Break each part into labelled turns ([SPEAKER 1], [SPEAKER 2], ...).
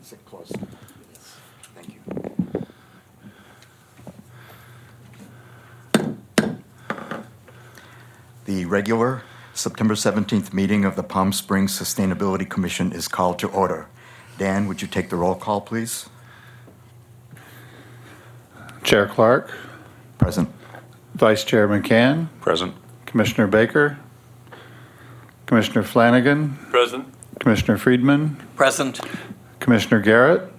[SPEAKER 1] Sit close. Thank you. The regular September 17th meeting of the Palm Springs Sustainability Commission is called to order. Dan, would you take the roll call, please?
[SPEAKER 2] Chair Clark,
[SPEAKER 1] Present.
[SPEAKER 2] Vice Chair McCann,
[SPEAKER 3] Present.
[SPEAKER 2] Commissioner Baker, Commissioner Flanagan,
[SPEAKER 3] Present.
[SPEAKER 2] Commissioner Friedman,
[SPEAKER 3] Present.
[SPEAKER 2] Commissioner Garrett,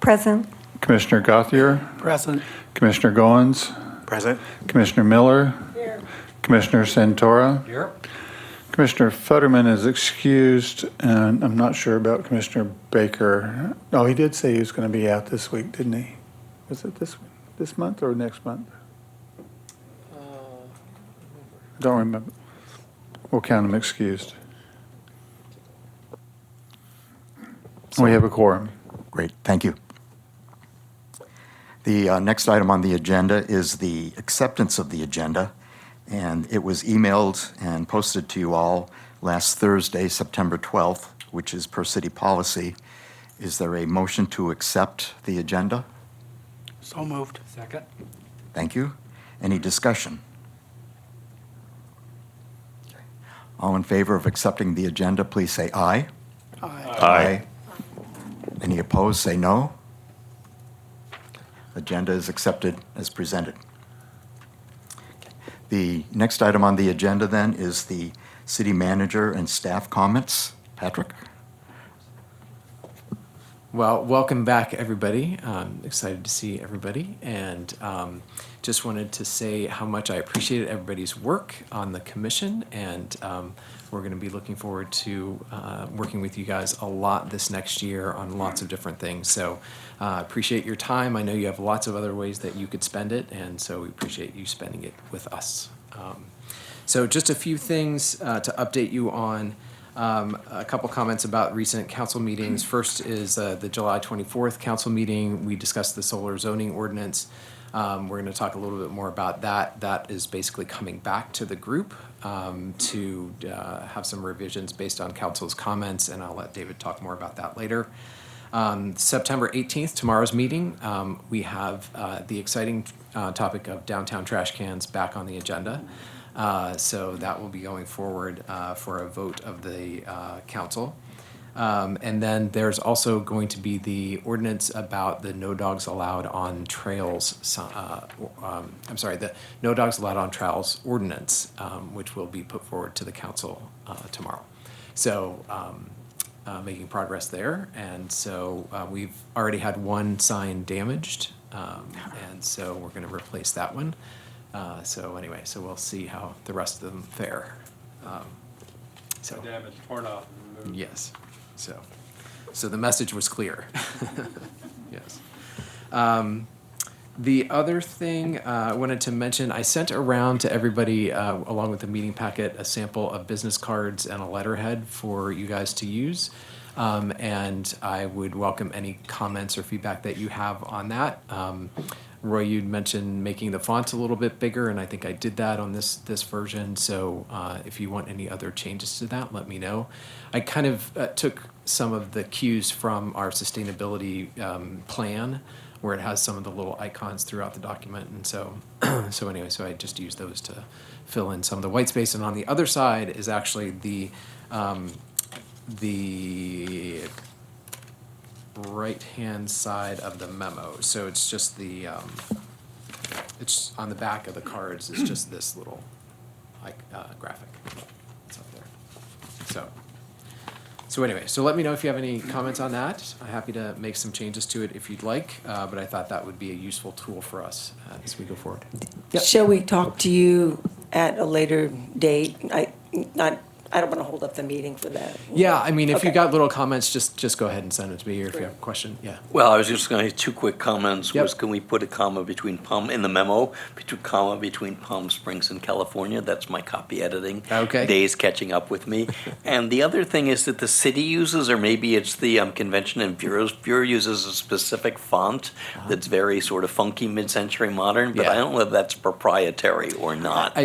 [SPEAKER 4] Present.
[SPEAKER 2] Commissioner Gauthier,
[SPEAKER 3] Present.
[SPEAKER 2] Commissioner Goins,
[SPEAKER 3] Present.
[SPEAKER 2] Commissioner Miller, Commissioner Santora.
[SPEAKER 3] Here.
[SPEAKER 2] Commissioner Futterman is excused, and I'm not sure about Commissioner Baker. Oh, he did say he was going to be out this week, didn't he? Was it this month or next month? I don't remember. We'll count him excused. We have a quorum.
[SPEAKER 1] Great, thank you. The next item on the agenda is the acceptance of the agenda, and it was emailed and posted to you all last Thursday, September 12th, which is per city policy. Is there a motion to accept the agenda?
[SPEAKER 3] So moved. Second.
[SPEAKER 1] Thank you. Any discussion? All in favor of accepting the agenda, please say aye.
[SPEAKER 3] Aye.
[SPEAKER 1] Any opposed, say no. Agenda is accepted as presented. The next item on the agenda then is the city manager and staff comments. Patrick?
[SPEAKER 5] Well, welcome back, everybody. Excited to see everybody, and just wanted to say how much I appreciated everybody's work on the commission, and we're going to be looking forward to working with you guys a lot this next year on lots of different things. So appreciate your time. I know you have lots of other ways that you could spend it, and so we appreciate you spending it with us. So just a few things to update you on. A couple comments about recent council meetings. First is the July 24th council meeting. We discussed the solar zoning ordinance. We're going to talk a little bit more about that. That is basically coming back to the group to have some revisions based on council's comments, and I'll let David talk more about that later. September 18th, tomorrow's meeting, we have the exciting topic of downtown trash cans back on the agenda. So that will be going forward for a vote of the council. And then there's also going to be the ordinance about the no dogs allowed on trails. The no dogs allowed on trails ordinance, which will be put forward to the council tomorrow. So making progress there. And so we've already had one sign damaged. And so we're going to replace that one. So anyway, so we'll see how the rest of them fare. So
[SPEAKER 3] Damage torn off.
[SPEAKER 5] yes, so the message was clear. Yes. The other thing I wanted to mention, I sent around to everybody, along with the meeting packet, a sample of business cards and a letterhead for you guys to use. And I would welcome any comments or feedback that you have on that. Roy, you'd mentioned making the font a little bit bigger, and I think I did that on this version. So if you want any other changes to that, let me know. I kind of took some of the cues from our sustainability plan, where it has some of the little icons throughout the document, and so anyway, so I just used those to fill in some of the white space. And on the other side is actually the right-hand side of the memo. So it's just the, it's on the back of the cards. It's just this little graphic. It's up there. So anyway, so let me know if you have any comments on that. I'm happy to make some changes to it if you'd like, but I thought that would be a useful tool for us as we go forward. Yep.
[SPEAKER 4] Shall we talk to you at a later date? I don't want to hold up the meeting for that.
[SPEAKER 5] Yeah, I mean, if you
[SPEAKER 4] Okay.
[SPEAKER 5] if got comments, just go ahead and send it to me, or if you have a question, yeah.
[SPEAKER 6] Well, I was just going to have two quick comments.
[SPEAKER 5] Yep.
[SPEAKER 6] Was can we put a comma between in the memo, comma between Palm Springs and California? That's my copy editing.
[SPEAKER 5] Okay.
[SPEAKER 6] Days catching up with me. And the other thing is that the city uses, or maybe it's the convention and Bureau uses a specific font that's very sort of funky mid-century modern, but
[SPEAKER 5] Yeah.
[SPEAKER 6] I don't know if that's proprietary or not.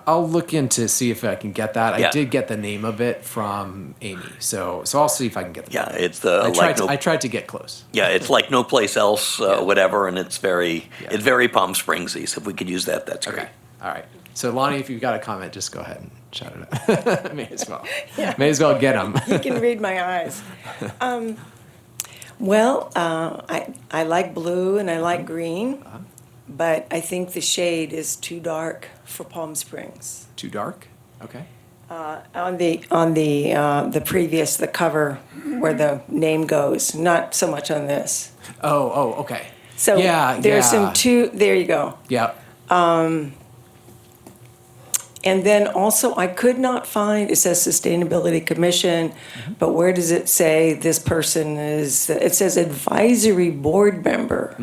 [SPEAKER 5] I'll look into see if I can get that.
[SPEAKER 6] Yeah.
[SPEAKER 5] did get the name of it from Amy, so I'll see if I can get the.
[SPEAKER 6] Yeah, it's the
[SPEAKER 5] I tried to get close.
[SPEAKER 6] yeah, it's like no place else, whatever, and it's very
[SPEAKER 5] Yeah.
[SPEAKER 6] it's very Palm Springsy. So if we could use that, that's great.
[SPEAKER 5] Okay, all right. So Lonnie, if you've got a comment, just go ahead and shout it out. May as well. May as well get them.
[SPEAKER 4] You can read my eyes. Well, I like blue and I like green, but I think the shade is too dark for Palm Springs.
[SPEAKER 5] Too dark? Okay.
[SPEAKER 4] On the previous, the cover where the name goes, not so much on this.
[SPEAKER 5] Oh, okay.
[SPEAKER 4] So
[SPEAKER 5] Yeah,
[SPEAKER 4] there's
[SPEAKER 5] yeah.
[SPEAKER 4] some there you go.
[SPEAKER 5] Yeah.
[SPEAKER 4] And then also, I could not find, it says Sustainability Commission, but where does it say this person is, it says advisory board member.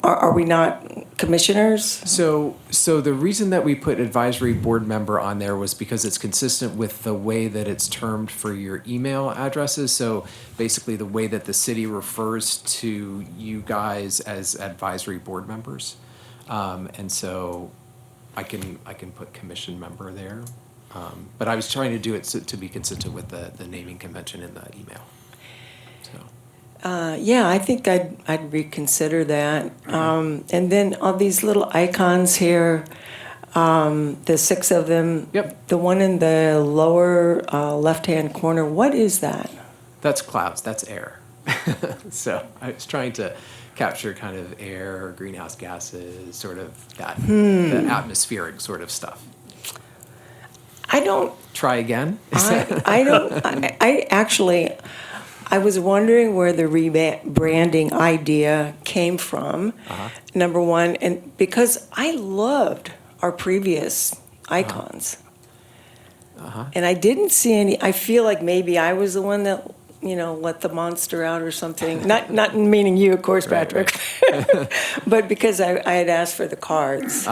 [SPEAKER 4] Are we not commissioners?
[SPEAKER 5] So the reason that we put advisory board member on there was because it's consistent with the way that it's termed for your email addresses. So basically the way that the city refers to you guys as advisory board members. And so I can put commission member there. But I was trying to do it to be consistent with the naming convention in the email. So.
[SPEAKER 4] Yeah, I think I'd reconsider that. And then all these little icons here, the 6 of them.
[SPEAKER 5] Yep.
[SPEAKER 4] The one in the lower left-hand corner, what is that?
[SPEAKER 5] That's clouds, that's air. So I was trying to capture kind of air, greenhouse gases, sort of that, the atmospheric sort of stuff.
[SPEAKER 4] I don't,
[SPEAKER 5] Try again?
[SPEAKER 4] I don't, I actually, I was wondering where the rebranding idea came from, number one, and because I loved our previous icons. And I didn't see any, I feel like maybe I was the one that, let the monster out or something. Not meaning you, of course,
[SPEAKER 5] Right,
[SPEAKER 4] Patrick. But because I had asked for the cards.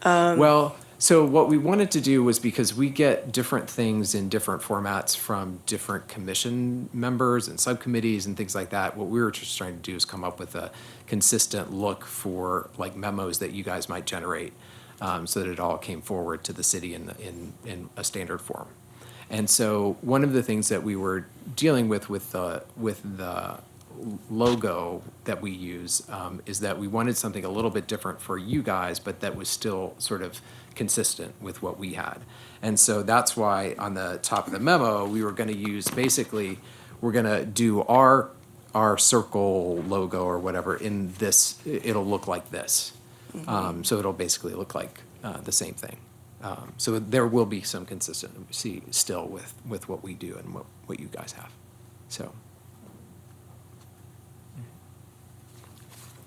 [SPEAKER 5] Well, so what we wanted to do was, because we get different things in different formats from different commission members and subcommittees and things like that, what we were just trying to do is come up with a consistent look for like memos that you guys might generate, so that it all came forward to the city in a standard form. And so one of the things that we were dealing with the logo that we use is that we wanted something a little bit different for you guys, but that was still sort of consistent with what we had. And so that's why on the top of the memo, we were going to use, basically, we're going to do our circle logo or whatever in this, it'll look like this. So it'll basically look like the same thing. So there will be some consistency still with what we do and what you guys have. So.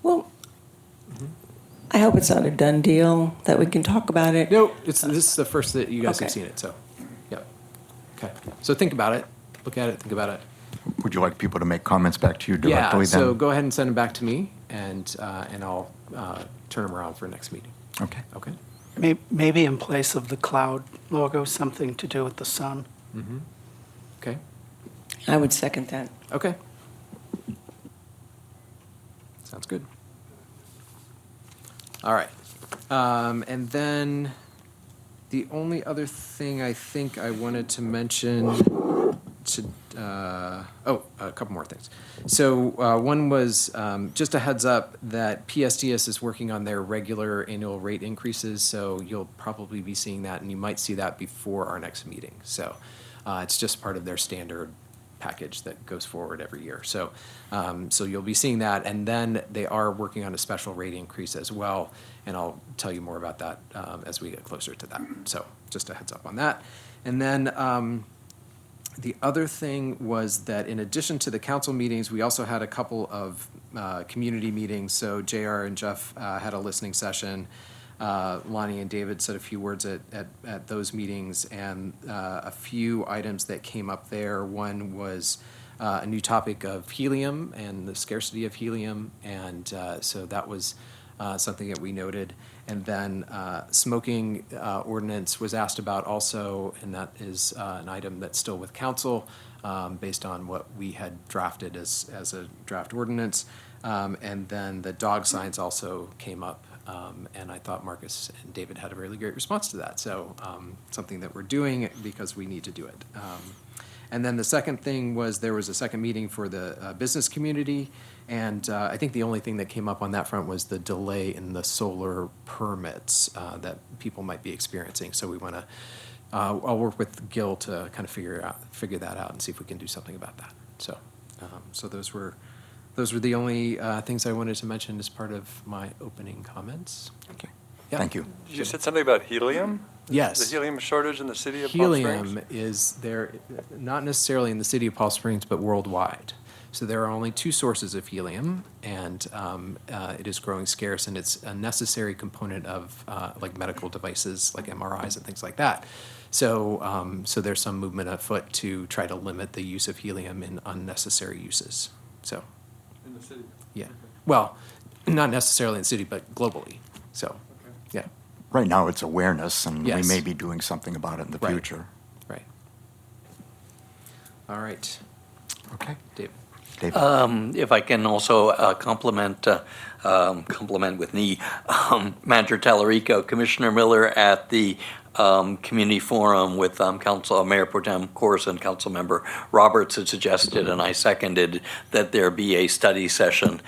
[SPEAKER 4] Well, I hope it's not a done deal, that we can talk about it.
[SPEAKER 5] No, this is the first that you guys have
[SPEAKER 4] Okay.
[SPEAKER 5] seen it, so, yeah. Okay, so think about it, look at it, think about it.
[SPEAKER 1] Would you like people to make comments back to you directly
[SPEAKER 5] Yeah,
[SPEAKER 1] then?
[SPEAKER 5] so go ahead and send them back to me, and I'll turn them around for next meeting,
[SPEAKER 1] Okay.
[SPEAKER 5] okay?
[SPEAKER 3] Maybe in place of the cloud logo, something to do with the sun.
[SPEAKER 5] Okay,
[SPEAKER 4] I would second that.
[SPEAKER 5] okay. Sounds good. All right, and then the only other thing I think I wanted to mention a couple more things. So one was just a heads up that PSDS is working on their regular annual rate increases, so you'll probably be seeing that, and you might see that before our next meeting. So it's just part of their standard package that goes forward every year. So so you'll be seeing that, and then they are working on a special rate increase as well, and I'll tell you more about that as we get closer to that. So just a heads up on that. And then the other thing was that in addition to the council meetings, we also had a couple of community meetings. So JR and Jeff had a listening session. Lonnie and David said a few words at those meetings, and a few items that came up there. One was a new topic of helium and the scarcity of helium, and so that was something that we noted. And then smoking ordinance was asked about also, and that is an item that's still with council based on what we had drafted as a draft ordinance. And then the dog signs also came up And I thought Marcus and David had a really great response to that. So something that we're doing because we need to do it. And then the second thing was there was a second meeting for the business community. And I think the only thing that came up on that front was the delay in the solar permits that people might be experiencing. So we want to, I'll work with Gil to kind of figure that out and see if we can do something about that. So, so those were the only things I wanted to mention as part of my opening comments.
[SPEAKER 1] Okay.
[SPEAKER 5] Yeah.
[SPEAKER 1] Thank you.
[SPEAKER 7] You said something about helium?
[SPEAKER 5] Yes.
[SPEAKER 7] The helium shortage in the city of Palm Springs?
[SPEAKER 5] Helium is there, not necessarily in the city of Palm Springs, but worldwide. So there are only two sources of helium, and it is growing scarce, and it's a necessary component of like medical devices, like MRIs and things like that. So, so there's some movement afoot to try to limit the use of helium in unnecessary uses. So,
[SPEAKER 7] In the city?
[SPEAKER 5] yeah. Well, not necessarily in the city, but globally. So, yeah,
[SPEAKER 1] Right now, it's awareness, and we
[SPEAKER 5] Yes.
[SPEAKER 1] may be doing something about it in the
[SPEAKER 5] Right.
[SPEAKER 1] future.
[SPEAKER 5] right. All right,
[SPEAKER 1] Okay.
[SPEAKER 5] Dave.
[SPEAKER 1] David?
[SPEAKER 6] If I can also compliment with me, Manager Tallarico, Commissioner Miller at the community forum with Mayor Pro Tem Corrs and Councilmember Roberts had suggested, and I seconded, that there be a study session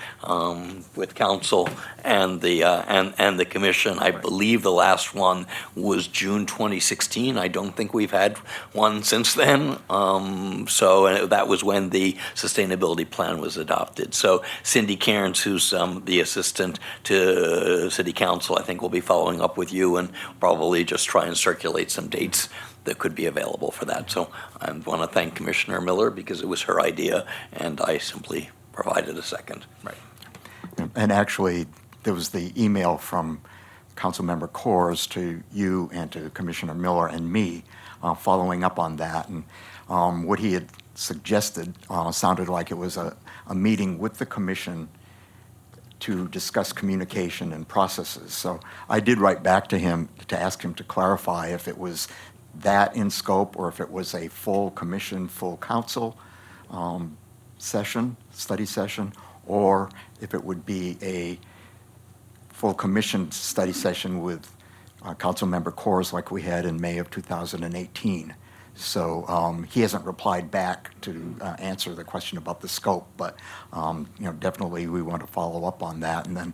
[SPEAKER 6] with council and the commission. I believe the last one was June 2016. I don't think we've had one since then. So that was when the sustainability plan was adopted. So Cindy Cairns, who's the assistant to City Council, I think will be following up with you and probably just try and circulate some dates that could be available for that. So I want to thank Commissioner Miller because it was her idea and I simply provided a second.
[SPEAKER 5] Right.
[SPEAKER 1] And actually, there was the email from Councilmember Corrs to you and to Commissioner Miller and me following up on that. And what he had suggested sounded like it was a meeting with the commission to discuss communication and processes. So I did write back to him to ask him to clarify if it was that in scope or if it was a full commission, full council study session, or if it would be a full commission study session with Councilmember Corrs like we had in May of 2018. So he hasn't replied back to answer the question about the scope, but definitely we want to follow up on that and then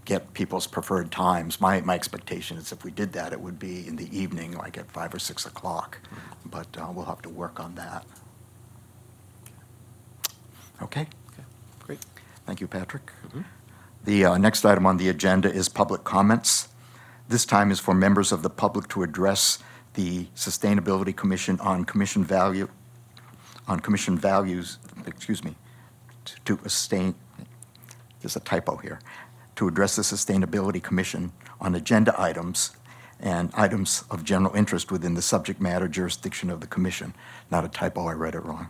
[SPEAKER 1] get people's preferred times. My expectation is if we did that, it would be in the evening, like at 5 or 6 o'clock, but we'll have to work on that. Okay.
[SPEAKER 5] Great.
[SPEAKER 1] Thank you, Patrick. The next item on the agenda is public comments. This time is for members of the public to address the Sustainability Commission on commission values, to sustain, there's a typo here, to address the Sustainability Commission on agenda items and items of general interest within the subject matter jurisdiction of the commission. Not a typo, I read it wrong.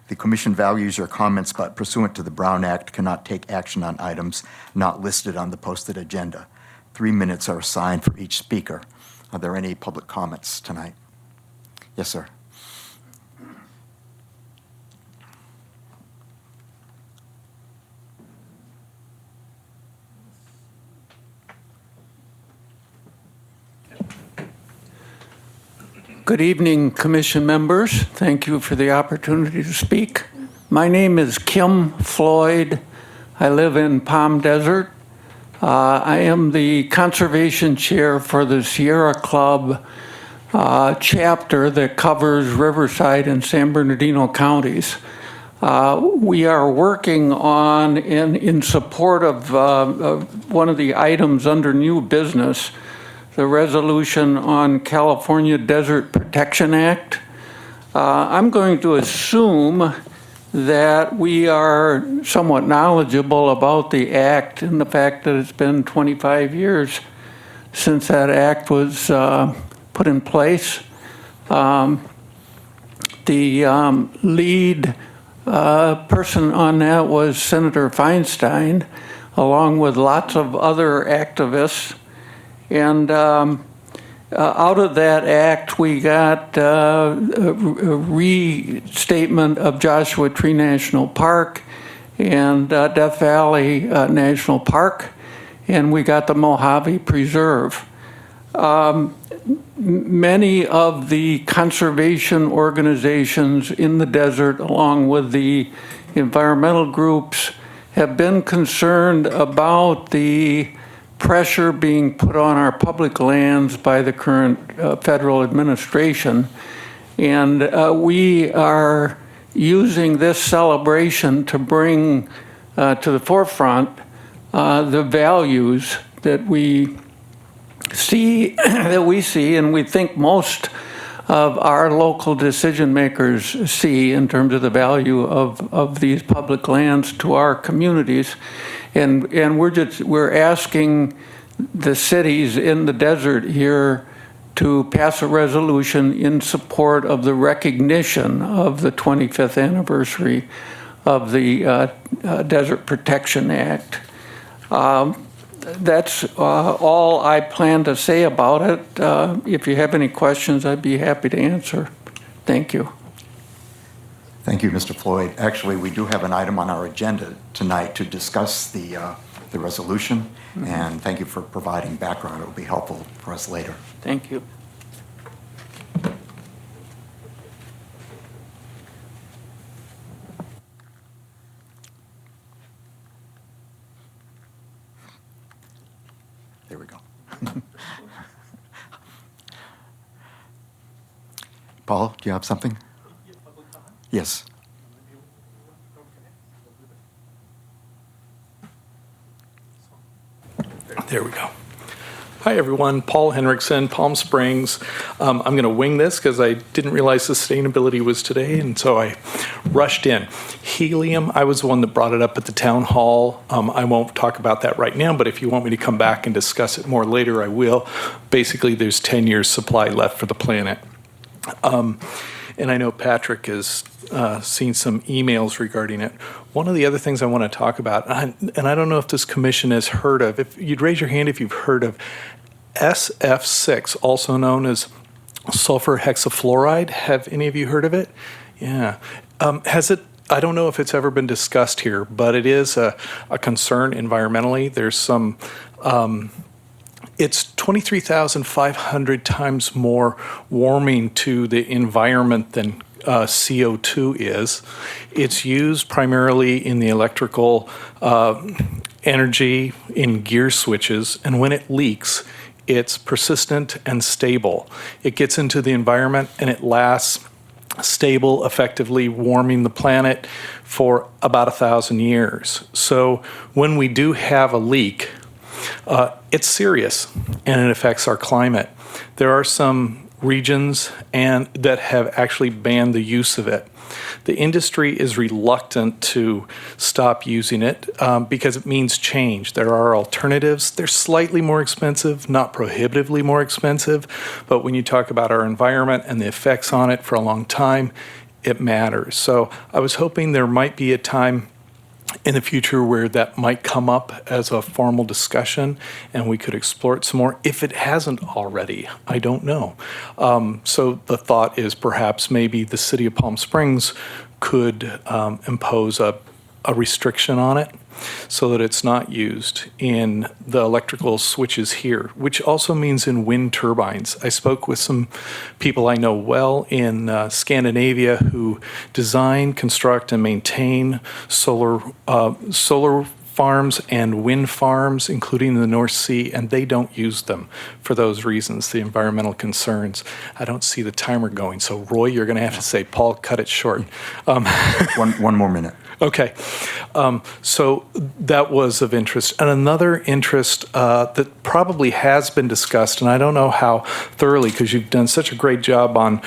[SPEAKER 1] The commission values your comments, but pursuant to the Brown Act, cannot take action on items not listed on the posted agenda. 3 minutes are assigned for each speaker. Are there any public comments tonight? Yes, sir.
[SPEAKER 8] Good evening, Commission members. Thank you for the opportunity to speak. My name is Kim Floyd. I live in Palm Desert. I am the Conservation Chair for the Sierra Club chapter that covers Riverside and San Bernardino counties. We are working on, in support of one of the items under new business, the resolution on California Desert Protection Act. I'm going to assume that we are somewhat knowledgeable about the act and the fact that it's been 25 years since that act was put in place. The lead person on that was Senator Feinstein, along with lots of other activists. And out of that act, we got a restatement of Joshua Tree National Park and Death Valley National Park. and we got the Mojave Preserve. Many of the conservation organizations in the desert, along with the environmental groups, have been concerned about the pressure being put on our public lands by the current federal administration. And we are using this celebration to bring to the forefront the values that we see, and we think most of our local decision makers see in terms of the value of these public lands to our communities. And we're asking the cities in the desert here to pass a resolution in support of the recognition of the 25th anniversary of the Desert Protection Act. That's all I plan to say about it. If you have any questions, I'd be happy to answer. Thank you.
[SPEAKER 1] Thank you, Mr. Floyd. Actually, we do have an item on our agenda tonight to discuss the resolution, and thank you for providing background. It will be helpful for us later.
[SPEAKER 8] Thank you.
[SPEAKER 1] There we go. Paul, do you have something? Yes.
[SPEAKER 9] There we go. Hi, everyone. Paul Henriksen, Palm Springs. I'm going to wing this because I didn't realize sustainability was today, and so I rushed in. Helium, I was the one that brought it up at the town hall. I won't talk about that right now, but if you want me to come back and discuss it more later, I will. Basically, there's 10 years supply left for the planet. And I know Patrick has seen some emails regarding it. One of the other things I want to talk about, and I don't know if this commission has heard of, if you'd raise your hand if you've heard of SF6, also known as sulfur hexafluoride. Have any of you heard of it? Yeah. Has it? I don't know if it's ever been discussed here, but it is a concern environmentally. There's some. It's 23,500 times more warming to the environment than CO2 is. It's used primarily in the electrical energy in gear switches, and when it leaks, it's persistent and stable. It gets into the environment and it lasts stable, effectively warming the planet for about 1,000 years. So when we do have a leak, it's serious and it affects our climate. There are some regions that have actually banned the use of it. The industry is reluctant to stop using it because it means change. There are alternatives. They're slightly more expensive, not prohibitively more expensive, but when you talk about our environment and the effects on it for a long time, it matters. So I was hoping there might be a time in the future where that might come up as a formal discussion and we could explore it some more. If it hasn't already, I don't know. So the thought is perhaps maybe the city of Palm Springs could impose a restriction on it so that it's not used in the electrical switches here, which also means in wind turbines. I spoke with some people I know well in Scandinavia who design, construct, and maintain solar farms and wind farms, including the North Sea, and they don't use them for those reasons, the environmental concerns. I don't see the timer going, so Roy, you're going to have to say, Paul, cut it short.
[SPEAKER 1] One more minute.
[SPEAKER 9] Okay, so that was of interest. And another interest that probably has been discussed, and I don't know how thoroughly, because you've done such a great job on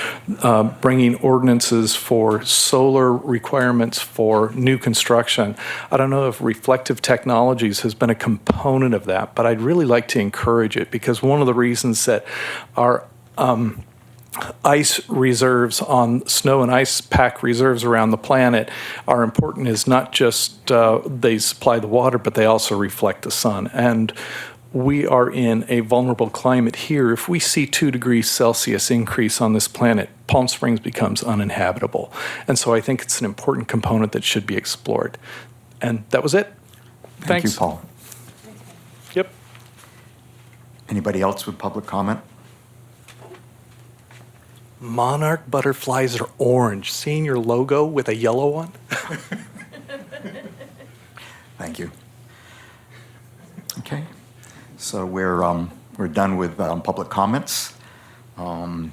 [SPEAKER 9] bringing ordinances for solar requirements for new construction. I don't know if reflective technologies has been a component of that, but I'd really like to encourage it because one of the reasons that our ice reserves on snow and ice pack reserves around the planet are important is not just they supply the water, but they also reflect the sun. And we are in a vulnerable climate here. If we see 2 degrees Celsius increase on this planet, Palm Springs becomes uninhabitable. And so I think it's an important component that should be explored. And that was it.
[SPEAKER 1] Thank you, Paul.
[SPEAKER 9] Yep.
[SPEAKER 1] Anybody else with public comment?
[SPEAKER 9] Monarch butterflies are orange. Seeing your logo with a yellow one?
[SPEAKER 1] Thank you. Okay, so we're done with public comments. Welcome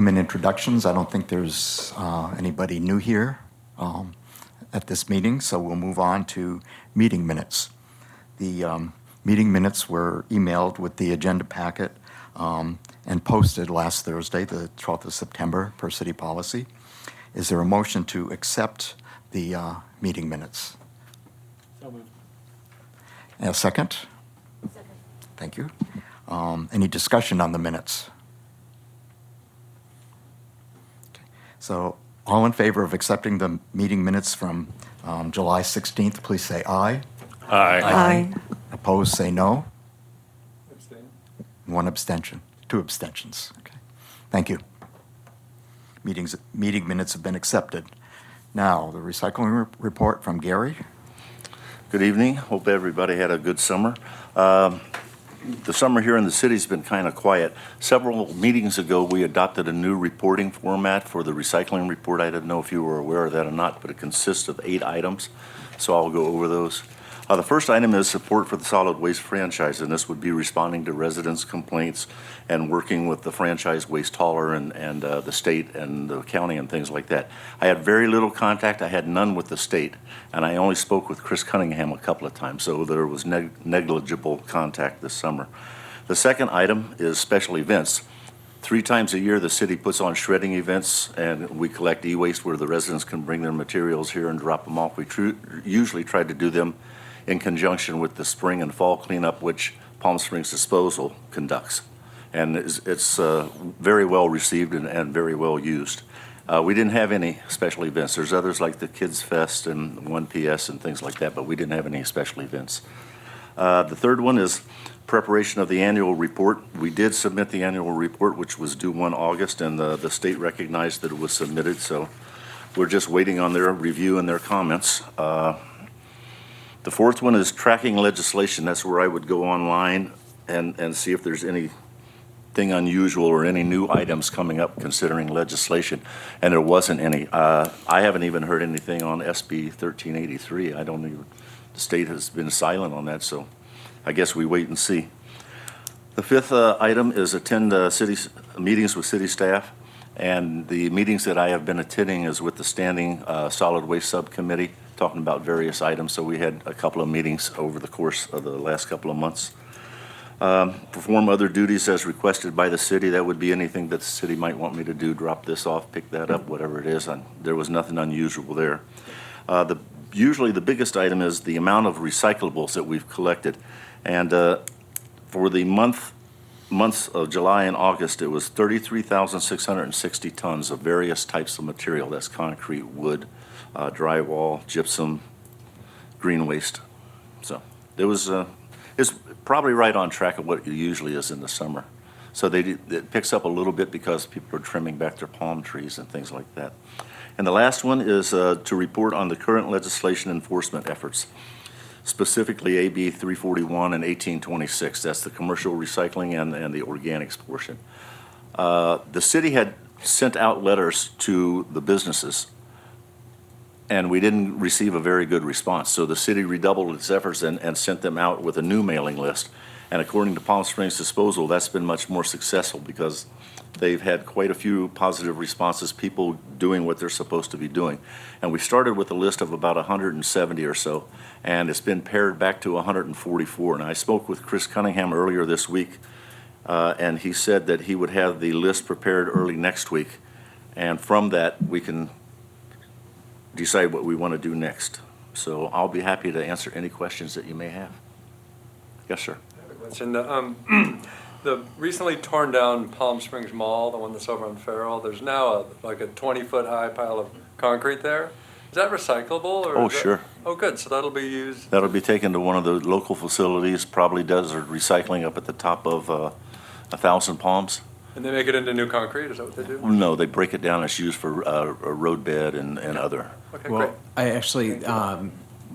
[SPEAKER 1] and introductions. I don't think there's anybody new here at this meeting, so we'll move on to meeting minutes. The meeting minutes were emailed with the agenda packet and posted last Thursday, the 12th of September, per city policy. Is there a motion to accept the meeting minutes?
[SPEAKER 7] So moved.
[SPEAKER 1] And a second? Second. Thank you. Any discussion on the minutes? Okay. So all in favor of accepting the meeting minutes from July 16th, please say aye.
[SPEAKER 4] Aye.
[SPEAKER 1] Opposed, say no.
[SPEAKER 7] Abstain.
[SPEAKER 1] One abstention, two abstentions. Okay. Thank you. Meeting minutes have been accepted. Now, the recycling report from Gary.
[SPEAKER 10] Good evening. Hope everybody had a good summer. The summer here in the city's been kind of quiet. Several meetings ago, we adopted a new reporting format for the recycling report. I didn't know if you were aware of that or not, but it consists of 8 items, so I'll go over those. The first item is support for the solid waste franchise, and this would be responding to residents' complaints and working with the franchise waste hauler and the state and the county and things like that. I had very little contact. I had none with the state, and I only spoke with Chris Cunningham a couple of times, so there was negligible contact this summer. The second item is special events. 3 times a year, the city puts on shredding events, and we collect e-waste where the residents can bring their materials here and drop them off. We usually try to do them in conjunction with the spring and fall cleanup, which Palm Springs Disposal conducts. And it's very well received and very well used. We didn't have any special events. There's others like the Kids Fest and 1PS and things like that, but we didn't have any special events. The third one is preparation of the annual report. We did submit the annual report, which was due 1 August, and the state recognized that it was submitted, so we're just waiting on their review and their comments. The fourth one is tracking legislation. That's where I would go online and see if there's anything unusual or any new items coming up considering legislation, and there wasn't any. I haven't even heard anything on SB 1383. The state has been silent on that, so I guess we wait and see. The fifth item is attend meetings with city staff, and the meetings that I have been attending is with the Standing Solid Waste Subcommittee, talking about various items. So we had a couple of meetings over the course of the last couple of months. Perform other duties as requested by the city. That would be anything that the city might want me to do, drop this off, pick that up, whatever it is. There was nothing unusual there. Usually the biggest item is the amount of recyclables that we've collected. And for the months of July and August, it was 33,660 tons of various types of material. That's concrete, wood, drywall, gypsum, green waste. So there was it's probably right on track of what it usually is in the summer. So it picks up a little bit because people are trimming back their palm trees and things like that. And the last one is to report on the current legislation enforcement efforts, specifically AB 341 and 1826. That's the commercial recycling and the organics portion. The city had sent out letters to the businesses, and we didn't receive a very good response. So the city redoubled its efforts and sent them out with a new mailing list. And according to Palm Springs Disposal, that's been much more successful because they've had quite a few positive responses, people doing what they're supposed to be doing. And we started with a list of about 170 or so, and it's been pared back to 144. And I spoke with Chris Cunningham earlier this week, and he said that he would have the list prepared early next week. And from that, we can decide what we want to do next. So I'll be happy to answer any questions that you may have. Yes, sir.
[SPEAKER 7] I have a question. The recently torn down Palm Springs Mall, the one that's over on Farrell, there's now like a 20-foot high pile of concrete there. Is that recyclable? Or
[SPEAKER 10] Sure.
[SPEAKER 7] Oh, good. So that'll be used.
[SPEAKER 10] That'll be taken to one of the local facilities, probably does their recycling up at the top of 1,000 Palms.
[SPEAKER 7] And they make it into new concrete? Is that what they do?
[SPEAKER 10] No, they break it down. It's used for a road bed and other.
[SPEAKER 7] Okay,
[SPEAKER 5] Well,
[SPEAKER 7] great.
[SPEAKER 5] I actually,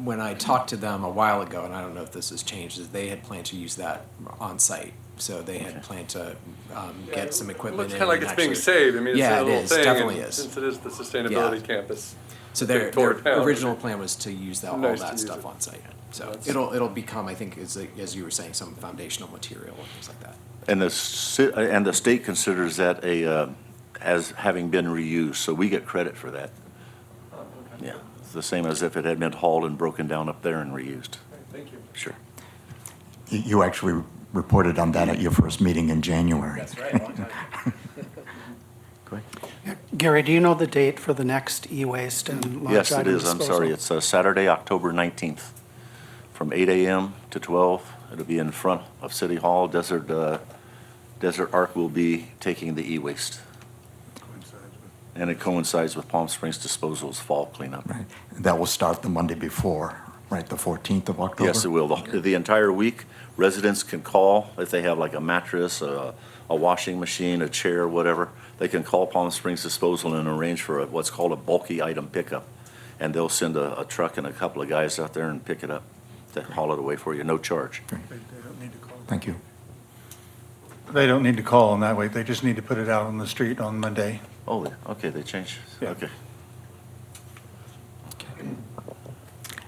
[SPEAKER 5] when I talked to them a while ago, and I don't know if this has changed, is they had planned to use that on site. So they had planned to get some
[SPEAKER 7] It
[SPEAKER 5] equipment
[SPEAKER 7] looks
[SPEAKER 5] in.
[SPEAKER 7] kind of like
[SPEAKER 5] and
[SPEAKER 7] it's being
[SPEAKER 5] actually-
[SPEAKER 7] saved. I mean, it's
[SPEAKER 5] Yeah,
[SPEAKER 7] a
[SPEAKER 5] it
[SPEAKER 7] little
[SPEAKER 5] is.
[SPEAKER 7] thing.
[SPEAKER 5] Definitely
[SPEAKER 7] and
[SPEAKER 5] is.
[SPEAKER 7] Since it is the sustainability
[SPEAKER 5] Yeah.
[SPEAKER 7] campus.
[SPEAKER 5] So
[SPEAKER 7] being
[SPEAKER 5] their
[SPEAKER 7] torn down,
[SPEAKER 5] original plan was to use all
[SPEAKER 7] Nice to
[SPEAKER 5] that
[SPEAKER 7] use
[SPEAKER 5] stuff
[SPEAKER 7] it.
[SPEAKER 5] on site. So
[SPEAKER 7] That's-
[SPEAKER 5] it'll become, I think, as you were saying, some foundational material and things like that.
[SPEAKER 10] And the state considers that as having been reused, so we get credit for that. Yeah, it's the same as if it had been hauled and broken down up there and reused.
[SPEAKER 7] Thank you.
[SPEAKER 10] Sure.
[SPEAKER 1] You actually reported on that at your first meeting in January.
[SPEAKER 5] right, a long time.
[SPEAKER 10] Go ahead.
[SPEAKER 3] Gary, do you know the date for the next e-waste and large
[SPEAKER 10] Yes, it
[SPEAKER 3] item
[SPEAKER 10] is. I'm
[SPEAKER 3] disposal?
[SPEAKER 10] sorry. It's Saturday, October 19th, from 8 a.m. to 12. It'll be in front of City Hall. Desert Arc will be taking the e-waste. And it coincides with Palm Springs Disposal's fall cleanup.
[SPEAKER 1] Right. That will start the Monday before, right, the 14th of October?
[SPEAKER 10] Yes, it will. The entire week, residents can call if they have like a mattress, a washing machine, a chair, whatever. They can call Palm Springs Disposal and arrange for what's called a bulky item pickup. And they'll send a truck and a couple of guys out there and pick it up to haul it away for you, no charge.
[SPEAKER 2] They don't need to call.
[SPEAKER 1] Thank you.
[SPEAKER 2] They don't need to call in that way. They just need to put it out on the street on Monday.
[SPEAKER 10] Oh, okay, they changed.
[SPEAKER 2] Yeah.
[SPEAKER 10] Okay.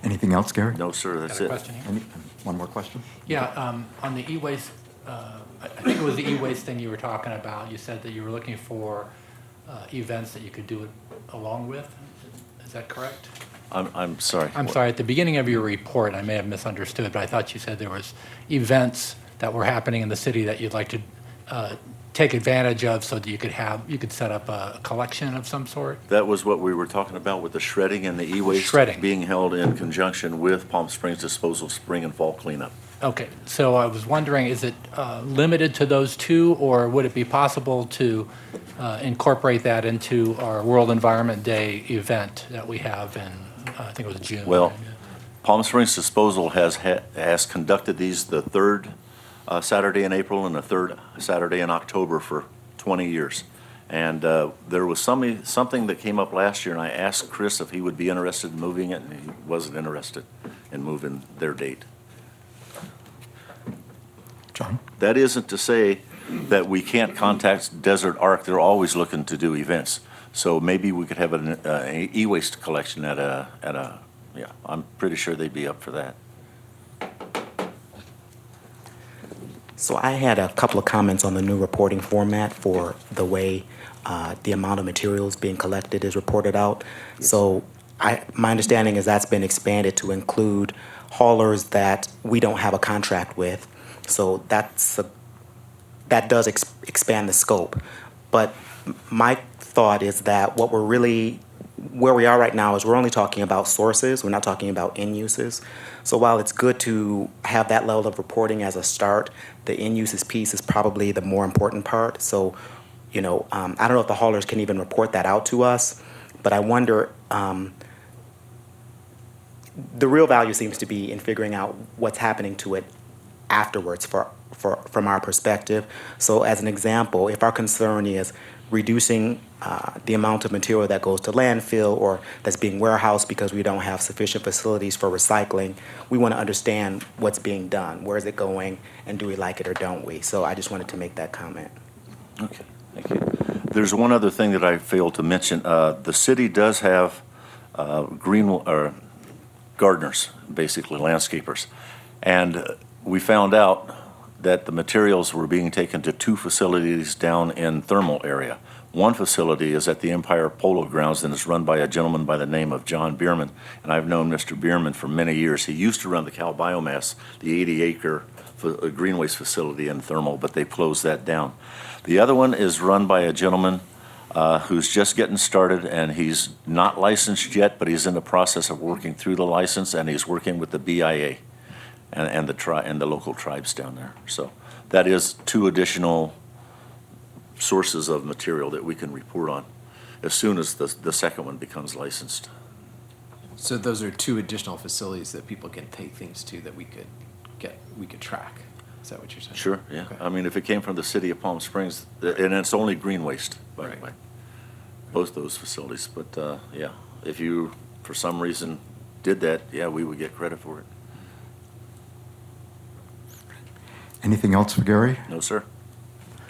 [SPEAKER 1] Anything else, Gary?
[SPEAKER 10] No, sir, that's it.
[SPEAKER 11] Question here?
[SPEAKER 1] One more question?
[SPEAKER 11] Yeah, on the e-waste, I think it was the e-waste thing you were talking about. You said that you were looking for events that you could do it along with. Is that correct?
[SPEAKER 10] I'm sorry.
[SPEAKER 11] I'm sorry, at the beginning of your report, I may have misunderstood, but I thought you said there was events that were happening in the city that you'd like to take advantage of so that you could set up a collection of some sort?
[SPEAKER 10] That was what we were talking about with the shredding and the e-waste.
[SPEAKER 11] Shredding.
[SPEAKER 10] Being held in conjunction with Palm Springs Disposal spring and fall cleanup.
[SPEAKER 11] Okay, so I was wondering, is it limited to those two, or would it be possible to incorporate that into our World Environment Day event that we have in, I think it was June?
[SPEAKER 10] Well, Palm Springs Disposal has conducted these the third Saturday in April and the third Saturday in October for 20 years. And there was something that came up last year, and I asked Chris if he would be interested in moving it, and he wasn't interested in moving their date.
[SPEAKER 1] John?
[SPEAKER 10] That isn't to say that we can't contact Desert Arc. They're always looking to do events. So maybe we could have an e-waste collection yeah, I'm pretty sure they'd be up for that.
[SPEAKER 12] So I had a couple of comments on the new reporting format for the way the amount of materials being collected is reported out. So my understanding is that's been expanded to include haulers that we don't have a contract with. So that does expand the scope. But my thought is that where we are right now is we're only talking about sources. We're not talking about end uses. So while it's good to have that level of reporting as a start, the end uses piece is probably the more important part. So, I don't know if the haulers can even report that out to us, but I wonder, the real value seems to be in figuring out what's happening to it afterwards from our perspective. So as an example, if our concern is reducing the amount of material that goes to landfill or that's being warehoused because we don't have sufficient facilities for recycling, we want to understand what's being done, where is it going, and do we like it or don't we? So I just wanted to make that comment.
[SPEAKER 10] Okay, thank you. There's one other thing that I failed to mention. The city does have gardeners, basically landscapers. And we found out that the materials were being taken to two facilities down in Thermal area. One facility is at the Empire Polo Grounds and is run by a gentleman by the name of John Bierman. And I've known Mr. Bierman for many years. He used to run the Cal Biomass, the 80-acre green waste facility in Thermal, but they closed that down. The other one is run by a gentleman who's just getting started, and he's not licensed yet, but he's in the process of working through the license, and he's working with the BIA and the local tribes down there. So that is two additional sources of material that we can report on as soon as the second one becomes licensed.
[SPEAKER 5] So those are two additional facilities that people can take things to that we could track. Is that what you're saying?
[SPEAKER 10] Sure, yeah.
[SPEAKER 5] Okay.
[SPEAKER 10] I mean, if it came from the city of Palm Springs, and it's only green waste, by the
[SPEAKER 5] Right.
[SPEAKER 10] way, both those facilities. But, yeah, if you, for some reason, did that, yeah, we would get credit for it.
[SPEAKER 1] Anything else for Gary?
[SPEAKER 10] No, sir.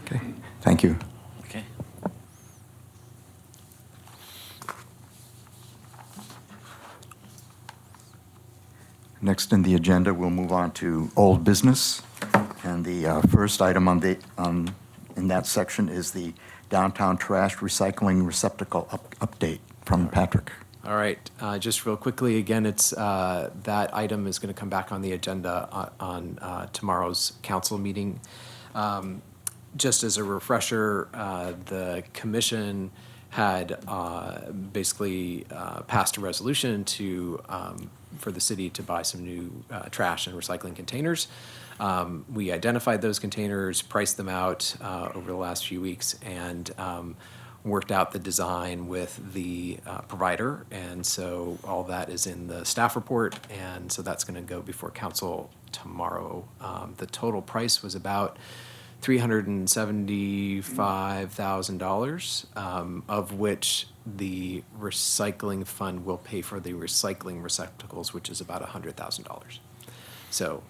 [SPEAKER 1] Okay, thank you.
[SPEAKER 10] Okay.
[SPEAKER 1] Next in the agenda, we'll move on to old business. And the first item in that section is the downtown trash recycling receptacle update from Patrick.
[SPEAKER 5] All right, just real quickly, again, it's, that item is going to come back on the agenda on tomorrow's council meeting. Just as a refresher, the commission had basically passed a resolution to, for the city to buy some new trash and recycling containers. We identified those containers, priced them out over the last few weeks, and worked out the design with the provider. And so all that is in the staff report, and so that's going to go before council tomorrow. The total price was about $375,000, of which the recycling fund will pay for the recycling receptacles, which is about $100,000. So,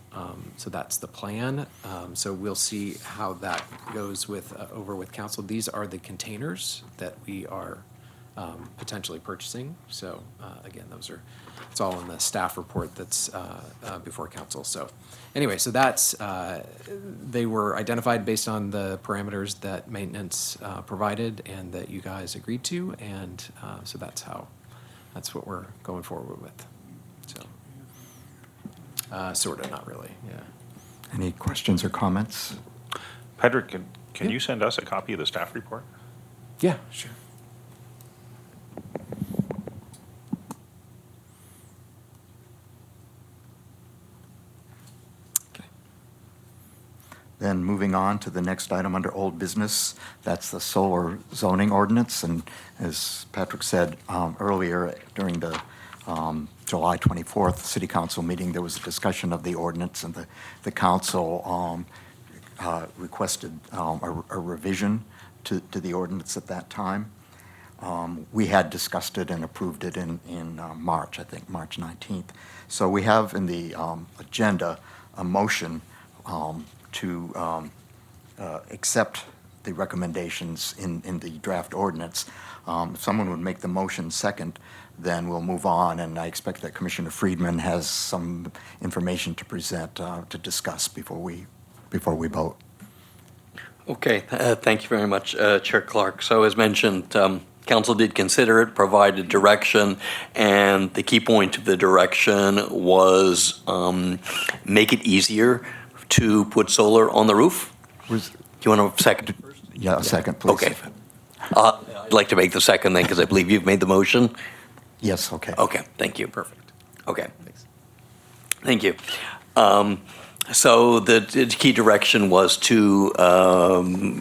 [SPEAKER 5] so that's the plan. So we'll see how that goes with over with council. These are the containers that we are potentially purchasing. So again, those are, it's all in the staff report that's before council. So anyway, so that's, they were identified based on the parameters that maintenance provided and that you guys agreed to. And so that's what we're going forward with. So. Sort of, not really, yeah.
[SPEAKER 1] Any questions or comments?
[SPEAKER 13] Patrick, can you send us a copy of the staff report?
[SPEAKER 5] Yeah, sure.
[SPEAKER 1] Okay. Then moving on to the next item under old business, that's the solar zoning ordinance. And as Patrick said earlier, during the July 24th City Council meeting, there was a discussion of the ordinance, and the council requested a revision to the ordinance at that time. We had discussed it and approved it in March, I think, March 19th. So we have in the agenda a motion to accept the recommendations in the draft ordinance. If someone would make the motion second, then we'll move on, and I expect that Commissioner Friedman has some information to present, to discuss before we vote.
[SPEAKER 6] Okay, thank you very much, Chair Clark. So as mentioned, council did consider it, provided direction, and the key point of the direction was make it easier to put solar on the roof. Do you want a second first?
[SPEAKER 1] Yeah, a second, please.
[SPEAKER 6] Okay. I'd like to make the second then, because I believe you've made the motion.
[SPEAKER 1] Yes, okay.
[SPEAKER 6] Okay, thank you. Perfect. Okay. Thanks. Thank you. So the key direction was to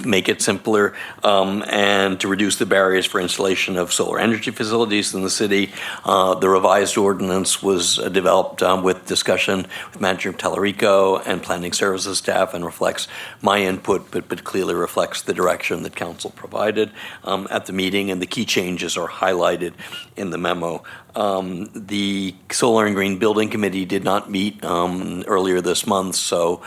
[SPEAKER 6] make it simpler and to reduce the barriers for installation of solar energy facilities in the city. The revised ordinance was developed with discussion with Manager Tallarico and Planning Services staff, and reflects my input, but clearly reflects the direction that council provided at the meeting, and the key changes are highlighted in the memo. The Solar and Green Building Committee did not meet earlier this month, so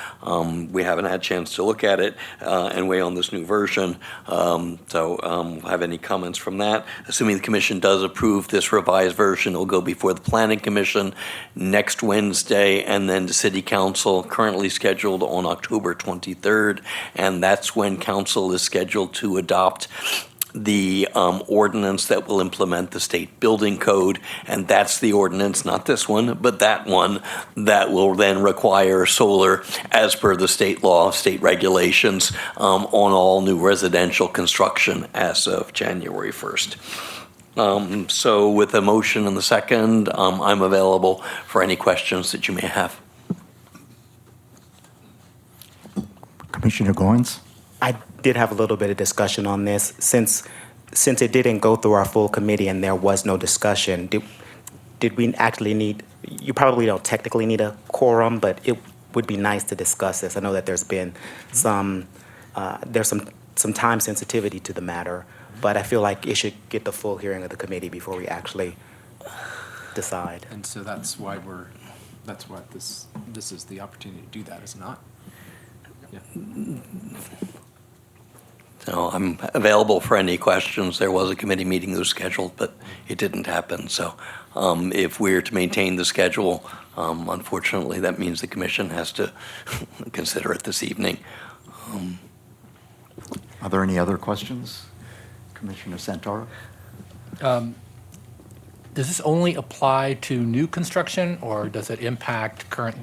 [SPEAKER 6] we haven't had a chance to look at it and weigh on this new version. Have any comments from that? Assuming the commission does approve this revised version, it will go before the Planning Commission next Wednesday, and then the City Council, currently scheduled on October 23rd, and that's when council is scheduled to adopt the ordinance that will implement the state building code, and that's the ordinance, not this one, but that one, that will then require solar as per the state law, state regulations, on all new residential construction as of January 1st. So with a motion and the second, I'm available for any questions that you may have.
[SPEAKER 1] Commissioner Goins?
[SPEAKER 12] I did have a little bit of discussion on this. Since it didn't go through our full committee and there was no discussion, did we actually need, you probably don't technically need a quorum, but it would be nice to discuss this. I know that there's been some time sensitivity to the matter, but I feel like it should get the full hearing of the committee before we actually decide.
[SPEAKER 5] And so that's why this is the opportunity to do that, is it not?
[SPEAKER 6] So I'm available for any questions. There was a committee meeting that was scheduled, but it didn't happen. So if we're to maintain the schedule, unfortunately, that means the commission has to consider it this evening.
[SPEAKER 1] Are there any other questions? Commissioner Santoro?
[SPEAKER 11] Does this only apply to new construction, or does it impact current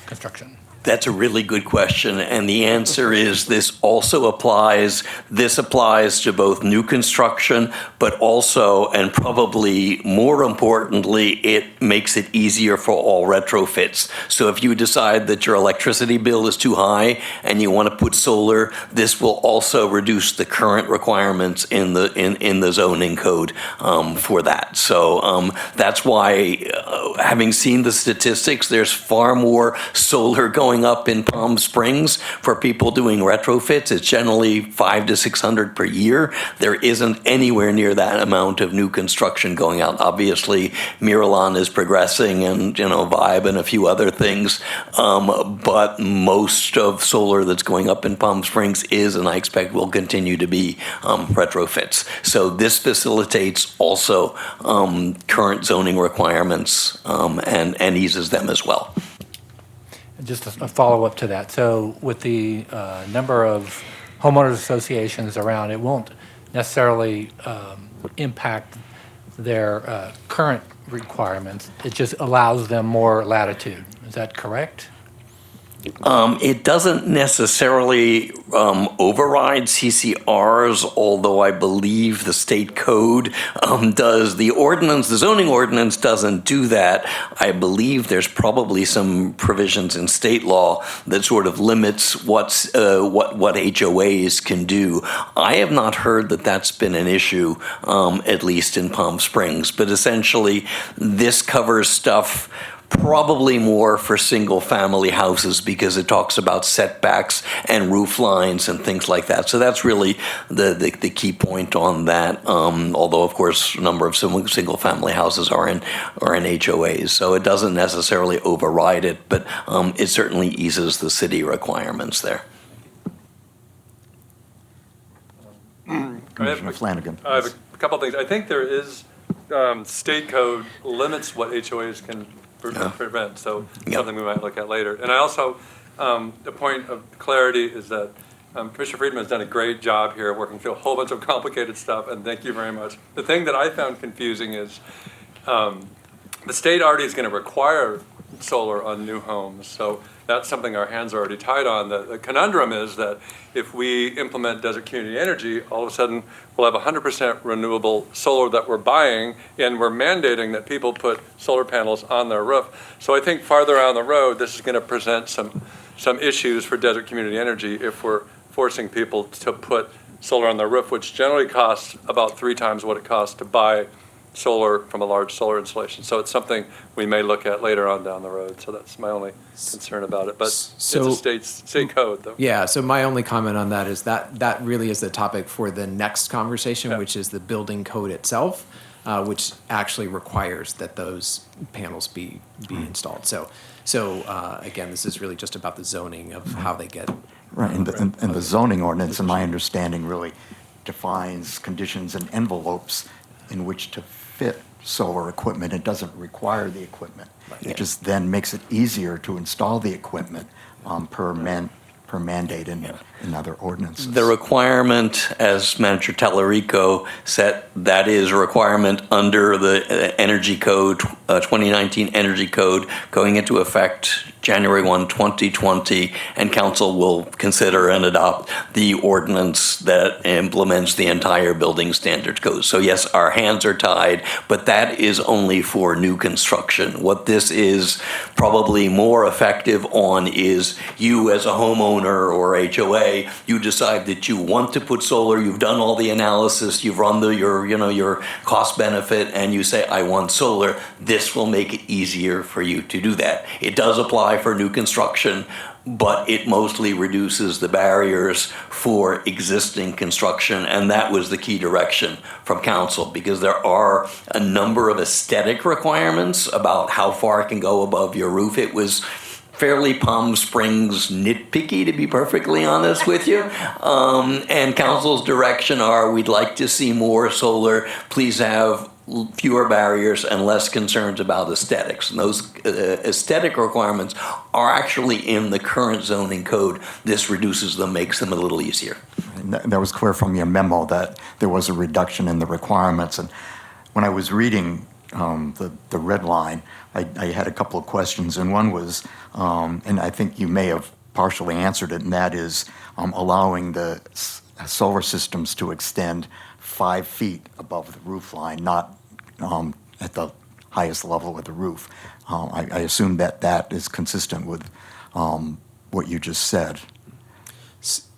[SPEAKER 11] construction?
[SPEAKER 6] That's a really good question, and the answer is this also applies. This applies to both new construction, but also, and probably more importantly, it makes it easier for all retrofits. So if you decide that your electricity bill is too high and you want to put solar, this will also reduce the current requirements in the zoning code for that. So that's why, having seen the statistics, there's far more solar going up in Palm Springs for people doing retrofits. It's generally 500 to 600 per year. There isn't anywhere near that amount of new construction going out. Obviously, Miralon is progressing, and Vibe and a few other things, but most of solar that's going up in Palm Springs is, and I expect will continue to be, retrofits. So this facilitates also current zoning requirements and eases them as well.
[SPEAKER 11] Just a follow-up to that. So with the number of homeowners associations around, it won't necessarily impact their current requirements. It just allows them more latitude. Is that correct?
[SPEAKER 6] It doesn't necessarily override CCRs, although I believe the state code does. The zoning ordinance doesn't do that. I believe there's probably some provisions in state law that sort of limits what HOAs can do. I have not heard that that's been an issue, at least in Palm Springs. But essentially, this covers stuff probably more for single-family houses because it talks about setbacks and roof lines and things like that. So that's really the key point on that. Although, of course, a number of single-family houses are in HOAs, so it doesn't necessarily override it, but it certainly eases the city requirements there.
[SPEAKER 1] Commissioner Flanagan.
[SPEAKER 7] I have a couple of things. I think there is state code limits what HOAs can prevent, so something we might look at later. And I also, the point of clarity is that Commissioner Friedman has done a great job here working through a whole bunch of complicated stuff, and thank you very much. The thing that I found confusing is the state already is going to require solar on new homes, so that's something our hands are already tied on. The conundrum is that if we implement Desert Community Energy, all of a sudden we'll have 100% renewable solar that we're buying, and we're mandating that people put solar panels on their roof. So I think farther down the road, this is going to present some issues for Desert Community Energy if we're forcing people to put solar on their roof, which generally costs about 3 times what it costs to buy solar from a large solar installation. So it's something we may look at later on down the road. So that's my only concern about it. But
[SPEAKER 5] So-
[SPEAKER 7] it's a state code, though.
[SPEAKER 5] Yeah, so my only comment on that is that really is the topic for the next conversation, which is the building code itself, which actually requires that those panels be installed. So again, this is really just about the zoning of how they get.
[SPEAKER 1] Right, and the zoning ordinance, in my understanding, really defines conditions and envelopes in which to fit solar equipment. It doesn't require the equipment. It just then makes it easier to install the equipment per mandate in other ordinances.
[SPEAKER 6] The requirement, as Manager Tallarico said, that is a requirement under the Energy Code, 2019 Energy Code, going into effect January 1, 2020, and Council will consider and adopt the ordinance that implements the entire building standards code. So yes, our hands are tied, but that is only for new construction. What this is probably more effective on is you as a homeowner or HOA, you decide that you want to put solar, you've done all the analysis, you've run your cost benefit, and you say, I want solar. This will make it easier for you to do that. It does apply for new construction, but it mostly reduces the barriers for existing construction, and that was the key direction from Council, because there are a number of aesthetic requirements about how far it can go above your roof. It was fairly Palm Springs nitpicky, to be perfectly honest with you. And council's direction are, we'd like to see more solar. Please have fewer barriers and less concerns about aesthetics. And those aesthetic requirements are actually in the current zoning code. This reduces them, makes them a little easier.
[SPEAKER 1] And that was clear from your memo that there was a reduction in the requirements. And when I was reading the red line, I had a couple of questions, and one was, and I think you may have partially answered it, and that is allowing the solar systems to extend 5 feet above the roof line, not at the highest level of the roof. I assume that that is consistent with what you just said.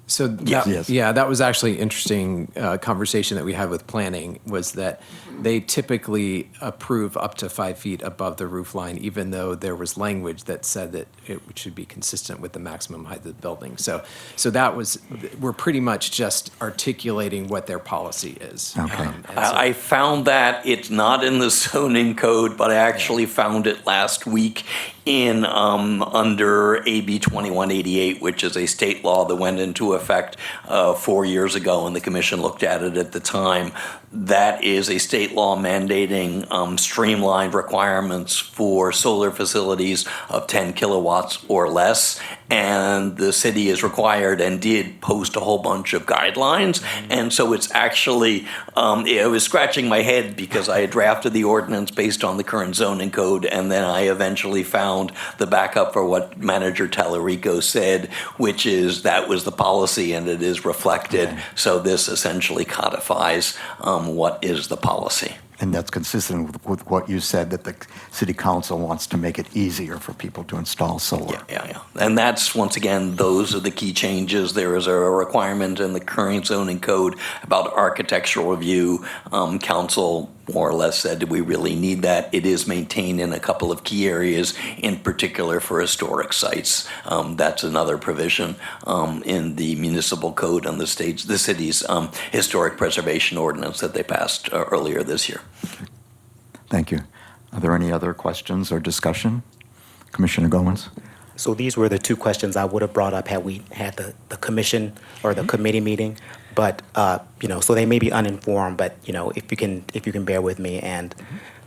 [SPEAKER 5] So that was actually interesting conversation that we had with planning, was that they typically approve up to 5 feet above the roof line, even though there was language that said that it should be consistent with the maximum height of the building. So that was, we're pretty much just articulating what their policy is.
[SPEAKER 1] Okay.
[SPEAKER 6] I found that it's not in the zoning code, but I actually found it last week in under AB 2188, which is a state law that went into effect 4 years ago, and the commission looked at it at the time. That is a state law mandating streamlined requirements for solar facilities of 10 kilowatts or less. And the city is required and did post a whole bunch of guidelines. And so it's actually, I was scratching my head because I had drafted the ordinance based on the current zoning code. And then I eventually found the backup for what Manager Tallarico said, which is that was the policy and it is reflected.
[SPEAKER 1] Okay.
[SPEAKER 6] So this essentially codifies what is the policy.
[SPEAKER 1] And that's consistent with what you said, that the city council wants to make it easier for people to install solar.
[SPEAKER 6] Yeah. And that's, once again, those are the key changes. There is a requirement in the current zoning code about architectural review. Council more or less said, do we really need that? It is maintained in a couple of key areas, in particular for historic sites. That's another provision in the municipal code and the city's historic preservation ordinance that they passed earlier this year.
[SPEAKER 1] Thank you. Are there any other questions or discussion? Commissioner Gomez?
[SPEAKER 12] So these were the two questions I would have brought up had we had the commission or the committee meeting. But, so they may be uninformed, but, if you can bear with me. And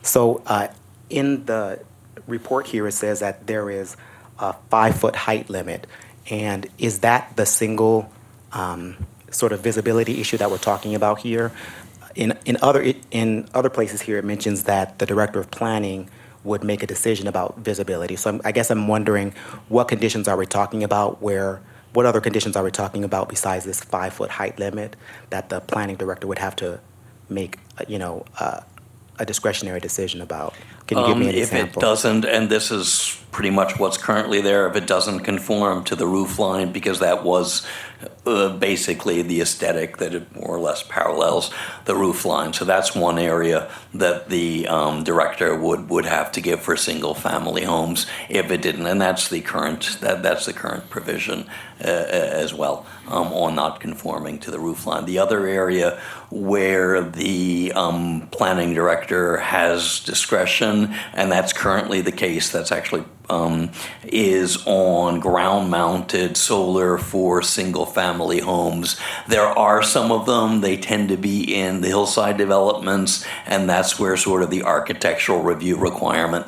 [SPEAKER 12] so in the report here, it says that there is a 5-foot height limit. And is that the single sort of visibility issue that we're talking about here? In other places here, it mentions that the director of planning would make a decision about visibility. So I guess I'm wondering, what conditions are we talking about? What other conditions are we talking about besides this 5-foot height limit that the planning director would have to make, a discretionary decision about? Can you give me an example?
[SPEAKER 6] If it doesn't, and this is pretty much what's currently there, if it doesn't conform to the roof line, because that was basically the aesthetic that it more or less parallels the roof line. So that's one area that the director would have to give for single family homes if it didn't, and that's the current provision as well on not conforming to the roof line. The other area where the planning director has discretion, and that's currently the case, that's actually is on ground-mounted solar for single-family homes. There are some of them, they tend to be in the hillside developments, and that's where sort of the architectural review requirement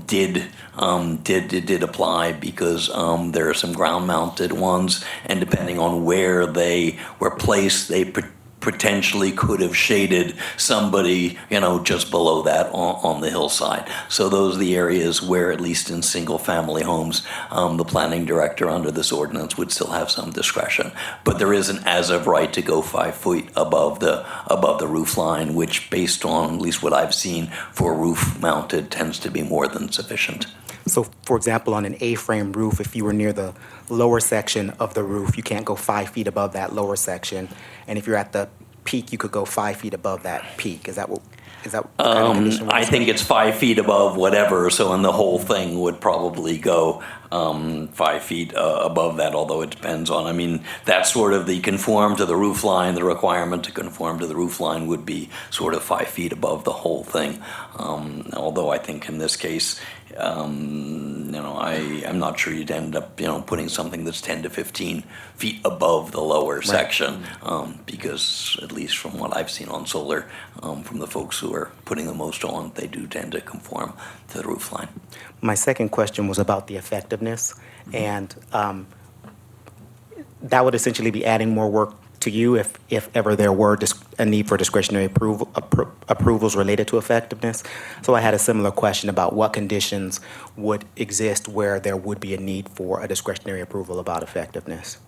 [SPEAKER 6] did apply, because there are some ground-mounted ones, and depending on where they were placed, they potentially could have shaded somebody, just below that on the hillside. So those are the areas where, at least in single-family homes, the planning director under this ordinance would still have some discretion. But there is an as-of right to go 5 feet above the roof line, which, based on at least what I've seen for roof-mounted, tends to be more than sufficient.
[SPEAKER 12] So, for example, on an A-frame roof, if you were near the lower section of the roof, you can't go 5 feet above that lower section. And if you're at the peak, you could go 5 feet above that peak. Is that what kind of condition?
[SPEAKER 6] I think it's 5 feet above whatever, so and the whole thing would probably go 5 feet above that, although it depends on, that's sort of the conform to the roof line. The requirement to conform to the roof line would be sort of 5 feet above the whole thing. Although I think in this case, I'm not sure you'd end up, putting something that's 10 to 15 feet above the lower section, because at least from what I've seen on solar, from the folks who are putting the most on, they do tend to conform to the roof line.
[SPEAKER 12] My second question was about the effectiveness, and that would essentially be adding more work to you if ever there were a need for discretionary approvals related to effectiveness. So I had a similar question about what conditions would exist where there would be a need for a discretionary approval about effectiveness.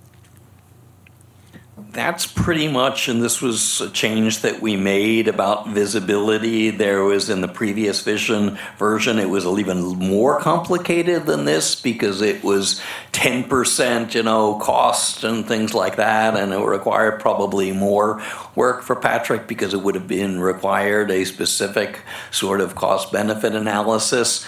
[SPEAKER 6] That's pretty much, and this was a change that we made about visibility. There was in the previous version, it was even more complicated than this because it was 10%, cost and things like that, and it required probably more work for Patrick because it would have been required a specific sort of cost-benefit analysis.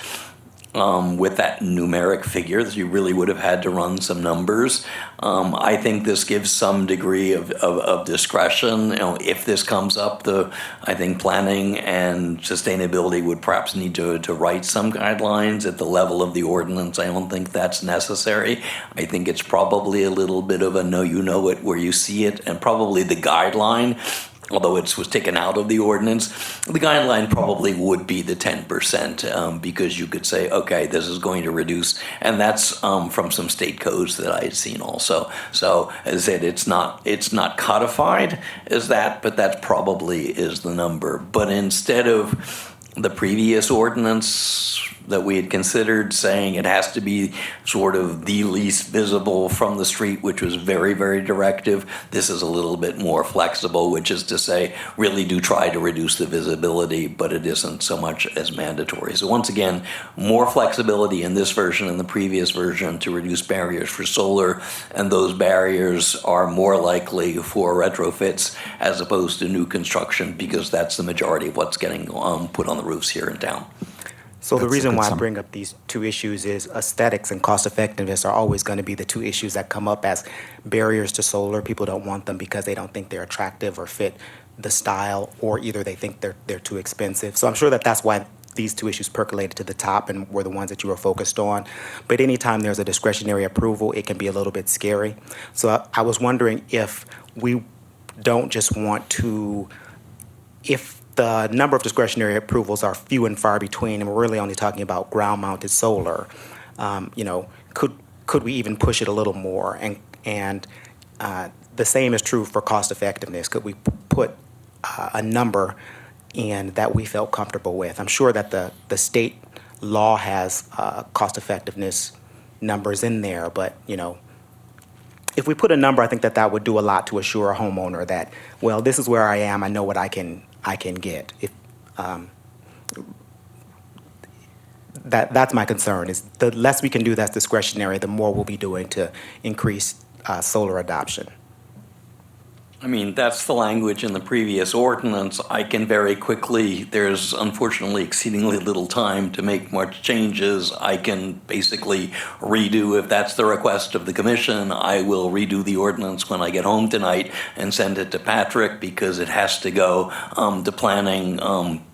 [SPEAKER 6] With that numeric figure, that you really would have had to run some numbers. I think this gives some degree of discretion. If this comes up, I think planning and sustainability would perhaps need to write some guidelines at the level of the ordinance. I don't think that's necessary. I think it's probably a little bit of a know you know it where you see it, and probably the guideline, although it was taken out of the ordinance, the guideline probably would be the 10%, because you could say, okay, this is going to reduce, and that's from some state codes that I had seen also. So as I said, it's not codified as that, but that probably is the number. But instead of the previous ordinance that we had considered saying it has to be sort of the least visible from the street, which was very, very directive, this is a little bit more flexible, which is to say really do try to reduce the visibility, but it isn't so much as mandatory. So once again, more flexibility in this version and the previous version to reduce barriers for solar, and those barriers are more likely for retrofits as opposed to new construction, because that's the majority of what's getting put on the roofs here in town.
[SPEAKER 12] So the reason why I bring up these two issues is aesthetics and cost effectiveness are always going to be the two issues that come up as barriers to solar. People don't want them because they don't think they're attractive or fit the style, or either they think they're too expensive. So I'm sure that's why these two issues percolated to the top and were the ones that you were focused on. But anytime there's a discretionary approval, it can be a little bit scary. So I was wondering if we don't just want to, if the number of discretionary approvals are few and far between, and we're really only talking about ground-mounted solar, could we even push it a little more? And the same is true for cost effectiveness. Could we put a number in that we felt comfortable with? I'm sure that the state law has cost effectiveness numbers in there, but if we put a number, I think that would do a lot to assure a homeowner that, well, this is where I am. I know what I can get. If that's my concern, is the less we can do that's discretionary, the more we'll be doing to increase solar adoption.
[SPEAKER 6] I mean, that's the language in the previous ordinance. I can very quickly, there's unfortunately exceedingly little time to make much changes. I can basically redo, if that's the request of the commission, I will redo the ordinance when I get home tonight and send it to Patrick, because it has to go to planning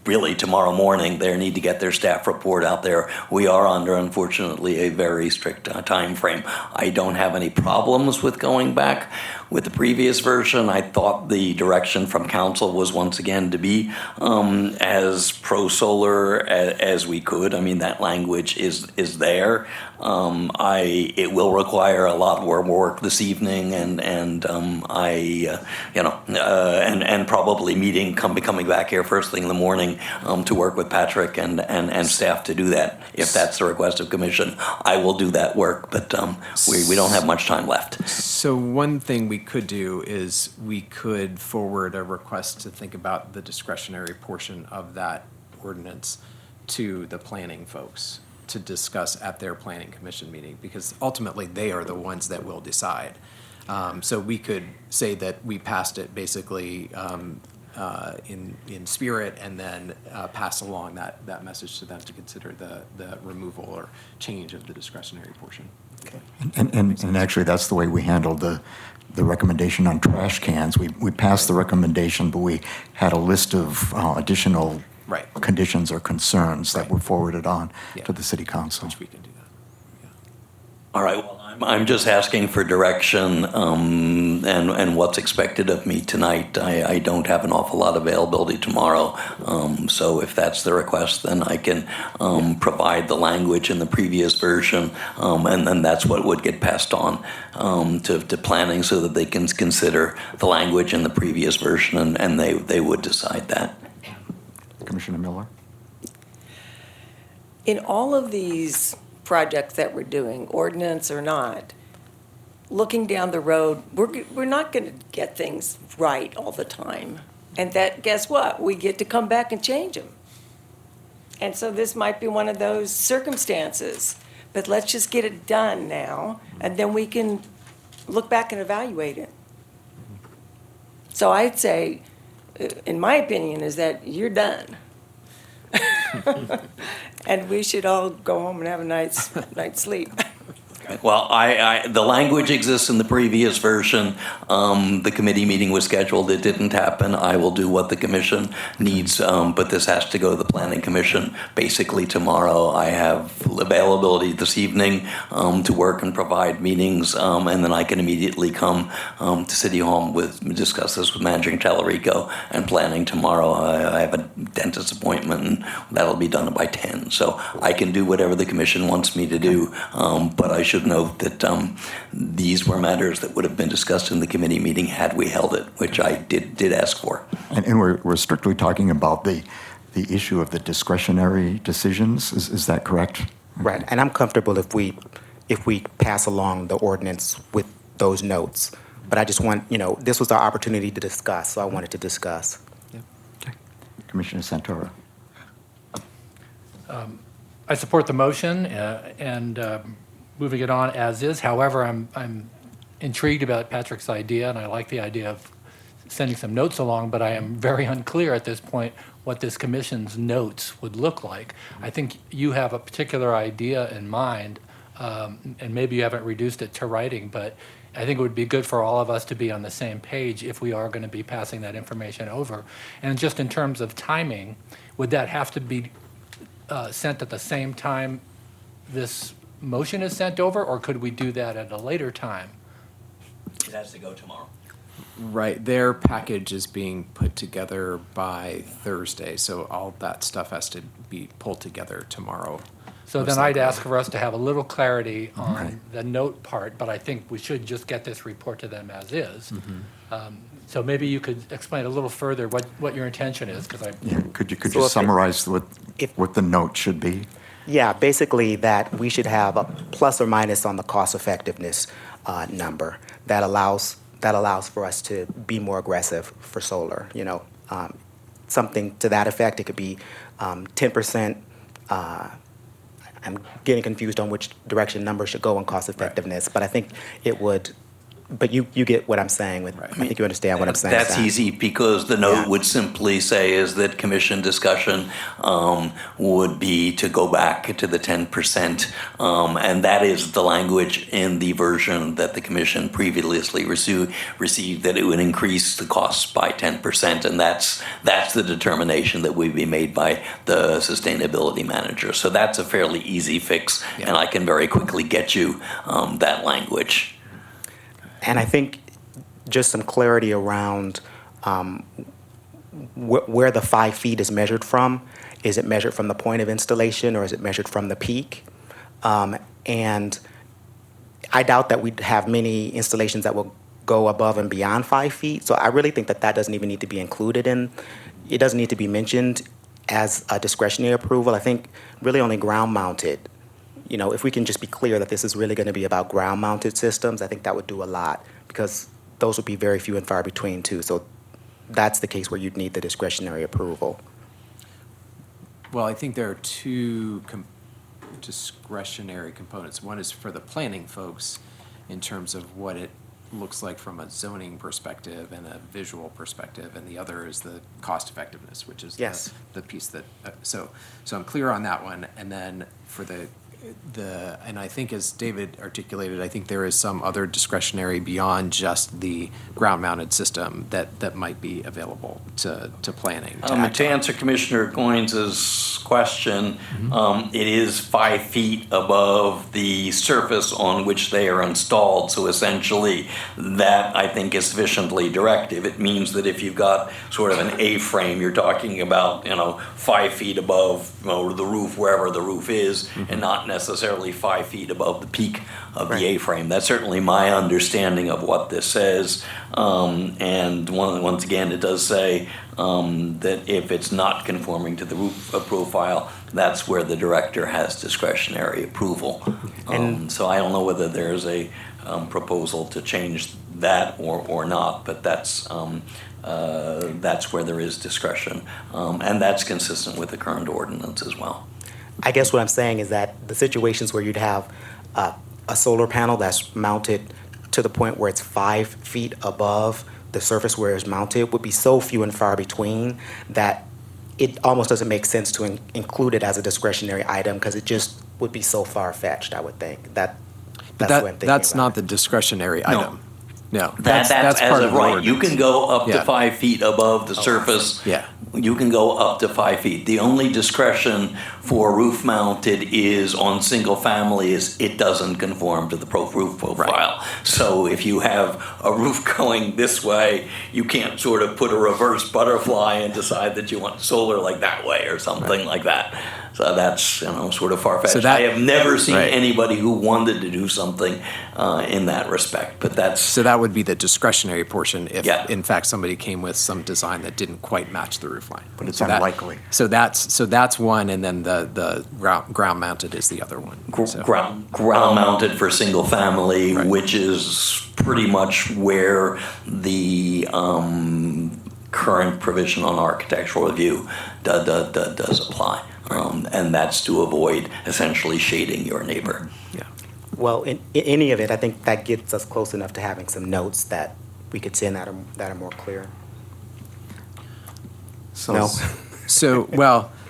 [SPEAKER 6] really tomorrow morning. They need to get their staff report out there. We are under, unfortunately, a very strict time frame. I don't have any problems with going back with the previous version. I thought the direction from council was once again to be as pro-solar as we could. I mean, that language is there. It will require a lot more work this evening, and probably coming back here first thing in the morning to work with Patrick and staff to do that. If that's the request of commission, I will do that work, but we don't have much time left.
[SPEAKER 5] So one thing we could do is we could forward a request to think about the discretionary portion of that ordinance to the planning folks to discuss at their planning commission meeting, because ultimately they are the ones that will decide. So we could say that we passed it basically in spirit, and then pass along that message to them to consider the removal or change of the discretionary portion. Okay.
[SPEAKER 1] And actually, that's the way we handled the recommendation on trash cans. We passed the recommendation, but we had a list of additional
[SPEAKER 5] Right.
[SPEAKER 1] conditions or concerns that
[SPEAKER 5] Right.
[SPEAKER 1] were forwarded on
[SPEAKER 5] Yeah.
[SPEAKER 1] to the city council.
[SPEAKER 5] Which we can do that.
[SPEAKER 6] All right, well, I'm just asking for direction and what's expected of me tonight. I don't have an awful lot of availability tomorrow, so if that's the request, then I can provide the language in the previous version, and then that's what would get passed on to planning so that they can consider the language in the previous version, and they would decide that.
[SPEAKER 1] Commissioner Miller?
[SPEAKER 4] In all of these projects that we're doing, ordinance or not, looking down the road, we're not going to get things right all the time. And that, guess what? We get to come back and change them. And so this might be one of those circumstances. But let's just get it done now, and then we can look back and evaluate it. So I'd say, in my opinion, is that you're done. And we should all go home and have a night's sleep.
[SPEAKER 6] Well, the language exists in the previous version. The committee meeting was scheduled. It didn't happen. I will do what the commission needs, but this has to go to the planning commission basically tomorrow. I have availability this evening to work and provide meetings, and then I can immediately come to City Hall discuss this with Managing Tallarico and planning tomorrow. I have a dentist appointment, and that'll be done by 10. So I can do whatever the commission wants me to do, but I should note that these were matters that would have been discussed in the committee meeting had we held it, which I did ask for.
[SPEAKER 1] And we're strictly talking about the issue of the discretionary decisions, is that correct?
[SPEAKER 12] Right, and I'm comfortable if we pass along the ordinance with those notes. But I just want, this was our opportunity to discuss, so I wanted to discuss.
[SPEAKER 1] Commissioner Santoro?
[SPEAKER 11] I support the motion and moving it on as is. However, I'm intrigued about Patrick's idea, and I like the idea of sending some notes along, but I am very unclear at this point what this commission's notes would look like. I think you have a particular idea in mind, and maybe you haven't reduced it to writing, but I think it would be good for all of us to be on the same page if we are going to be passing that information over. And just in terms of timing, would that have to be sent at the same time this motion is sent over, or could we do that at a later time?
[SPEAKER 6] It has to go tomorrow.
[SPEAKER 5] Right, their package is being put together by Thursday, so all that stuff has to be pulled together tomorrow.
[SPEAKER 11] So then I'd ask for us to have a little clarity on the note part, but I think we should just get this report to them as is. So maybe you could explain a little further what your intention is, because
[SPEAKER 1] Yeah, could you
[SPEAKER 12] So if-
[SPEAKER 1] summarize what the note should be?
[SPEAKER 12] Yeah, basically that we should have a plus or minus on the cost effectiveness number that allows for us to be more aggressive for solar. Something to that effect. It could be 10%. I'm getting confused on which direction numbers should go on cost effectiveness, but I think it would. But you get what I'm saying. I think you understand what I'm saying.
[SPEAKER 6] That's
[SPEAKER 12] Sam.
[SPEAKER 6] easy because the note
[SPEAKER 12] Yeah.
[SPEAKER 6] would simply say is that commission discussion would be to go back to the 10%. And that is the language in the version that the commission previously received, that it would increase the costs by 10%. And that's the determination that would be made by the sustainability manager. So that's a fairly easy fix, and I can very quickly get you that language.
[SPEAKER 12] And I think just some clarity around where the 5 feet is measured from. Is it measured from the point of installation, or is it measured from the peak? And I doubt that we'd have many installations that will go above and beyond 5 feet. So I really think that doesn't even need to be included in. It doesn't need to be mentioned as a discretionary approval. I think really only ground mounted. If we can just be clear that this is really going to be about ground-mounted systems, I think that would do a lot, because those would be very few and far between too. So that's the case where you'd need the discretionary approval.
[SPEAKER 5] Well, I think there are two discretionary components. One is for the planning folks in terms of what it looks like from a zoning perspective and a visual perspective, and the other is the cost effectiveness, which is
[SPEAKER 12] Yes.
[SPEAKER 5] the piece that, so I'm clear on that one. And then for the and I think as David articulated, I think there is some other discretionary beyond just the ground-mounted system that might be available to planning. To act
[SPEAKER 6] To
[SPEAKER 5] on.
[SPEAKER 6] answer Commissioner Goins' question, it is 5 feet above the surface on which they are installed. So essentially, that I think is sufficiently directive. It means that if you've got sort of an A-frame, you're talking about, 5 feet above the roof, wherever the roof is, and not necessarily 5 feet above the peak of the A-frame. That's certainly my understanding of what this says. And once again, it does say that if it's not conforming to the roof profile, that's where the director has discretionary approval. So I don't know whether there's a proposal to change that or not, but that's where there is discretion. And that's consistent with the current ordinance as well.
[SPEAKER 12] I guess what I'm saying is that the situations where you'd have a solar panel that's mounted to the point where it's 5 feet above the surface where it's mounted would be so few and far between that it almost doesn't make sense to include it as a discretionary item because it just would be so far-fetched, I would think. That's what I'm thinking
[SPEAKER 5] That's
[SPEAKER 12] about.
[SPEAKER 5] not the discretionary item. No,
[SPEAKER 6] That's
[SPEAKER 5] that's
[SPEAKER 6] as
[SPEAKER 5] part
[SPEAKER 6] of
[SPEAKER 5] of the
[SPEAKER 6] right. You
[SPEAKER 5] ordinance.
[SPEAKER 6] can go up to
[SPEAKER 5] Yeah.
[SPEAKER 6] 5 feet above the surface.
[SPEAKER 5] Yeah.
[SPEAKER 6] You can go up to 5 feet. The only discretion for roof mounted is on single family is it doesn't conform to the roof profile. So if you have a roof going this way, you can't sort of put a reverse butterfly and decide that you want solar like that way or something like that. So that's, sort of far-fetched.
[SPEAKER 5] So that-
[SPEAKER 6] I have never seen
[SPEAKER 5] Right.
[SPEAKER 6] anybody who wanted to do something in that respect, but that's.
[SPEAKER 5] So that would be the discretionary portion if,
[SPEAKER 6] Yeah.
[SPEAKER 5] in fact, somebody came with some design that didn't quite match the roof line.
[SPEAKER 1] But it's
[SPEAKER 5] So that-
[SPEAKER 1] unlikely.
[SPEAKER 5] So that's one, and then the ground mounted is the other one. So-
[SPEAKER 6] ground mounted for single family,
[SPEAKER 5] Right.
[SPEAKER 6] which is pretty much where the current provision on architectural review does apply. And that's to avoid essentially shading your neighbor.
[SPEAKER 5] Yeah.
[SPEAKER 12] Well, in any of it, I think that gets us close enough to having some notes that we could send that are more clear.
[SPEAKER 1] So
[SPEAKER 12] No.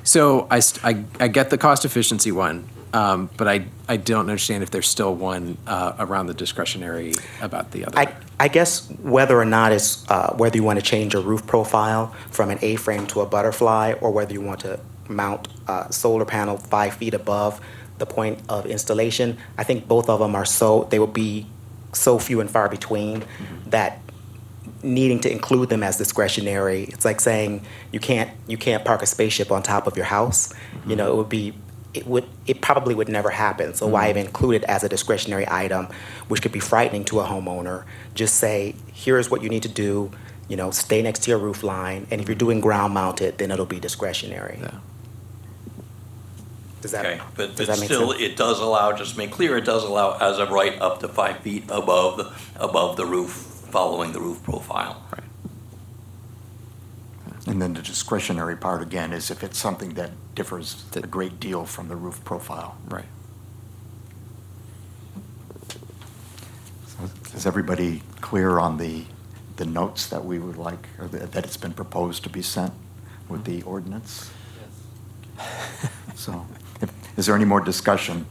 [SPEAKER 5] So I get the cost efficiency one, but I don't understand if there's still one around the discretionary about the other.
[SPEAKER 12] I guess whether or not it's, whether you want to change your roof profile from an A-frame to a butterfly, or whether you want to mount a solar panel 5 feet above the point of installation, I think both of them they will be so few and far between that needing to include them as discretionary, it's like saying you can't park a spaceship on top of your house. It probably would never happen. So why even include it as a discretionary item, which could be frightening to a homeowner? Just say, here's what you need to do, stay next to your roof line, and if you're doing ground mounted, then it'll be discretionary.
[SPEAKER 5] Yeah.
[SPEAKER 12] Does that,
[SPEAKER 6] Okay, but
[SPEAKER 12] does that make
[SPEAKER 6] still,
[SPEAKER 12] sense?
[SPEAKER 6] it does allow, just to make clear, it does allow as of right up to 5 feet above the roof, following the roof profile.
[SPEAKER 5] Right.
[SPEAKER 1] And then the discretionary part, again, is if it's something that differs a great deal from the roof profile.
[SPEAKER 5] Right.
[SPEAKER 1] So is everybody clear on the notes that we would like, or that it's been proposed to be sent with the ordinance? So, is there any more discussion?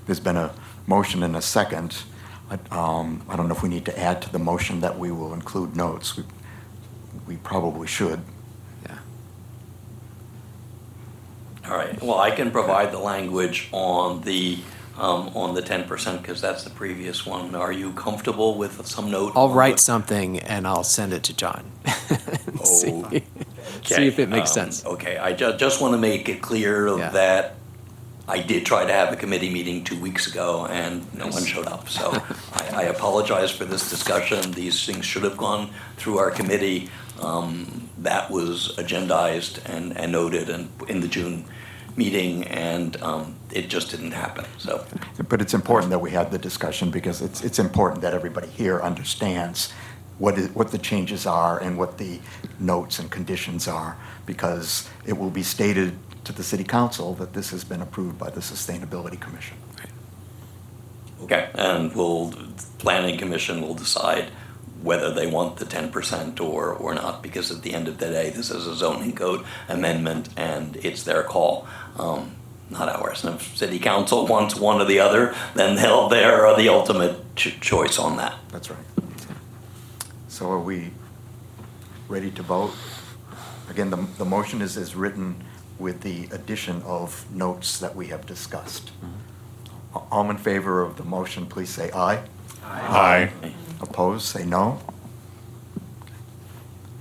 [SPEAKER 1] There's been a motion and a second. I don't know if we need to add to the motion that we will include notes. We probably should.
[SPEAKER 5] Yeah.
[SPEAKER 6] All right, well, I can provide the language on the 10%, because that's the previous one. Are you comfortable with some note?
[SPEAKER 5] I'll
[SPEAKER 6] on
[SPEAKER 5] write
[SPEAKER 6] what-
[SPEAKER 5] something and I'll send it to John. See
[SPEAKER 6] Okay,
[SPEAKER 5] if it makes sense.
[SPEAKER 6] Okay, I just want to make it clear
[SPEAKER 5] Yeah.
[SPEAKER 6] that I did try to have a committee meeting 2 weeks ago, and no one showed up. So I apologize for this discussion. These things should have gone through our committee. That was agendized and noted in the June meeting, and it just didn't happen, so.
[SPEAKER 1] But it's important that we have the discussion, because it's important that everybody here understands what the changes are and what the notes and conditions are, because it will be stated to the city council that this has been approved by the Sustainability Commission.
[SPEAKER 6] Okay, and planning commission will decide whether they want the 10% or not, because at the end of the day, this is a zoning code amendment and it's their call, not ours. And if city council wants one or the other, then they're the ultimate choice on that.
[SPEAKER 1] That's right. So are we ready to vote? Again, the motion is as written with the addition of notes that we have discussed. All in favor of the motion, please say aye.
[SPEAKER 13] Aye.
[SPEAKER 1] Opposed, say no.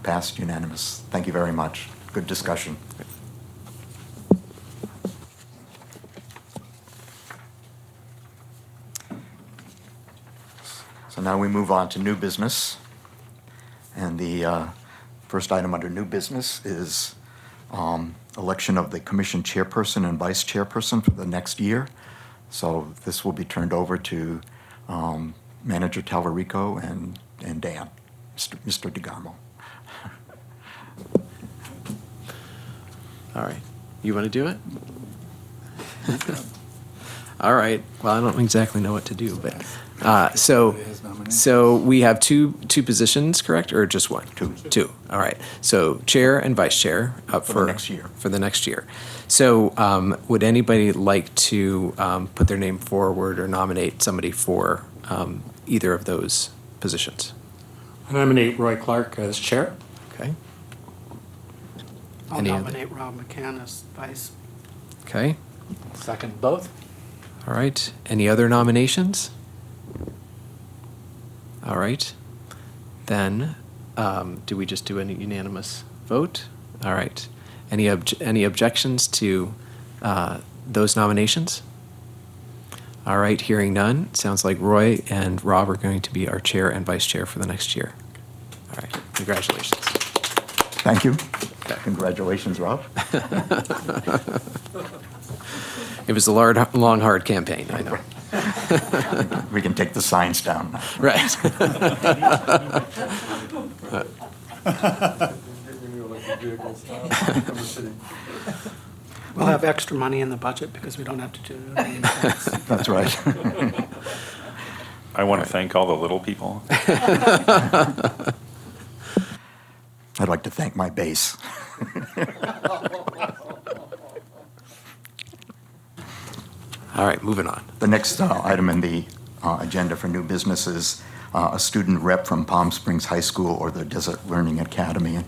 [SPEAKER 1] Passed unanimous. Thank you very much. Good discussion. So now we move on to new business. And the first item under new business is election of the commission chairperson and vice chairperson for the next year. So this will be turned over to Manager Talarico and Dan, Mr. DeGarmo.
[SPEAKER 5] All right. You want to do it? All right. Well, I don't exactly know what to do, but so we have two positions, correct, or just one? Two. All right. So chair and vice chair up
[SPEAKER 1] For the next year.
[SPEAKER 5] For the next year. So would anybody like to put their name forward or nominate somebody for either of those positions?
[SPEAKER 14] I nominate Roy Clark as chair.
[SPEAKER 5] Okay.
[SPEAKER 3] I'll
[SPEAKER 5] Any other-
[SPEAKER 3] nominate Rob McCann as vice.
[SPEAKER 5] Okay.
[SPEAKER 11] Second both?
[SPEAKER 5] All right. Any other nominations? All right. Then, do we just do a unanimous vote? All right. Any objections to those nominations? All right. Hearing none, sounds like Roy and Rob are going to be our chair and vice chair for the next year. All right. Congratulations.
[SPEAKER 1] Thank you. Congratulations, Rob.
[SPEAKER 5] It was a long, hard campaign, I know.
[SPEAKER 1] We can take the signs down now.
[SPEAKER 5] Right.
[SPEAKER 3] We'll have extra money in the budget because we don't have to do any tax.
[SPEAKER 1] That's right.
[SPEAKER 13] I want to thank all the little people.
[SPEAKER 1] I'd like to thank my base.
[SPEAKER 5] All right, moving on.
[SPEAKER 1] The next item in the agenda for new business is a student rep from Palm Springs High School or the Desert Learning Academy. And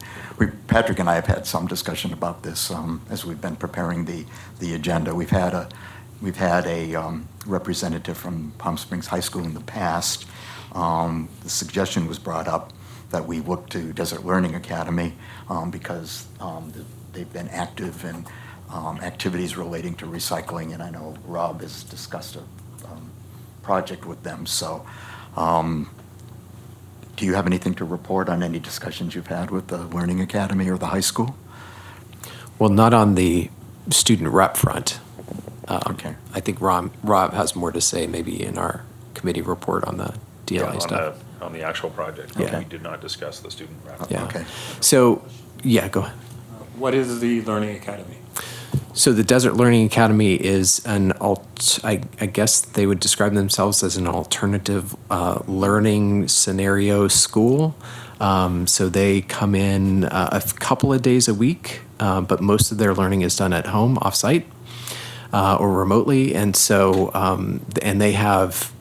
[SPEAKER 1] Patrick and I have had some discussion about this as we've been preparing the agenda. We've had a representative from Palm Springs High School in the past. The suggestion was brought up that we look to Desert Learning Academy because they've been active in activities relating to recycling, and I know Rob has discussed a project with them. So do you have anything to report on any discussions you've had with the Learning Academy or the high school?
[SPEAKER 5] Well, not on the student rep front.
[SPEAKER 1] Okay.
[SPEAKER 5] I think Rob has more to say maybe in our committee report on the DLA stuff.
[SPEAKER 13] On the actual project.
[SPEAKER 5] Yeah.
[SPEAKER 13] We did not discuss the student rep.
[SPEAKER 5] Yeah.
[SPEAKER 1] Okay.
[SPEAKER 5] So, yeah, go ahead.
[SPEAKER 14] What is the Learning Academy?
[SPEAKER 5] So the Desert Learning Academy is I guess they would describe themselves as an alternative learning scenario school. So they come in a couple of days a week, but most of their learning is done at home, off-site, or remotely. And so, and they have,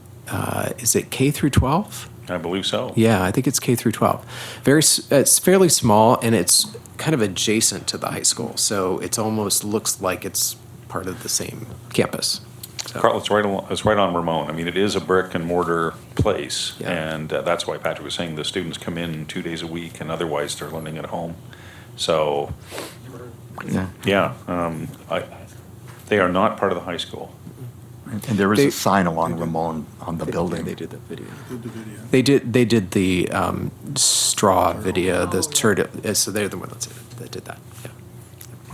[SPEAKER 5] is it K through 12?
[SPEAKER 13] I believe so.
[SPEAKER 5] Yeah, I think it's K through 12. It's fairly small, and it's kind of adjacent to the high school, so it almost looks like it's part of the same campus. So,
[SPEAKER 13] Carl, it's right on Ramon. I mean, it is a brick and mortar place,
[SPEAKER 5] Yeah.
[SPEAKER 13] and that's why Patrick was saying the students come in 2 days a week, and otherwise they're learning at home. So,
[SPEAKER 1] Yeah.
[SPEAKER 13] they are not part of the high school.
[SPEAKER 1] And there is a sign along Ramon on the building.
[SPEAKER 5] They did the video. They did the straw video, so they're the ones that did that. Yeah.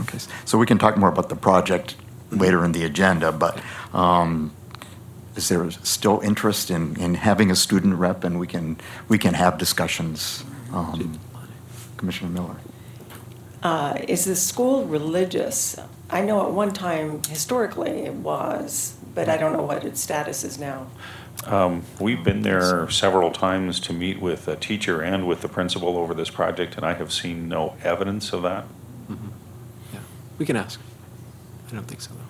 [SPEAKER 1] Okay, so we can talk more about the project later in the agenda, but is there still interest in having a student rep, and we can have discussions? Commissioner Miller.
[SPEAKER 4] Is the school religious? I know at one time, historically, it was, but I don't know what its status is now.
[SPEAKER 13] We've been there several times to meet with a teacher and with the principal over this project, and I have seen no evidence of that.
[SPEAKER 5] Yeah, we can ask. I don't think so, though.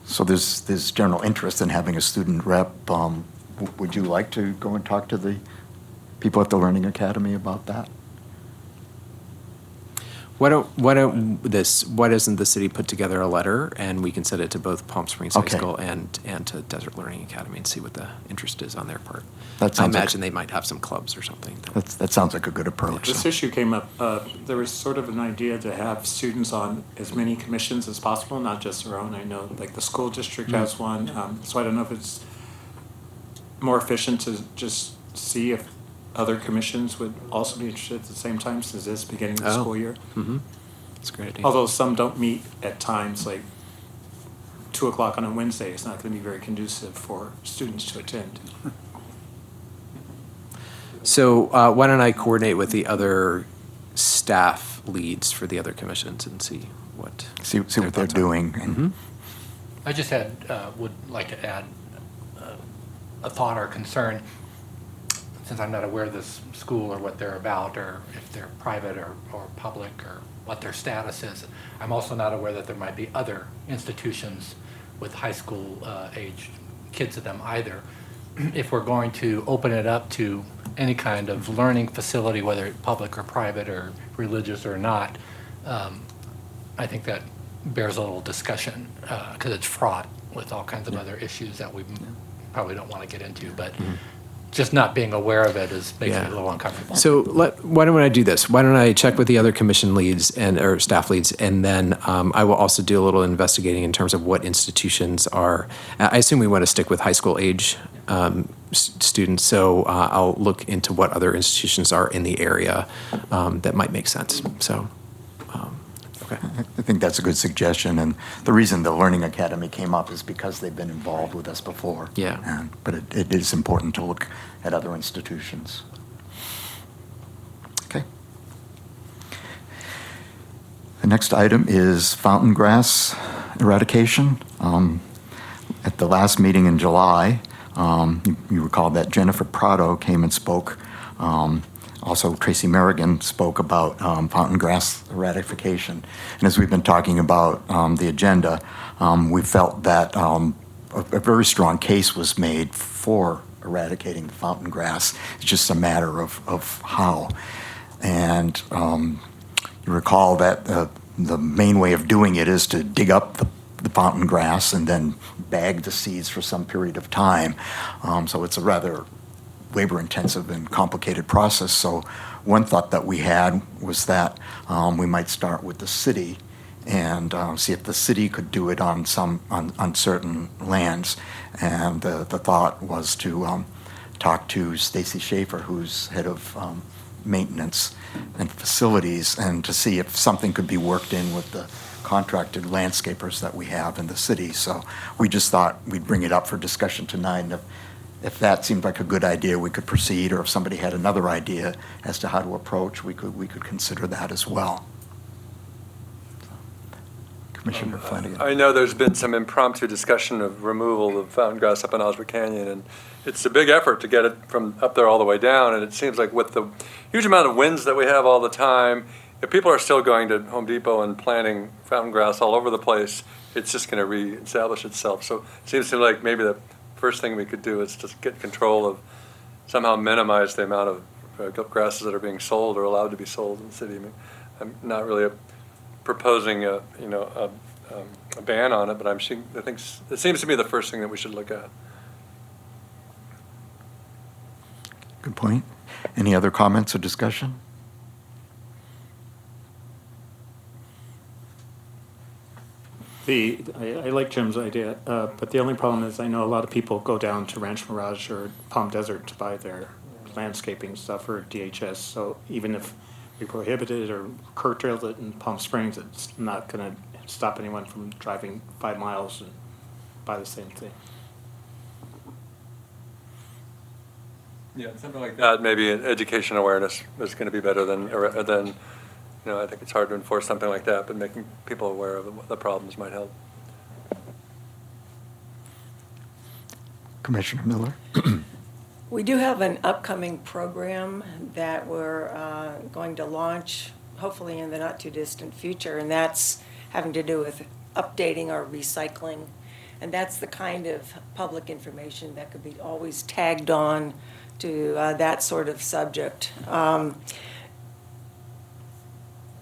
[SPEAKER 1] So there's general interest in having a student rep. Would you like to go and talk to the people at the Learning Academy about that?
[SPEAKER 5] Why doesn't the city put together a letter and we can send it to both Palm Springs High
[SPEAKER 1] Okay.
[SPEAKER 5] School and to Desert Learning Academy and see what the interest is on their part?
[SPEAKER 1] That
[SPEAKER 5] I
[SPEAKER 1] sounds like-
[SPEAKER 5] imagine they might have some clubs or something.
[SPEAKER 1] That sounds like a good approach.
[SPEAKER 14] This issue came up, there was sort of an idea to have students on as many commissions as possible, not just their own. I know, like, the school district has one, so I don't know if it's more efficient to just see if other commissions would also be interested at the same time, since it's beginning of the school year.
[SPEAKER 5] Mm-hmm. That's a great idea.
[SPEAKER 14] Although some don't meet at times, like 2 o'clock on a Wednesday, it's not going to be very conducive for students to attend.
[SPEAKER 5] So why don't I coordinate with the other staff leads for the other commissions and see what
[SPEAKER 1] See what they're
[SPEAKER 5] thoughts are.
[SPEAKER 1] doing. And
[SPEAKER 5] Mhm.
[SPEAKER 11] I just would like to add a thought or concern, since I'm not aware of this school or what they're about, or if they're private or public, or what their status is. I'm also not aware that there might be other institutions with high school age kids in them either. If we're going to open it up to any kind of learning facility, whether it's public or private or religious or not, I think that bears a little discussion, because it's fraught with all kinds of other issues that we probably don't want to get into, but just not being aware of it is making me a little uncomfortable.
[SPEAKER 5] So why don't I do this? Why don't I check with the other commission leads or staff leads, and then I will also do a little investigating in terms of what institutions are. I assume we want to stick with high school age students, so I'll look into what other institutions are in the area that might make sense. So, okay.
[SPEAKER 1] I think that's a good suggestion, and the reason the Learning Academy came up is because they've been involved with us before.
[SPEAKER 5] Yeah.
[SPEAKER 1] But it is important to look at other institutions. Okay. The next item is fountain grass eradication. At the last meeting in July, you recall that Jennifer Prado came and spoke. Also, Tracy Merrigan spoke about fountain grass eradication. And as we've been talking about the agenda, we felt that a very strong case was made for eradicating the fountain grass. It's just a matter of how. And you recall that the main way of doing it is to dig up the fountain grass and then bag the seeds for some period of time. So it's a rather labor-intensive and complicated process. So one thought that we had was that we might start with the city and see if the city could do it on certain lands. And the thought was to talk to Stacy Schaefer, who's head of maintenance and facilities, and to see if something could be worked in with the contracted landscapers that we have in the city. So we just thought we'd bring it up for discussion tonight, and if that seemed like a good idea, we could proceed, or if somebody had another idea as to how to approach, we could consider that as well. Commissioner Flanagan.
[SPEAKER 7] I know there's been some impromptu discussion of removal of fountain grass up in Osprey Canyon, and it's a big effort to get it from up there all the way down, and it seems like with the huge amount of winds that we have all the time, if people are still going to Home Depot and planting fountain grass all over the place, it's just going to reestablish itself. So it seems to me like maybe the first thing we could do is just get control of, somehow minimize the amount of grasses that are being sold or allowed to be sold in the city. I mean, I'm not really proposing a ban on it, but I think it seems to be the first thing that we should look at.
[SPEAKER 1] Good point. Any other comments or discussion?
[SPEAKER 14] I like Jim's idea, but the only problem is I know a lot of people go down to Ranch Mirage or Palm Desert to buy their landscaping stuff or DHS. So even if we prohibited it or curtailed it in Palm Springs, it's not going to stop anyone from driving 5 miles and buy the same thing.
[SPEAKER 7] Yeah, something like that. Maybe education awareness is going to be better than I think it's hard to enforce something like that, but making people aware of what the problems might help.
[SPEAKER 1] Commissioner Miller?
[SPEAKER 4] We do have an upcoming program that we're going to launch, hopefully in the not-too-distant future, and that's having to do with updating our recycling. And that's the kind of public information that could be always tagged on to that sort of subject.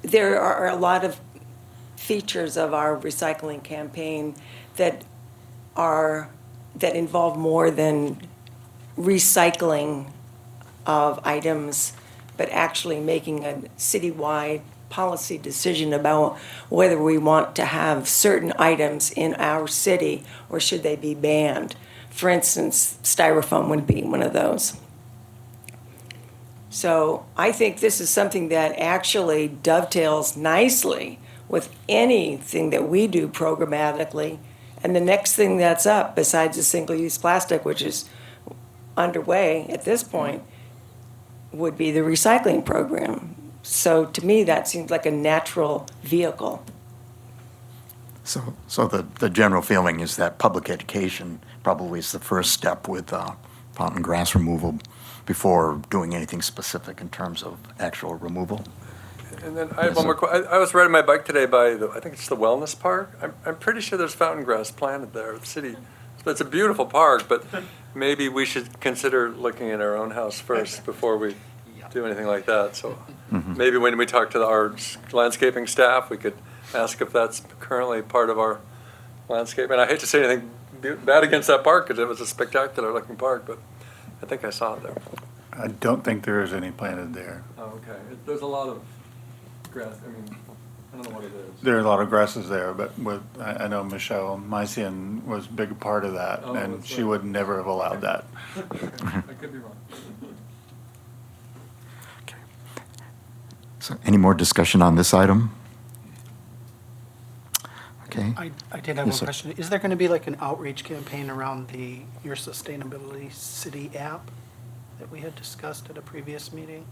[SPEAKER 4] There are a lot of features of our recycling campaign that involve more than recycling of items, but actually making a citywide policy decision about whether we want to have certain items in our city or should they be banned. For instance, styrofoam would be one of those. So I think this is something that actually dovetails nicely with anything that we do programmatically. And the next thing that's up, besides the single-use plastic, which is underway at this point, would be the recycling program. So to me, that seems like a natural vehicle.
[SPEAKER 1] So the general feeling is that public education probably is the first step with fountain grass removal before doing anything specific in terms of actual removal.
[SPEAKER 7] And then I have one more question. I was riding my bike today by I think it's the Wellness Park. I'm pretty sure there's fountain grass planted there. The city, it's a beautiful park, but maybe we should consider looking at our own house first before we do anything like that. So maybe when we talk to our landscaping staff, we could ask if that's currently part of our landscape. And I hate to say anything bad against that park because it was a spectacular looking park, but I think I saw it there.
[SPEAKER 2] I don't think there is any planted there.
[SPEAKER 7] Oh, okay. There's a lot of grass. I mean, I don't know what it is.
[SPEAKER 2] There are a lot of grasses there, but I know Michelle Mycian was a big part of that,
[SPEAKER 7] Oh,
[SPEAKER 2] and
[SPEAKER 7] that's
[SPEAKER 2] she
[SPEAKER 7] right.
[SPEAKER 2] would never have allowed that.
[SPEAKER 7] Okay. I could be wrong.
[SPEAKER 1] So any more discussion on this item? Okay.
[SPEAKER 3] I did have
[SPEAKER 1] Yes,
[SPEAKER 3] one
[SPEAKER 1] sir.
[SPEAKER 3] question. Is there going to be like an outreach campaign around Your Sustainability City app that we had discussed at a previous meeting?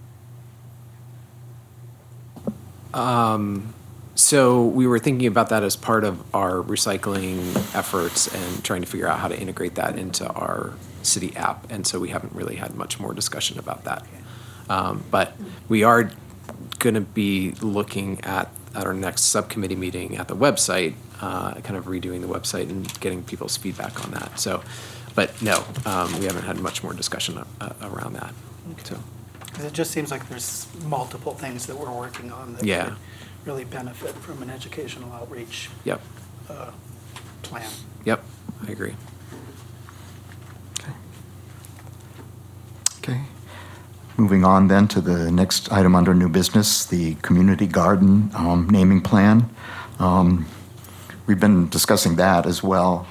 [SPEAKER 5] So we were thinking about that as part of our recycling efforts and trying to figure out how to integrate that into our city app. And so we haven't really had much more discussion about that. But we are going to be looking at our next subcommittee meeting at the website, kind of redoing the website and getting people's feedback on that. So, but no, we haven't had much more discussion around that. So,
[SPEAKER 3] Because it just seems like there's multiple things that we're working on that
[SPEAKER 5] Yeah.
[SPEAKER 3] could really benefit from an educational outreach
[SPEAKER 5] yep,
[SPEAKER 3] plan.
[SPEAKER 5] yep, I agree.
[SPEAKER 1] Okay. Moving on then to the next item under new business, the community garden naming plan. We've been discussing that as well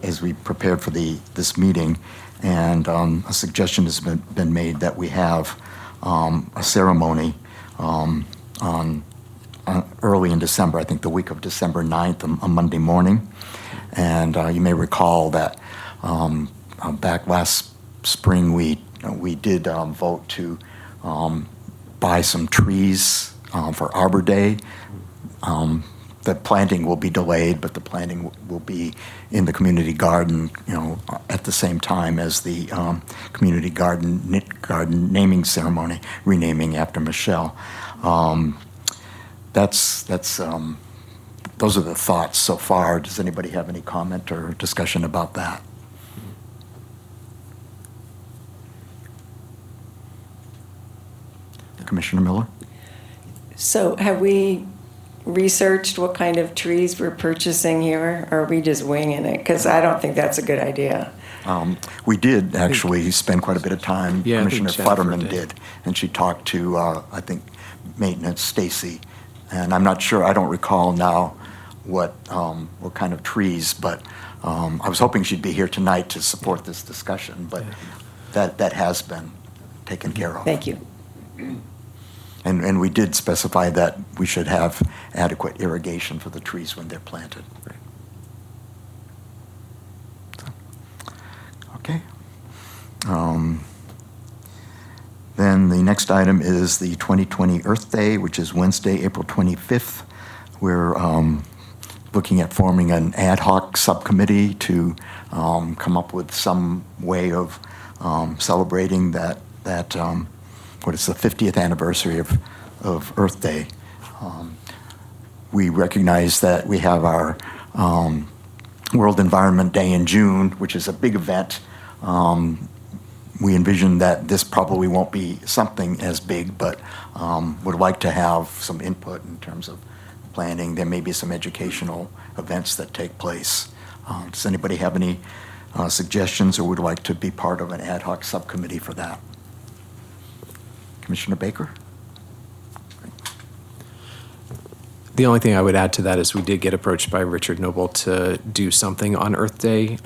[SPEAKER 1] as we prepared for this meeting. And a suggestion has been made that we have a ceremony on early in December, I think the week of December 9th, a Monday morning. And you may recall that back last spring, we did vote to buy some trees for Arbor Day. The planting will be delayed, but the planting will be in the community garden, at the same time as the community garden naming ceremony, renaming after Michelle. Those are the thoughts so far. Does anybody have any comment or discussion about that? Commissioner Miller?
[SPEAKER 4] So have we researched what kind of trees we're purchasing here, or are we just winging it? Because I don't think that's a good idea.
[SPEAKER 1] We did actually spend quite a bit of time,
[SPEAKER 5] Yeah, I think
[SPEAKER 1] Commissioner
[SPEAKER 5] Jennifer
[SPEAKER 1] Futterman
[SPEAKER 5] did.
[SPEAKER 1] did, and she talked to, I think, maintenance Stacy, and I'm not sure, I don't recall now what kind of trees, but I was hoping she'd be here tonight to support this discussion, but that has been taken care of.
[SPEAKER 4] Thank you.
[SPEAKER 1] And we did specify that we should have adequate irrigation for the trees when they're planted. Okay. Then the next item is the 2020 Earth Day, which is Wednesday, April 25th. We're looking at forming an ad hoc subcommittee to come up with some way of celebrating what is the 50th anniversary of Earth Day. We recognize that we have our World Environment Day in June, which is a big event. We envision that this probably won't be something as big, but would like to have some input in terms of planning. There may be some educational events that take place. Does anybody have any suggestions or would like to be part of an ad hoc subcommittee for that? Commissioner Baker?
[SPEAKER 5] The only thing I would add to that is we did get approached by Richard Noble to do something on Earth Day.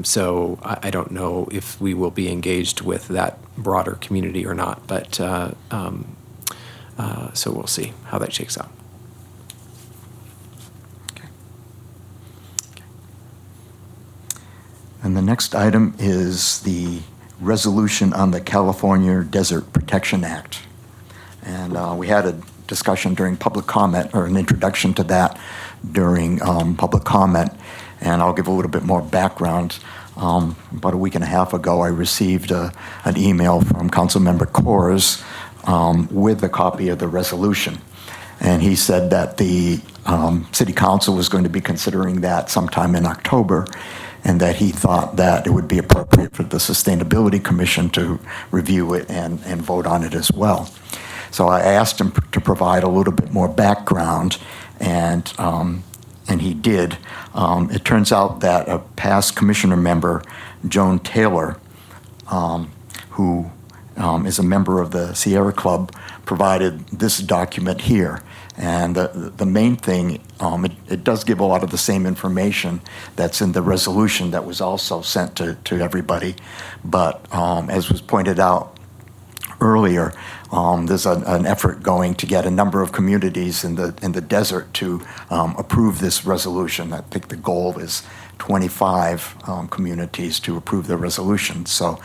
[SPEAKER 5] So I don't know if we will be engaged with that broader community or not, but so we'll see how that shakes out.
[SPEAKER 1] And the next item is the resolution on the California Desert Protection Act. And we had a discussion during public comment, or an introduction to that during public comment, and I'll give a little bit more background. About a week and a half ago, I received an email from Councilmember Coors with a copy of the resolution. And he said that the City Council was going to be considering that sometime in October, and that he thought that it would be appropriate for the Sustainability Commission to review it and vote on it as well. So I asked him to provide a little bit more background, and he did. It turns out that a past commissioner member, Joan Taylor, who is a member of the Sierra Club, provided this document here. And the main thing, it does give a lot of the same information that's in the resolution that was also sent to everybody. But as was pointed out earlier, there's an effort going to get a number of communities in the desert to approve this resolution. I think the goal is 25 communities to approve the resolution. So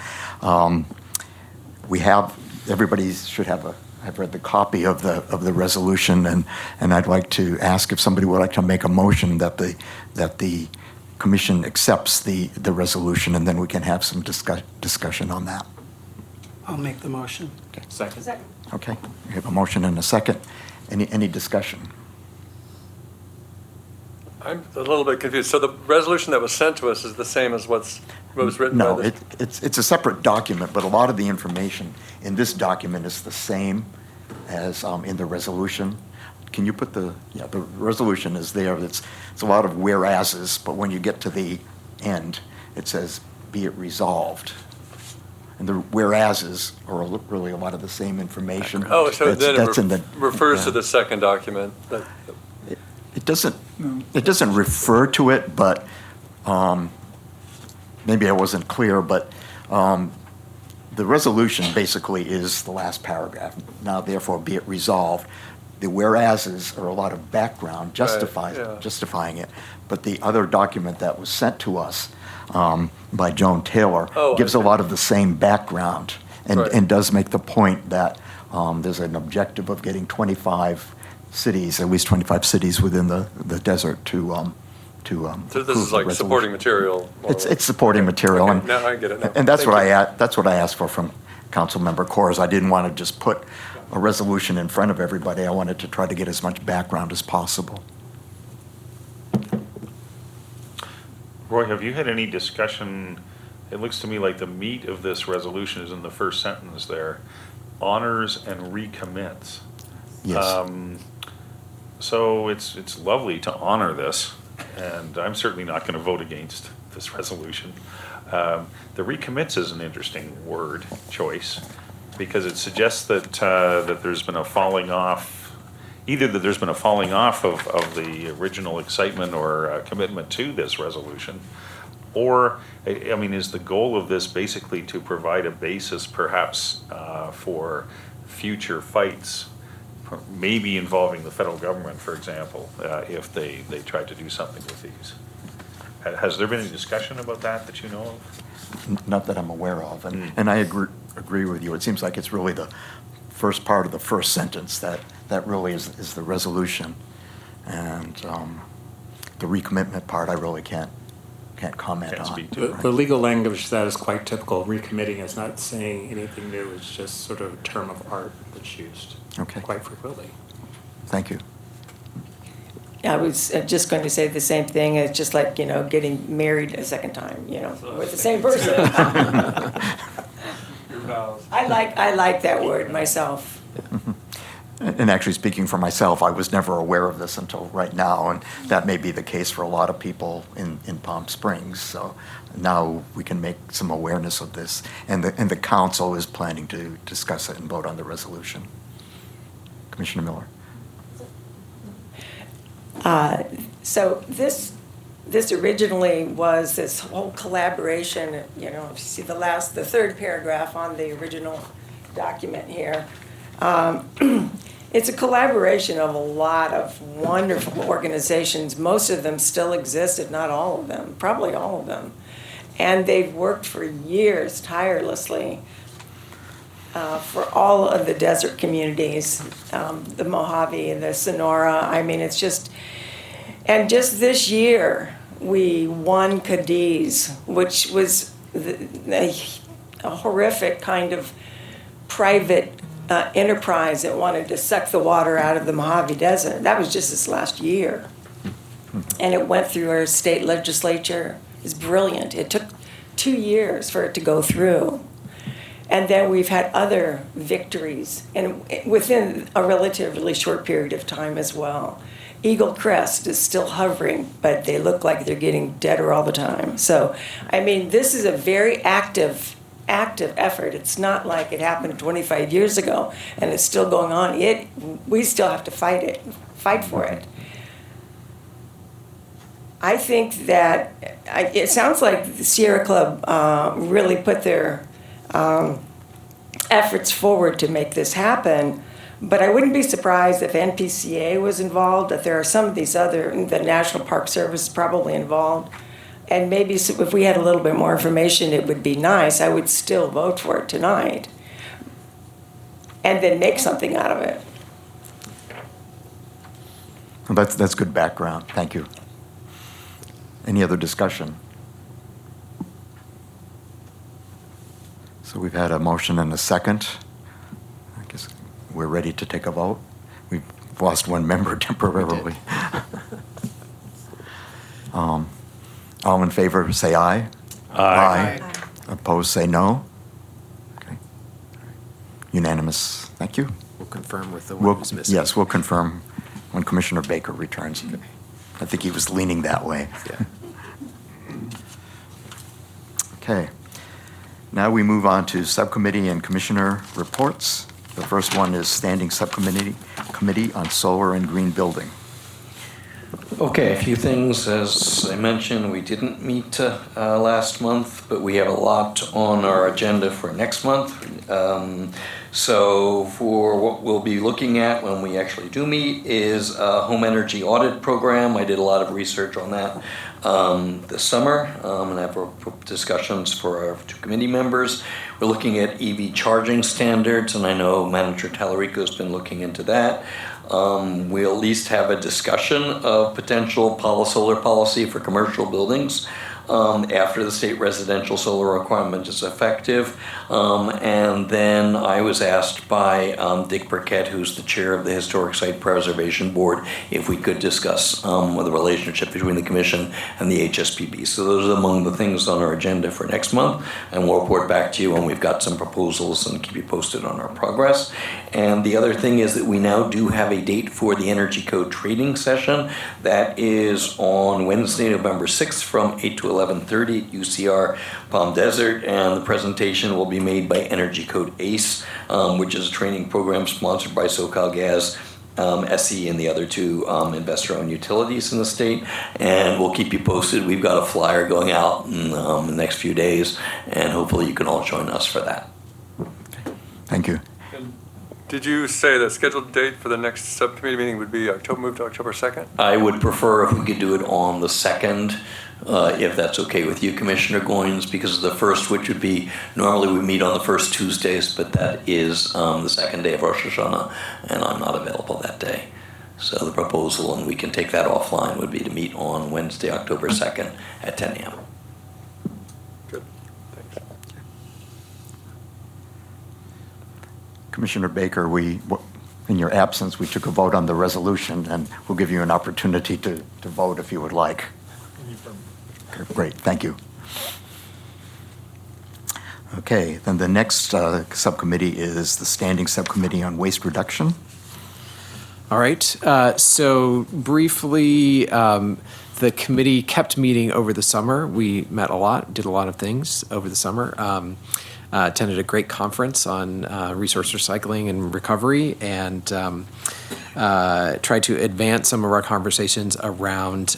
[SPEAKER 1] everybody should have I've read the copy of the resolution, and I'd like to ask if somebody would like to make a motion that the commission accepts the resolution, and then we can have some discussion on that.
[SPEAKER 3] I'll make the motion.
[SPEAKER 1] Okay. Second. Okay, we have a motion and a second. Any discussion?
[SPEAKER 7] I'm a little bit confused. So the resolution that was sent to us is the same as what was written by
[SPEAKER 1] No,
[SPEAKER 7] this?
[SPEAKER 1] it's a separate document, but a lot of the information in this document is the same as in the resolution. Can you put the resolution is there. It's a lot of whereases, but when you get to the end, it says, "Be it resolved." And the whereases are really a lot of the same information.
[SPEAKER 7] Oh, so then
[SPEAKER 1] that's
[SPEAKER 7] it refers to the second document.
[SPEAKER 1] It doesn't refer to it, but maybe I wasn't clear, but the resolution basically is the last paragraph. Now, therefore, be it resolved. The whereases are a lot of background justifying it, but the other document that was sent to us by Joan Taylor gives a lot of the same background and does make the point that there's an objective of getting 25 cities, at least 25 cities within the desert to
[SPEAKER 7] So this is like supporting material?
[SPEAKER 1] It's supporting material.
[SPEAKER 7] Okay,
[SPEAKER 1] and
[SPEAKER 7] now I get it now.
[SPEAKER 1] And that's
[SPEAKER 7] Thank you.
[SPEAKER 1] that's what I asked for from Councilmember Coors. I didn't want to just put a resolution in front of everybody. I wanted to try to get as much background as possible.
[SPEAKER 13] Roy, have you had any discussion? It looks to me like the meat of this resolution is in the first sentence there. Honors and recommits.
[SPEAKER 1] Yes.
[SPEAKER 13] So it's lovely to honor this, and I'm certainly not going to vote against this resolution. The recommits is an interesting word choice because it suggests that that there's been a falling off, either that there's been a falling off of the original excitement or commitment to this resolution, or I mean, is the goal of this basically to provide a basis perhaps for future fights, maybe involving the federal government, for example, if they try to do something with these? Has there been any discussion about that you know of?
[SPEAKER 1] Not that I'm aware of. And I agree with you. It seems like it's really the first part of the first sentence that really is the resolution. And the recommitment part, I really can't comment
[SPEAKER 13] Can't
[SPEAKER 1] on.
[SPEAKER 13] speak to it.
[SPEAKER 14] The legal language that is quite typical, recommitting is not saying anything new, it's just sort of a term of art that's used
[SPEAKER 1] Okay.
[SPEAKER 14] quite frequently.
[SPEAKER 1] Thank you.
[SPEAKER 4] I was just going to say the same thing. It's just like, getting married a second time, with the same person.
[SPEAKER 7] Your vows.
[SPEAKER 4] I like that word myself.
[SPEAKER 1] And actually, speaking for myself, I was never aware of this until right now, and that may be the case for a lot of people in Palm Springs. So now we can make some awareness of this, and the council is planning to discuss it and vote on the resolution. Commissioner Miller.
[SPEAKER 4] So this originally was this whole collaboration, if you see the third paragraph on the original document here. It's a collaboration of a lot of wonderful organizations. Most of them still exist, if not all of them, probably all of them. And they've worked for years tirelessly for all of the desert communities, the Mojave, the Sonora. I mean, it's just, and just this year, we won Cadiz, which was a horrific kind of private enterprise that wanted to suck the water out of the Mojave Desert. That was just this last year. And it went through our state legislature. It's brilliant. It took 2 years for it to go through. And then we've had other victories, and within a relatively short period of time as well. Eagle Crest is still hovering, but they look like they're getting deader all the time. So, I mean, this is a very active effort. It's not like it happened 25 years ago and it's still going on. We still have to fight for it. I think that it sounds like the Sierra Club really put their efforts forward to make this happen. But I wouldn't be surprised if NPCA was involved, that there are some of these the National Park Service is probably involved. And maybe if we had a little bit more information, it would be nice. I would still vote for it tonight. And then make something out of it.
[SPEAKER 1] Well, that's good background. Thank you. Any other discussion? So we've had a motion and a second. I guess we're ready to take a vote. We've lost one member temporarily. All in favor, say aye.
[SPEAKER 13] Aye.
[SPEAKER 1] Opposed, say no. Okay. Unanimous. Thank you.
[SPEAKER 5] We'll confirm with the one who's missing.
[SPEAKER 1] Yes, we'll confirm when Commissioner Baker returns. I think he was leaning that way.
[SPEAKER 5] Yeah.
[SPEAKER 1] Okay. Now we move on to subcommittee and commissioner reports. The first one is Standing Subcommittee on Solar and Green Building.
[SPEAKER 6] Okay, a few things. As I mentioned, we didn't meet last month, but we have a lot on our agenda for next month. So for what we'll be looking at when we actually do meet is a home energy audit program. I did a lot of research on that this summer, and I have discussions for our two committee members. We're looking at EV charging standards, and I know Manager Tallarico's been looking into that. We'll at least have a discussion of potential solar policy for commercial buildings after the state residential solar requirement is effective. And then I was asked by Dick Burkett, who's the chair of the Historic Site Preservation Board, if we could discuss the relationship between the commission and the HSPB. So those are among the things on our agenda for next month, and we'll report back to you when we've got some proposals and keep you posted on our progress. And the other thing is that we now do have a date for the Energy Code training session. That is on Wednesday, November 6th from 8 to 11:30 at UCR Palm Desert, and the presentation will be made by Energy Code ACE, which is a training program sponsored by SoCalGas, SE, and the other two investor-owned utilities in the state. And we'll keep you posted. We've got a flyer going out in the next few days, and hopefully you can all join us for that.
[SPEAKER 1] Thank you.
[SPEAKER 7] Did you say the scheduled date for the next subcommittee meeting would be move to October 2nd?
[SPEAKER 6] I would prefer if we could do it on the 2nd, if that's okay with you, Commissioner Goins, because the first, which would be, normally we meet on the first Tuesdays, but that is the second day of Rosh Hashanah, and I'm not available that day. So the proposal, and we can take that offline, would be to meet on Wednesday, October 2nd at 10 a.m.
[SPEAKER 7] Good, thanks.
[SPEAKER 1] Commissioner Baker, in your absence, we took a vote on the resolution, and we'll give you an opportunity to vote if you would like. Okay, great, thank you. Okay, then the next subcommittee is the Standing Subcommittee on Waste Reduction.
[SPEAKER 5] All right, so briefly, the committee kept meeting over the summer. We met a lot, did a lot of things over the summer. Attended a great conference on resource recycling and recovery, and tried to advance some of our conversations around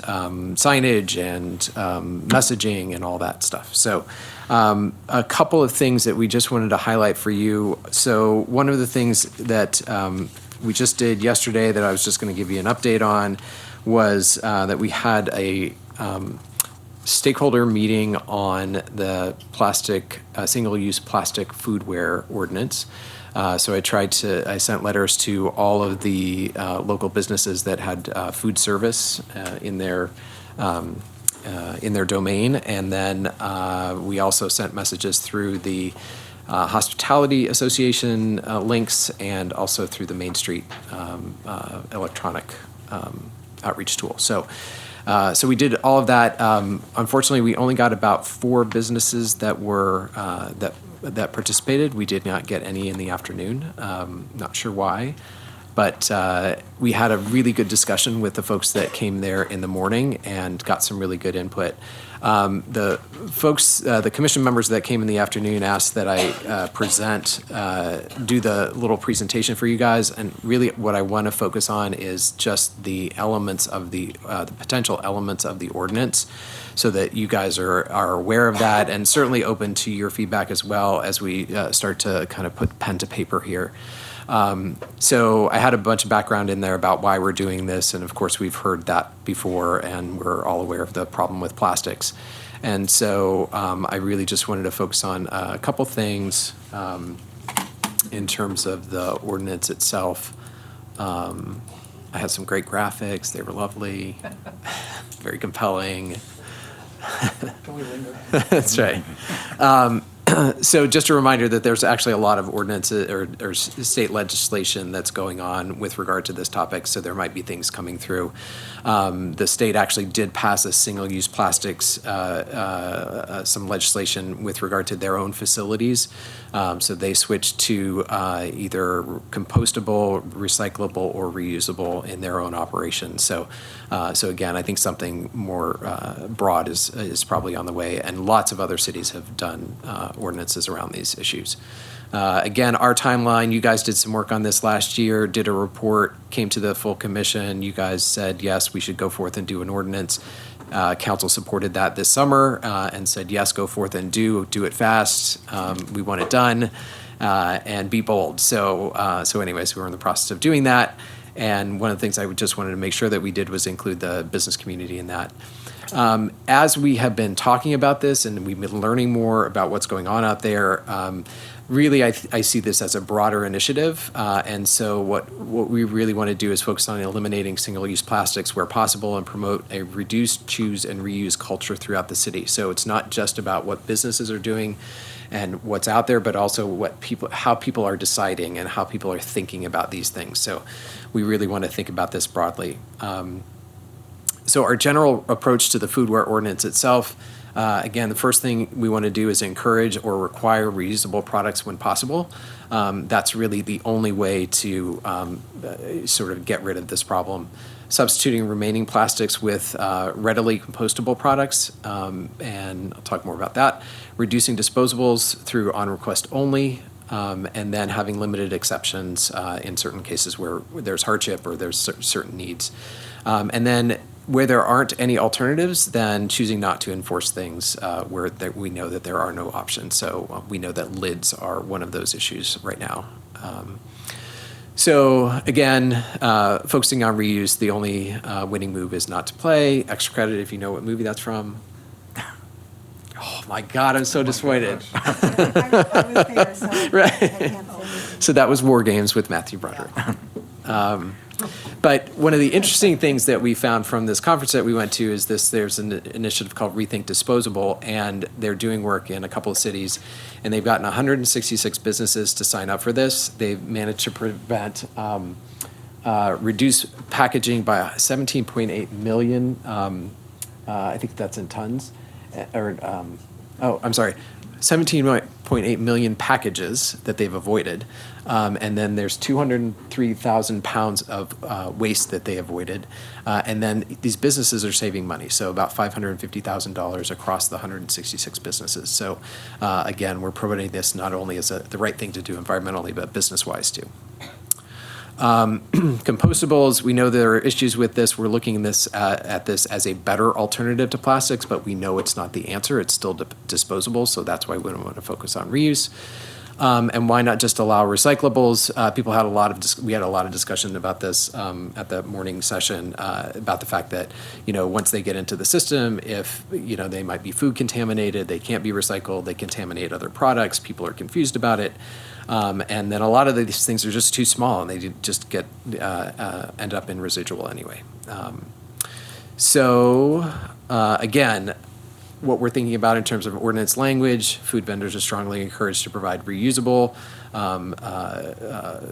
[SPEAKER 5] signage and messaging and all that stuff. So a couple of things that we just wanted to highlight for you. So one of the things that we just did yesterday that I was just going to give you an update on was that we had a stakeholder meeting on the plastic, single-use plastic foodware ordinance. So I sent letters to all of the local businesses that had food service in their domain, and then we also sent messages through the Hospitality Association links and also through the Main Street electronic outreach tool. So we did all of that. Unfortunately, we only got about 4 businesses that were that participated. We did not get any in the afternoon. Not sure why, but we had a really good discussion with the folks that came there in the morning and got some really good input. The folks, the commission members that came in the afternoon asked that I do the little presentation for you guys, and really what I want to focus on is just the elements of the potential elements of the ordinance, so that you guys are aware of that, and certainly open to your feedback as well as we start to kind of put pen to paper here. So I had a bunch of background in there about why we're doing this, and of course we've heard that before, and we're all aware of the problem with plastics. And so I really just wanted to focus on a couple things in terms of the ordinance itself. I had some great graphics. They were lovely, very compelling.
[SPEAKER 2] Can we linger?
[SPEAKER 5] That's right. So just a reminder that there's actually a lot of ordinances or state legislation that's going on with regard to this topic, so there might be things coming through. The state actually did pass a single-use plastics, some legislation with regard to their own facilities. So they switched to either compostable, recyclable, or reusable in their own operations. So again, I think something more broad is probably on the way, and lots of other cities have done ordinances around these issues. Again, our timeline, you guys did some work on this last year, did a report, came to the full commission. You guys said, yes, we should go forth and do an ordinance. Council supported that this summer and said, yes, go forth and do it fast. We want it done and be bold. So anyways, we were in the process of doing that. And one of the things I just wanted to make sure that we did was include the business community in that. As we have been talking about this and we've been learning more about what's going on out there, really I see this as a broader initiative. And so what we really want to do is focus on eliminating single-use plastics where possible and promote a reduce, choose, and reuse culture throughout the city. So it's not just about what businesses are doing and what's out there, but also how people are deciding and how people are thinking about these things. So we really want to think about this broadly. So our general approach to the foodware ordinance itself, again, the first thing we want to do is encourage or require reusable products when possible. That's really the only way to sort of get rid of this problem. Substituting remaining plastics with readily compostable products, and I'll talk more about that. Reducing disposables through on request only, and then having limited exceptions in certain cases where there's hardship or there's certain needs. And then where there aren't any alternatives, then choosing not to enforce things where we know that there are no options. So we know that lids are one of those issues right now. So again, focusing on reuse, the only winning move is not to play. Extra credit if you know what movie that's from. Oh my God, I'm so disappointed. Right. So that was War Games with Matthew Broderick. But one of the interesting things that we found from this conference that we went to is there's an initiative called Rethink Disposable, and they're doing work in a couple of cities, and they've gotten 166 businesses to sign up for this. They've managed to prevent, reduce packaging by 17.8 million, I think that's in tons, 17.8 million packages that they've avoided. And then there's 203,000 pounds of waste that they avoided. And then these businesses are saving money, so about $550,000 across the 166 businesses. So again, we're promoting this not only as the right thing to do environmentally, but business-wise too. Compostables, we know there are issues with this. We're looking at this as a better alternative to plastics, but we know it's not the answer. It's still disposable, so that's why we want to focus on reuse. And why not just allow recyclables? People had we had a lot of discussion about this at the morning session about the fact that, once they get into the system, if, they might be food contaminated, they can't be recycled, they contaminate other products, people are confused about it. And then a lot of these things are just too small, and they just get end up in residual anyway. Again, what we're thinking about in terms of ordinance language, food vendors are strongly encouraged to provide reusable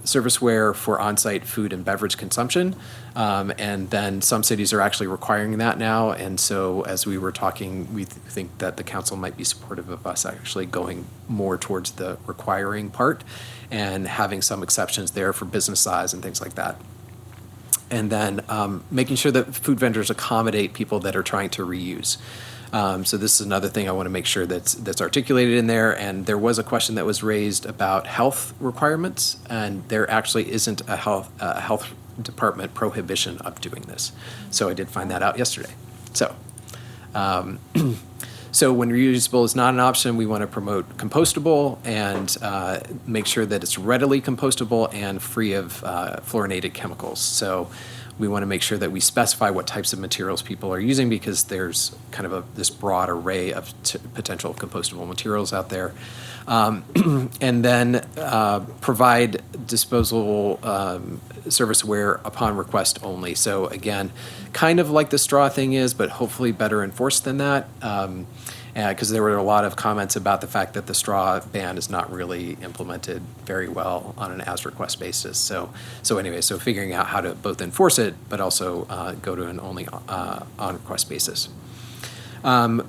[SPEAKER 5] serviceware for on-site food and beverage consumption. And then some cities are actually requiring that now. And so as we were talking, we think that the council might be supportive of us actually going more towards the requiring part and having some exceptions there for business size and things like that. And then making sure that food vendors accommodate people that are trying to reuse. So this is another thing I want to make sure that's articulated in there. And there was a question that was raised about health requirements, and there actually isn't a health department prohibition of doing this. So I did find that out yesterday. So, so when reusable is not an option, we want to promote compostable and make sure that it's readily compostable and free of fluorinated chemicals. So we want to make sure that we specify what types of materials people are using, because there's kind of this broad array of potential compostable materials out there. And then provide disposable serviceware upon request only. So again, kind of like the straw thing is, but hopefully better enforced than that. Because there were a lot of comments about the fact that the straw ban is not really implemented very well on an as-request basis. So anyway, so figuring out how to both enforce it, but also go to an only on-request basis. I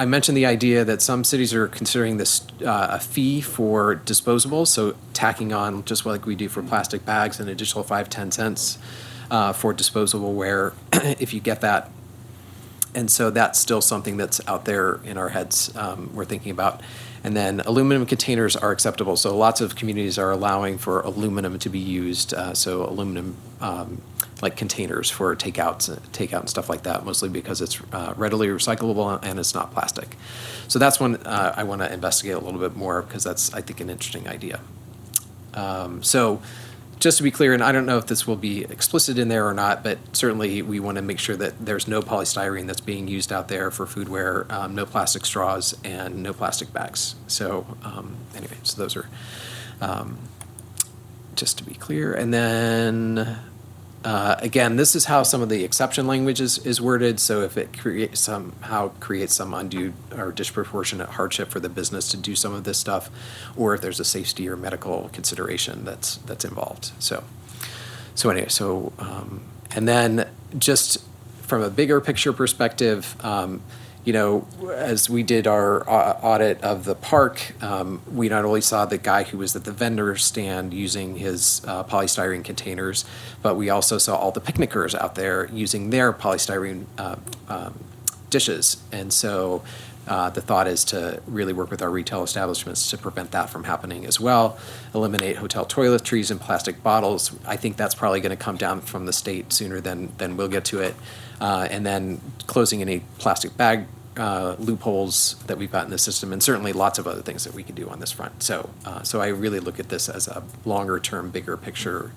[SPEAKER 5] mentioned the idea that some cities are considering this a fee for disposables, so tacking on, just like we do for plastic bags, an additional 5-10 cents for disposable ware if you get that. And so that's still something that's out there in our heads we're thinking about. And then aluminum containers are acceptable. So lots of communities are allowing for aluminum to be used. So aluminum like containers for takeout and stuff like that, mostly because it's readily recyclable and it's not plastic. So that's one I want to investigate a little bit more, because that's, I think, an interesting idea. So just to be clear, and I don't know if this will be explicit in there or not, but certainly we want to make sure that there's no polystyrene that's being used out there for foodware, no plastic straws, and no plastic bags. So anyway, so those are just to be clear. And then again, this is how some of the exception language is worded. So if it somehow creates some undue or disproportionate hardship for the business to do some of this stuff, or if there's a safety or medical consideration that's involved. So anyway, and then just from a bigger picture perspective, as we did our audit of the park, we not only saw the guy who was at the vendor stand using his polystyrene containers, but we also saw all the picnickers out there using their polystyrene dishes. And so the thought is to really work with our retail establishments to prevent that from happening as well. Eliminate hotel toiletries and plastic bottles. I think that's probably going to come down from the state sooner than we'll get to it. And then closing any plastic bag loopholes that we've got in the system, and certainly lots of other things that we can do on this front. So I really look at this as a longer term, bigger picture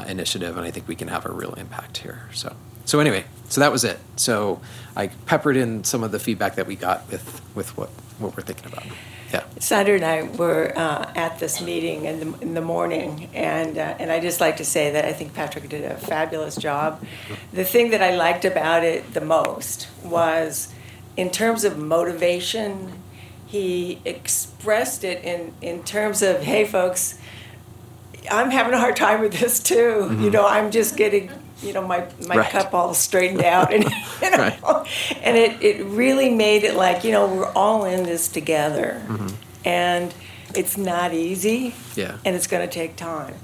[SPEAKER 5] initiative, and I think we can have a real impact here. So So anyway, so that was it. So I peppered in some of the feedback that we got with what we're thinking about. Yeah.
[SPEAKER 4] Sandra and I were at this meeting in the morning, and I just like to say that I think Patrick did a fabulous job. The thing that I liked about it the most was, in terms of motivation, he expressed it in terms of, hey, folks, I'm having a hard time with this too.
[SPEAKER 5] Mm-hmm.
[SPEAKER 4] You know, I'm just getting, you know, my
[SPEAKER 5] Right.
[SPEAKER 4] cup all straightened out, and you know,
[SPEAKER 5] Right.
[SPEAKER 4] and it really made it like, you know, we're all in this together, and it's not easy,
[SPEAKER 5] Yeah.
[SPEAKER 4] and it's going to take time,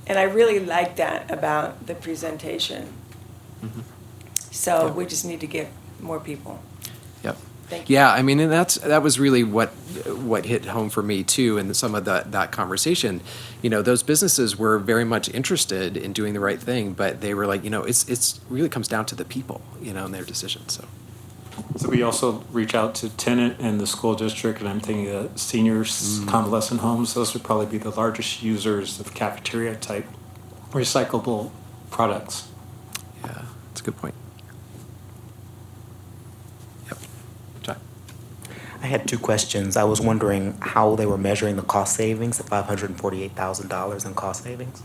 [SPEAKER 4] and I really like that about the presentation. So we just need to get more people.
[SPEAKER 5] Yep.
[SPEAKER 4] Thank you.
[SPEAKER 5] Yeah, I mean, and that was really what hit home for me too, in some of that conversation. You know, those businesses were very much interested in doing the right thing, but they were like, you know, it's really comes down to the people, you know, and their decisions.
[SPEAKER 14] So we also reach out to tenant and the school district, and I'm thinking of seniors, convalescent homes. Those would probably be the largest users of cafeteria type recyclable products.
[SPEAKER 5] Yeah, that's a good point. Yep. John?
[SPEAKER 12] I had two questions. I was wondering how they were measuring the cost savings, the $548,000 in cost savings.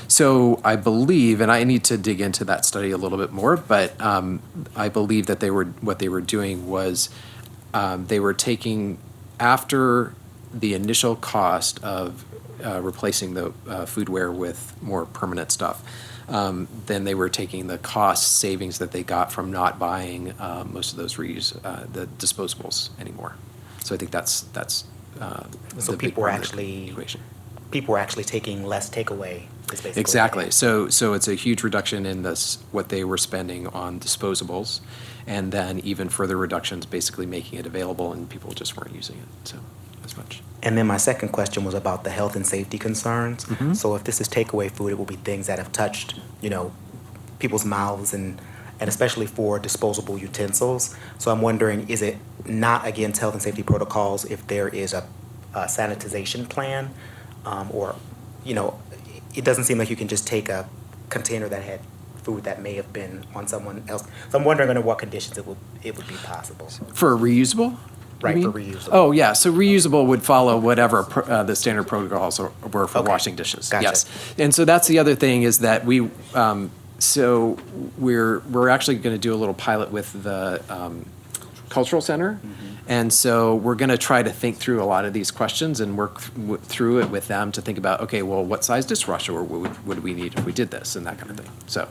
[SPEAKER 5] So I believe, and I need to dig into that study a little bit more, but I believe that what they were doing was they were taking, after the initial cost of replacing the foodware with more permanent stuff, then they were taking the cost savings that they got from not buying most of those the disposables anymore. So I think that's
[SPEAKER 12] So
[SPEAKER 5] the big
[SPEAKER 12] people are
[SPEAKER 5] part of the
[SPEAKER 12] actually
[SPEAKER 5] equation.
[SPEAKER 12] people are actually taking less takeaway. Is basically
[SPEAKER 5] Exactly.
[SPEAKER 12] what
[SPEAKER 5] So it's a huge reduction in what they were spending on disposables, and then even further reductions, basically making it available, and people just weren't using it so as much.
[SPEAKER 12] And then my second question was about the health and safety concerns. So if this is takeaway food, it will be things that have touched, you know, people's mouths and especially for disposable utensils. So I'm wondering, is it not against health and safety protocols if there is a sanitization plan, or, you know, it doesn't seem like you can just take a container that had food that may have been on someone else. So I'm wondering under what conditions it would be possible.
[SPEAKER 5] For reusable?
[SPEAKER 12] Right,
[SPEAKER 5] you
[SPEAKER 12] for
[SPEAKER 5] mean?
[SPEAKER 12] reusable.
[SPEAKER 5] Oh, yeah, so reusable would follow whatever the standard protocols were for
[SPEAKER 12] Okay.
[SPEAKER 5] washing dishes.
[SPEAKER 12] Gotcha.
[SPEAKER 5] Yes. And so that's the other thing, is that so we're actually going to do a little pilot with the cultural center. And so we're going to try to think through a lot of these questions and work through it with them to think about, okay, well, what size dishwasher would we need if we did this, and that kind of thing. So,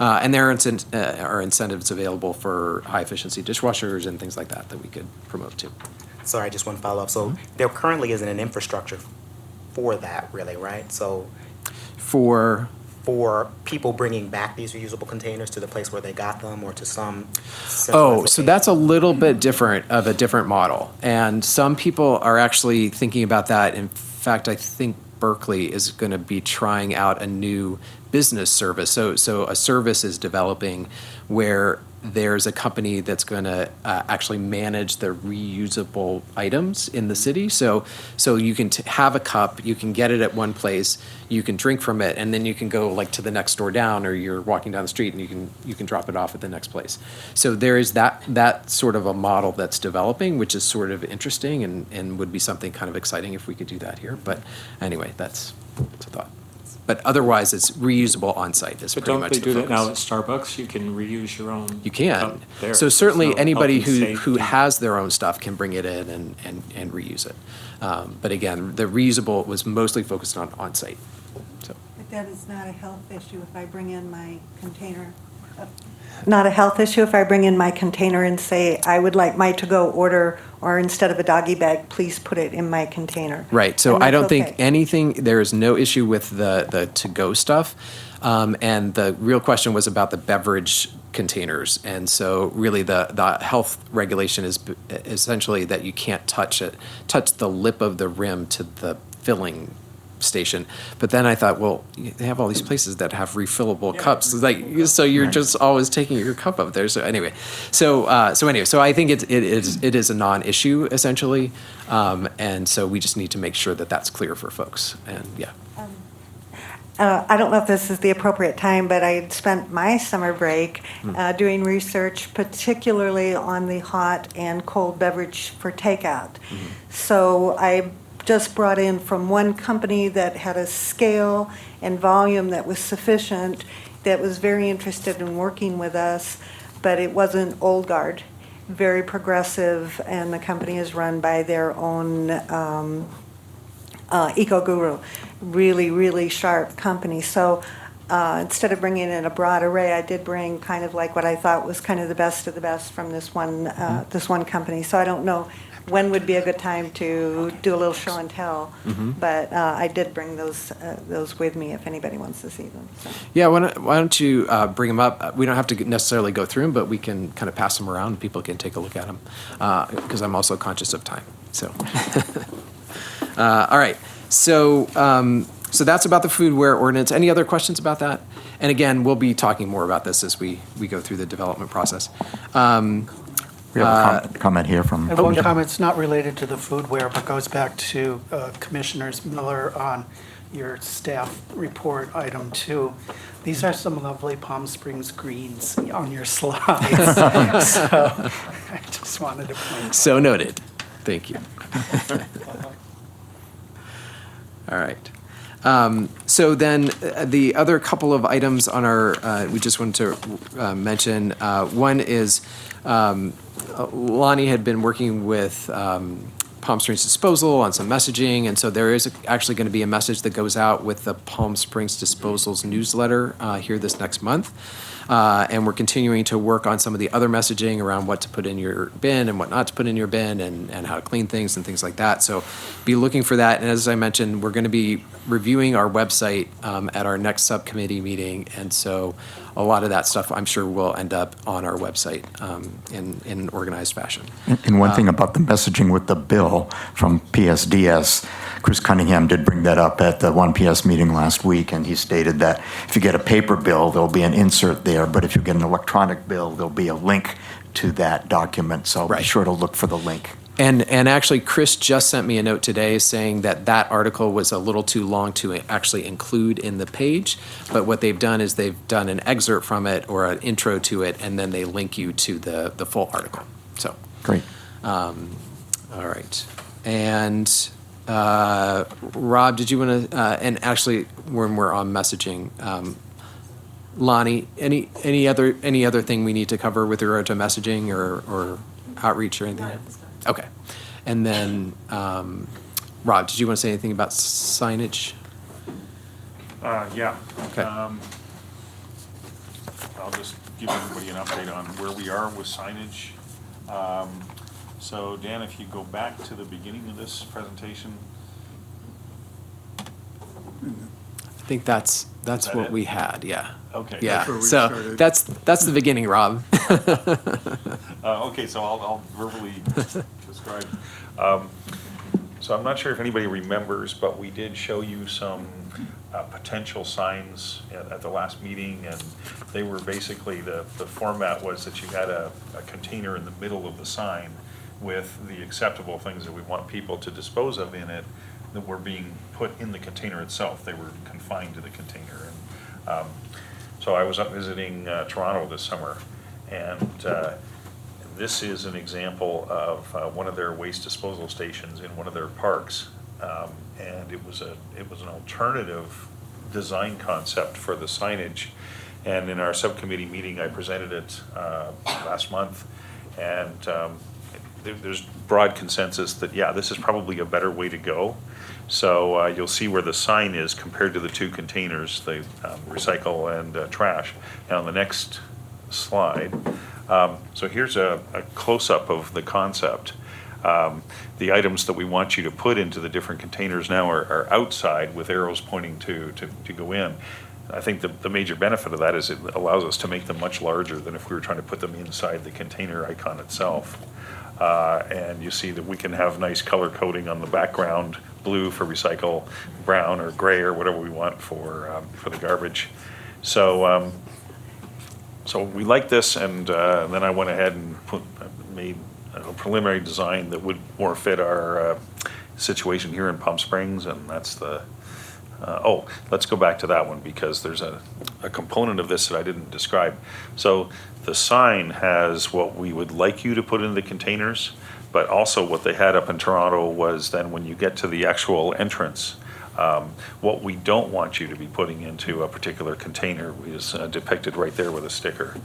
[SPEAKER 5] and there are incentives available for high-efficiency dishwashers and things like that we could promote too.
[SPEAKER 12] Sorry, just one follow-up. So there currently isn't an infrastructure for that, really, right? So
[SPEAKER 5] For
[SPEAKER 12] people bringing back these reusable containers to the place where they got them, or to some centralized
[SPEAKER 5] so
[SPEAKER 12] location?
[SPEAKER 5] that's a little bit different of a different model. And some people are actually thinking about that. In fact, I think Berkeley is going to be trying out a new business service. So a service is developing where there's a company that's going to actually manage the reusable items in the city. So you can have a cup, you can get it at one place, you can drink from it, and then you can go like to the next store down, or you're walking down the street and you can drop it off at the next place. So there is that sort of a model that's developing, which is sort of interesting and would be something kind of exciting if we could do that here. But anyway, that's a thought. But otherwise, it's reusable on-site is
[SPEAKER 14] But
[SPEAKER 5] pretty
[SPEAKER 14] don't
[SPEAKER 5] much
[SPEAKER 14] they
[SPEAKER 5] the
[SPEAKER 14] do
[SPEAKER 5] focus.
[SPEAKER 14] that now at Starbucks? You can reuse your own.
[SPEAKER 5] You can.
[SPEAKER 14] cup there.
[SPEAKER 5] So certainly
[SPEAKER 14] There's no
[SPEAKER 5] anybody
[SPEAKER 14] health and
[SPEAKER 5] who
[SPEAKER 14] safety.
[SPEAKER 5] has their own stuff can bring it in and reuse it. But again, the reusable was mostly focused on-site. So
[SPEAKER 15] But that is not a health issue if I bring in my container. Not a health issue if I bring in my container and say, I would like my to-go order, or instead of a doggy bag, please put it in my container.
[SPEAKER 5] Right, so
[SPEAKER 15] And
[SPEAKER 5] I
[SPEAKER 15] that's
[SPEAKER 5] don't think
[SPEAKER 15] okay.
[SPEAKER 5] there is no issue with the to-go stuff. And the real question was about the beverage containers. And so really the health regulation is essentially that you can't touch the lip of the rim to the filling station. But then I thought, well, they have all these places that have refillable cups. So you're just always taking your cup up there. So anyway, so I think it is a non-issue essentially. And so we just need to make sure that that's clear for folks. And yeah.
[SPEAKER 15] I don't know if this is the appropriate time, but I had spent my summer break doing research, particularly on the hot and cold beverage for takeout. So I just brought in from one company that had a scale and volume that was sufficient, that was very interested in working with us, but it wasn't Old Guard, very progressive, and the company is run by their own Eco Guru, really, really sharp company. So instead of bringing in a broad array, I did bring kind of like what I thought was kind of the best of the best from this one company. So I don't know when would be a good time to do a little show and tell, but I did bring those with me if anybody wants to see them. So.
[SPEAKER 5] Yeah, why don't you bring them up? We don't have to necessarily go through them, but we can kind of pass them around and people can take a look at them, because I'm also conscious of time. So, all right. So, so that's about the foodware ordinance. Any other questions about that? And again, we'll be talking more about this as we go through the development process.
[SPEAKER 1] We have a comment here from.
[SPEAKER 3] I have one comment. It's not related to the foodware, but goes back to Commissioners Miller on your staff report, item 2. These are some lovely Palm Springs greens on your slides. So I just wanted to point out.
[SPEAKER 5] So noted. Thank you. All right. So then the other couple of items on our, we just wanted to mention, one is Lonnie had been working with Palm Springs Disposal on some messaging, and so there is actually going to be a message that goes out with the Palm Springs Disposal's newsletter here this next month. And we're continuing to work on some of the other messaging around what to put in your bin and what not to put in your bin and how to clean things and things like that. So be looking for that. And as I mentioned, we're going to be reviewing our website at our next subcommittee meeting. And so a lot of that stuff, I'm sure, will end up on our website in an organized fashion.
[SPEAKER 1] And one thing about the messaging with the bill from PSDS, Chris Cunningham did bring that up at the 1PS meeting last week, and he stated that if you get a paper bill, there'll be an insert there, but if you get an electronic bill, there'll be a link to that document, so be sure to look for the link.
[SPEAKER 5] And actually, Chris just sent me a note today saying that that article was a little too long to actually include in the page, but what they've done is they've done an excerpt from it or an intro to it, and then they link you to the full article. So
[SPEAKER 1] great.
[SPEAKER 5] All right. And Rob, did you want to, and actually when we're on messaging, Lonnie, any other thing we need to cover with regard to messaging or outreach or anything? Okay. And then, Rob, did you want to say anything about signage?
[SPEAKER 13] Yeah.
[SPEAKER 5] Okay.
[SPEAKER 13] I'll just give everybody an update on where we are with signage. So Dan, if you go back to the beginning of this presentation.
[SPEAKER 5] I think that's what we had, yeah.
[SPEAKER 13] Okay.
[SPEAKER 5] Yeah,
[SPEAKER 2] That's where we
[SPEAKER 5] so
[SPEAKER 2] started.
[SPEAKER 5] that's the beginning, Rob.
[SPEAKER 13] Okay, so I'll verbally describe. So I'm not sure if anybody remembers, but we did show you some potential signs at the last meeting, and they were basically, the format was that you had a container in the middle of the sign with the acceptable things that we want people to dispose of in it that were being put in the container itself. They were confined to the container. And so I was up visiting Toronto this summer, and this is an example of one of their waste disposal stations in one of their parks. And it was an alternative design concept for the signage. And in our subcommittee meeting, I presented it last month, and there's broad consensus that, yeah, this is probably a better way to go. So you'll see where the sign is compared to the two containers, the recycle and trash. And on the next slide, so here's a close-up of the concept. The items that we want you to put into the different containers now are outside with arrows pointing to go in. I think the major benefit of that is it allows us to make them much larger than if we were trying to put them inside the container icon itself. And you see that we can have nice color coding on the background, blue for recycle, brown or gray or whatever we want for the garbage. So so we like this, and then I went ahead and made a preliminary design that would more fit our situation here in Palm Springs, and that's the Let's go back to that one because there's a component of this that I didn't describe. So the sign has what we would like you to put in the containers, but also what they had up in Toronto was then when you get to the actual entrance, what we don't want you to be putting into a particular container is depicted right there with a sticker.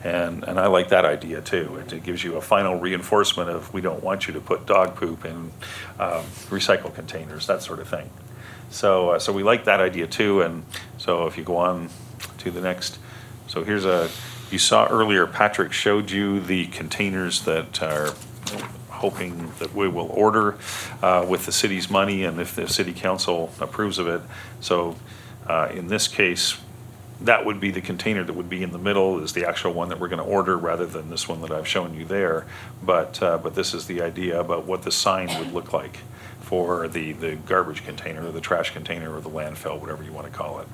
[SPEAKER 13] And I like that idea too. It gives you a final reinforcement of we don't want you to put dog poop in recycle containers, that sort of thing. So we like that idea too. And so if you go on to the next, so here's you saw earlier, Patrick showed you the containers that are hoping that we will order with the city's money and if the city council approves of it. So in this case, that would be the container that would be in the middle is the actual one that we're going to order rather than this one that I've shown you there. But this is the idea about what the sign would look like for the garbage container or the trash container or the landfill, whatever you want to call it.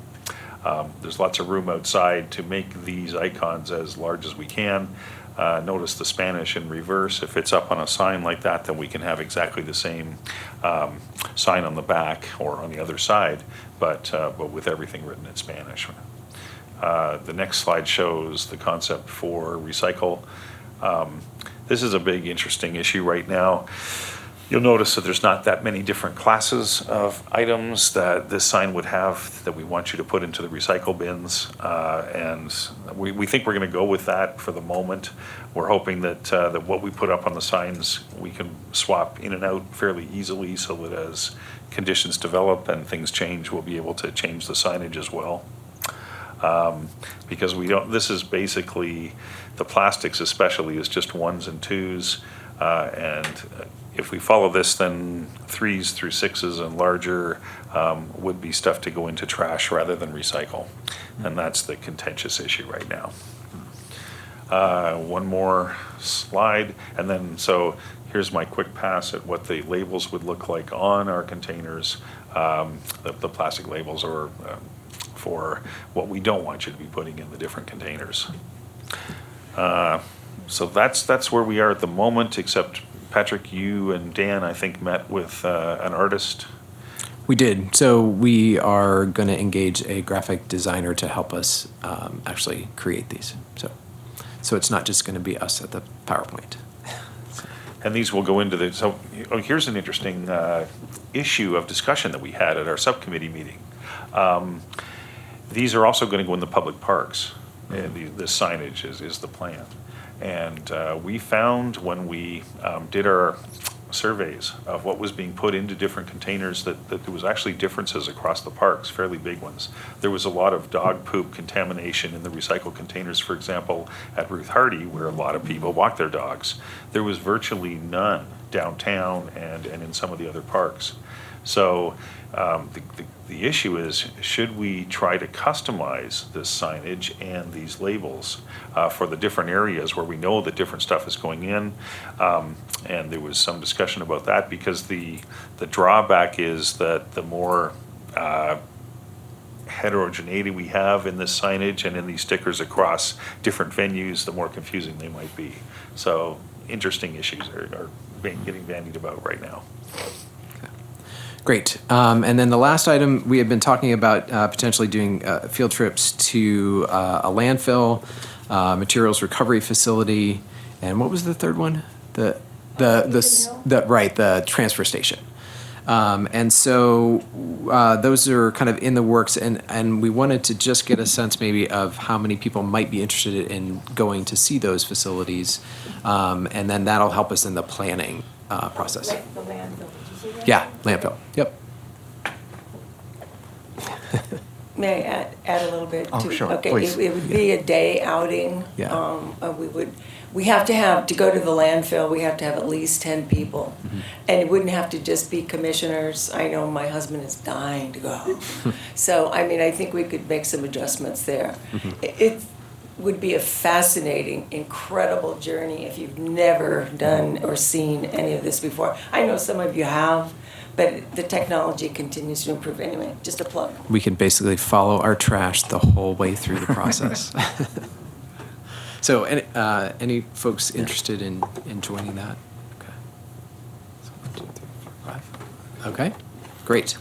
[SPEAKER 13] There's lots of room outside to make these icons as large as we can. Notice the Spanish in reverse. If it's up on a sign like that, then we can have exactly the same sign on the back or on the other side, but with everything written in Spanish. The next slide shows the concept for recycle. This is a big, interesting issue right now. You'll notice that there's not that many different classes of items that this sign would have that we want you to put into the recycle bins. And we think we're going to go with that for the moment. We're hoping that what we put up on the signs, we can swap in and out fairly easily so that as conditions develop and things change, we'll be able to change the signage as well. Because this is basically, the plastics especially is just 1s and 2s. And if we follow this, then 3s through 6s and larger would be stuff to go into trash rather than recycle. And that's the contentious issue right now. One more slide. And then, so here's my quick pass at what the labels would look like on our containers, the plastic labels or for what we don't want you to be putting in the different containers. So that's where we are at the moment, except Patrick, you and Dan, I think, met with an artist.
[SPEAKER 5] We did. So we are going to engage a graphic designer to help us actually create these. So it's not just going to be us at the PowerPoint.
[SPEAKER 13] And these will go into the, so here's an interesting issue of discussion that we had at our subcommittee meeting. These are also going to go in the public parks. This signage is the plan. And we found when we did our surveys of what was being put into different containers that there was actually differences across the parks, fairly big ones. There was a lot of dog poop contamination in the recycled containers, for example, at Ruth Hardy, where a lot of people walk their dogs. There was virtually none downtown and in some of the other parks. So the issue is, should we try to customize this signage and these labels for the different areas where we know that different stuff is going in? And there was some discussion about that because the drawback is that the more heterogeneity we have in this signage and in these stickers across different venues, the more confusing they might be. So interesting issues are getting bandied about right now.
[SPEAKER 5] Great. And then the last item, we have been talking about potentially doing field trips to a landfill, materials recovery facility, and what was the third one? The transfer station. And so those are kind of in the works, and we wanted to just get a sense maybe of how many people might be interested in going to see those facilities, and then that'll help us in the planning process.
[SPEAKER 4] Like the landfill.
[SPEAKER 5] Yeah, landfill. Yep.
[SPEAKER 4] May I add a little bit?
[SPEAKER 1] Oh,
[SPEAKER 4] to-
[SPEAKER 1] sure,
[SPEAKER 4] Okay,
[SPEAKER 1] please.
[SPEAKER 4] it would be a day outing.
[SPEAKER 5] Yeah.
[SPEAKER 4] We have to go to the landfill, we have to have at least 10 people. And it wouldn't have to just be commissioners. I know my husband is dying to go. So, I mean, I think we could make some adjustments there. It would be a fascinating, incredible journey if you've never done or seen any of this before. I know some of you have, but the technology continues to improve. Anyway, just a plug.
[SPEAKER 5] We can basically follow our trash the whole way through the process. So, any folks interested in joining that? Okay. So 1, 2, 3, 4, 5. Okay, great.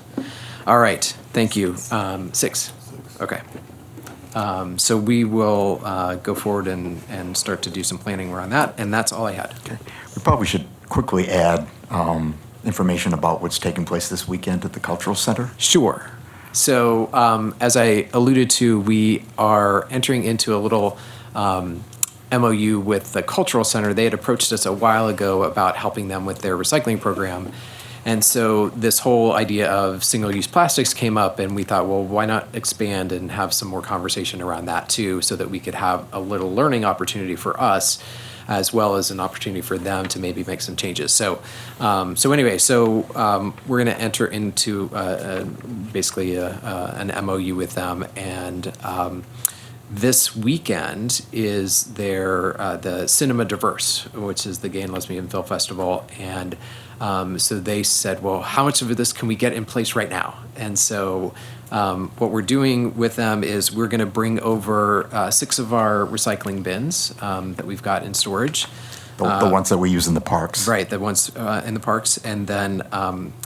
[SPEAKER 5] All right. Thank you. 6. Okay. So we will go forward and start to do some planning around that, and that's all I had.
[SPEAKER 1] Okay. We probably should quickly add information about what's taking place this weekend at the Cultural Center.
[SPEAKER 5] Sure. So as I alluded to, we are entering into a little MOU with the Cultural Center. They had approached us a while ago about helping them with their recycling program. And so this whole idea of single-use plastics came up, and we thought, well, why not expand and have some more conversation around that too, so that we could have a little learning opportunity for us, as well as an opportunity for them to maybe make some changes. So, we're going to enter into basically an MOU with them, and this weekend is their the Cinema Diverse, which is the Gay and Lesbian Film Festival, and so they said, well, how much of this can we get in place right now? And so what we're doing with them is we're going to bring over 6 of our recycling bins that we've got in storage.
[SPEAKER 1] The ones that we use in the parks.
[SPEAKER 5] Right, the ones in the parks. And then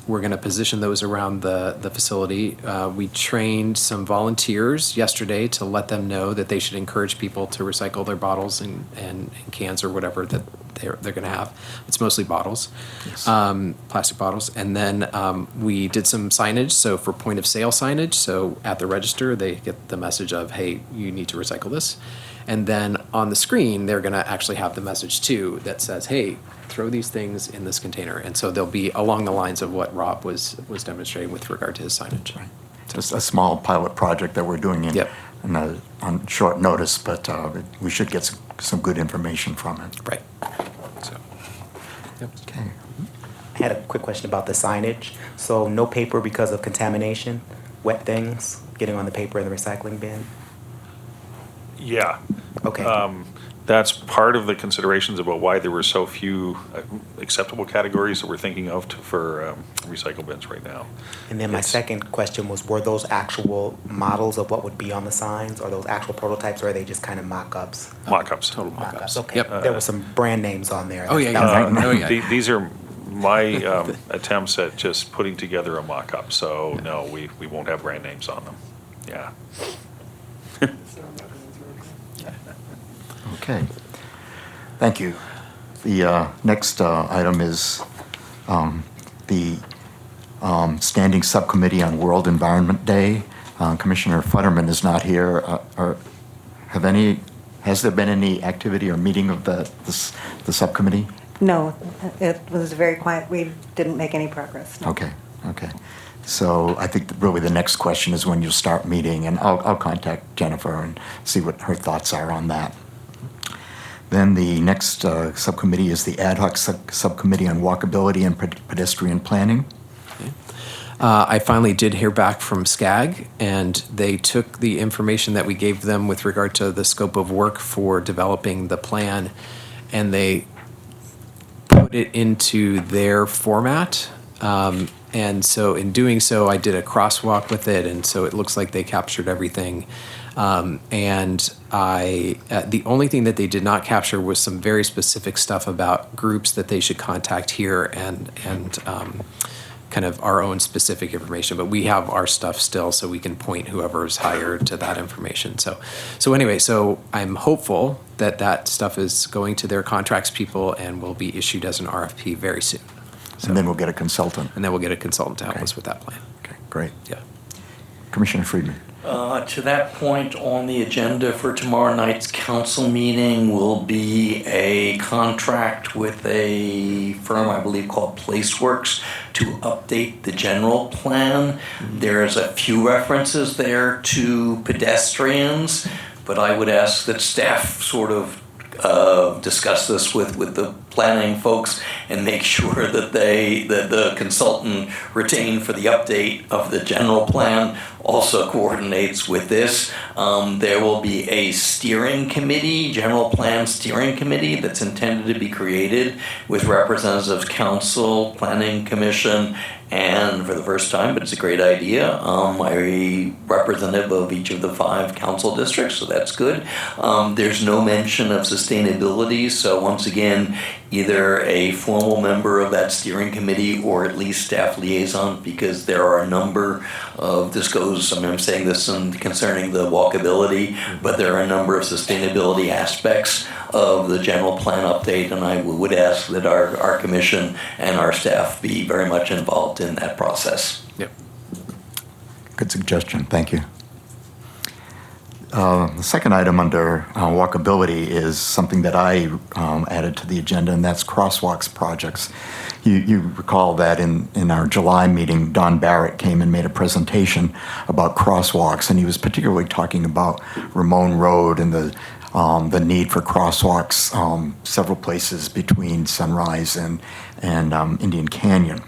[SPEAKER 5] we're going to position those around the facility. We trained some volunteers yesterday to let them know that they should encourage people to recycle their bottles and cans or whatever that they're going to have. It's mostly bottles,
[SPEAKER 1] Yes.
[SPEAKER 5] plastic bottles. And then we did some signage, so for point of sale signage. So at the register, they get the message of, hey, you need to recycle this. And then on the screen, they're going to actually have the message too that says, hey, throw these things in this container. And so they'll be along the lines of what Rob was demonstrating with regard to his signage.
[SPEAKER 1] Right. Just a small pilot project that we're doing on short notice, but we should get some good information from it.
[SPEAKER 5] Right. So, yep.
[SPEAKER 1] Okay.
[SPEAKER 12] I had a quick question about the signage. So no paper because of contamination, wet things getting on the paper in the recycling bin?
[SPEAKER 13] Yeah.
[SPEAKER 12] Okay.
[SPEAKER 13] That's part of the considerations about why there were so few acceptable categories that we're thinking of for recycle bins right now.
[SPEAKER 12] And then my second question was, were those actual models of what would be on the signs, or those actual prototypes, or are they just kind of mock-ups?
[SPEAKER 13] Mock-ups.
[SPEAKER 5] Total mock-ups.
[SPEAKER 12] Okay.
[SPEAKER 5] Yep.
[SPEAKER 12] There were some brand names on there.
[SPEAKER 5] Oh, yeah,
[SPEAKER 12] That was-
[SPEAKER 5] Oh, yeah.
[SPEAKER 13] These are my attempts at just putting together a mock-up, so no, we won't have brand names on them. Yeah.
[SPEAKER 1] Okay. Thank you. The next item is the Standing Subcommittee on World Environment Day. Commissioner Futterman is not here. Has there been any activity or meeting of the subcommittee?
[SPEAKER 15] No, it was very quiet. We didn't make any progress. No.
[SPEAKER 1] Okay. So I think really the next question is when you'll start meeting, and I'll contact Jennifer and see what her thoughts are on that. Then the next subcommittee is the Ad Hoc Subcommittee on Walkability and Pedestrian Planning.
[SPEAKER 5] I finally did hear back from SCAG, and they took the information that we gave them with regard to the scope of work for developing the plan, and they put it into their format. And so in doing so, I did a crosswalk with it, and so it looks like they captured everything. And the only thing that they did not capture was some very specific stuff about groups that they should contact here and kind of our own specific information. But we have our stuff still, so we can point whoever's hired to that information. So anyway, so I'm hopeful that that stuff is going to their contracts people and will be issued as an RFP very soon. So,
[SPEAKER 1] And then we'll get a consultant.
[SPEAKER 5] And then we'll get a consultant to help us with that plan.
[SPEAKER 1] Okay, great.
[SPEAKER 5] Yeah.
[SPEAKER 1] Commissioner Friedman.
[SPEAKER 6] To that point, on the agenda for tomorrow night's council meeting will be a contract with a firm, I believe, called PlaceWorks to update the general plan. There's a few references there to pedestrians, but I would ask that staff sort of discuss this with the planning folks and make sure that the consultant retained for the update of the general plan also coordinates with this. There will be a steering committee, general plan steering committee, that's intended to be created with representatives of council, planning commission, and for the first time, but it's a great idea, a representative of each of the 5 council districts, so that's good. There's no mention of sustainability, so once again, either a formal member of that steering committee or at least staff liaison, because there are a number of, this goes, I mean, I'm saying this concerning the walkability, but there are a number of sustainability aspects of the general plan update, and I would ask that our commission and our staff be very much involved in that process.
[SPEAKER 5] Yep.
[SPEAKER 1] Good suggestion, thank you. The second item under walkability is something that I added to the agenda, and that's crosswalks projects. You recall that in our July meeting, Don Barrett came and made a presentation about crosswalks, and he was particularly talking about Ramon Road and the need for crosswalks several places between Sunrise and Indian Canyon.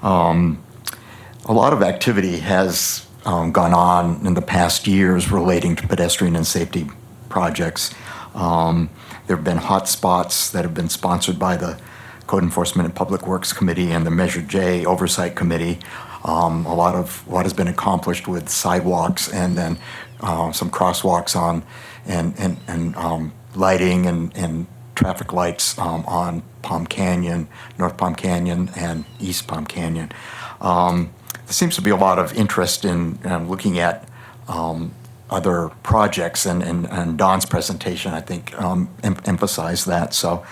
[SPEAKER 1] A lot of activity has gone on in the past years relating to pedestrian and safety projects. There have been hot spots that have been sponsored by the Code Enforcement and Public Works Committee and the Measure J Oversight Committee. A lot has been accomplished with sidewalks and then some crosswalks on and lighting and traffic lights on Palm Canyon, North Palm Canyon, and East Palm Canyon. There seems to be a lot of interest in looking at other projects, and Don's presentation, I think, emphasized that. So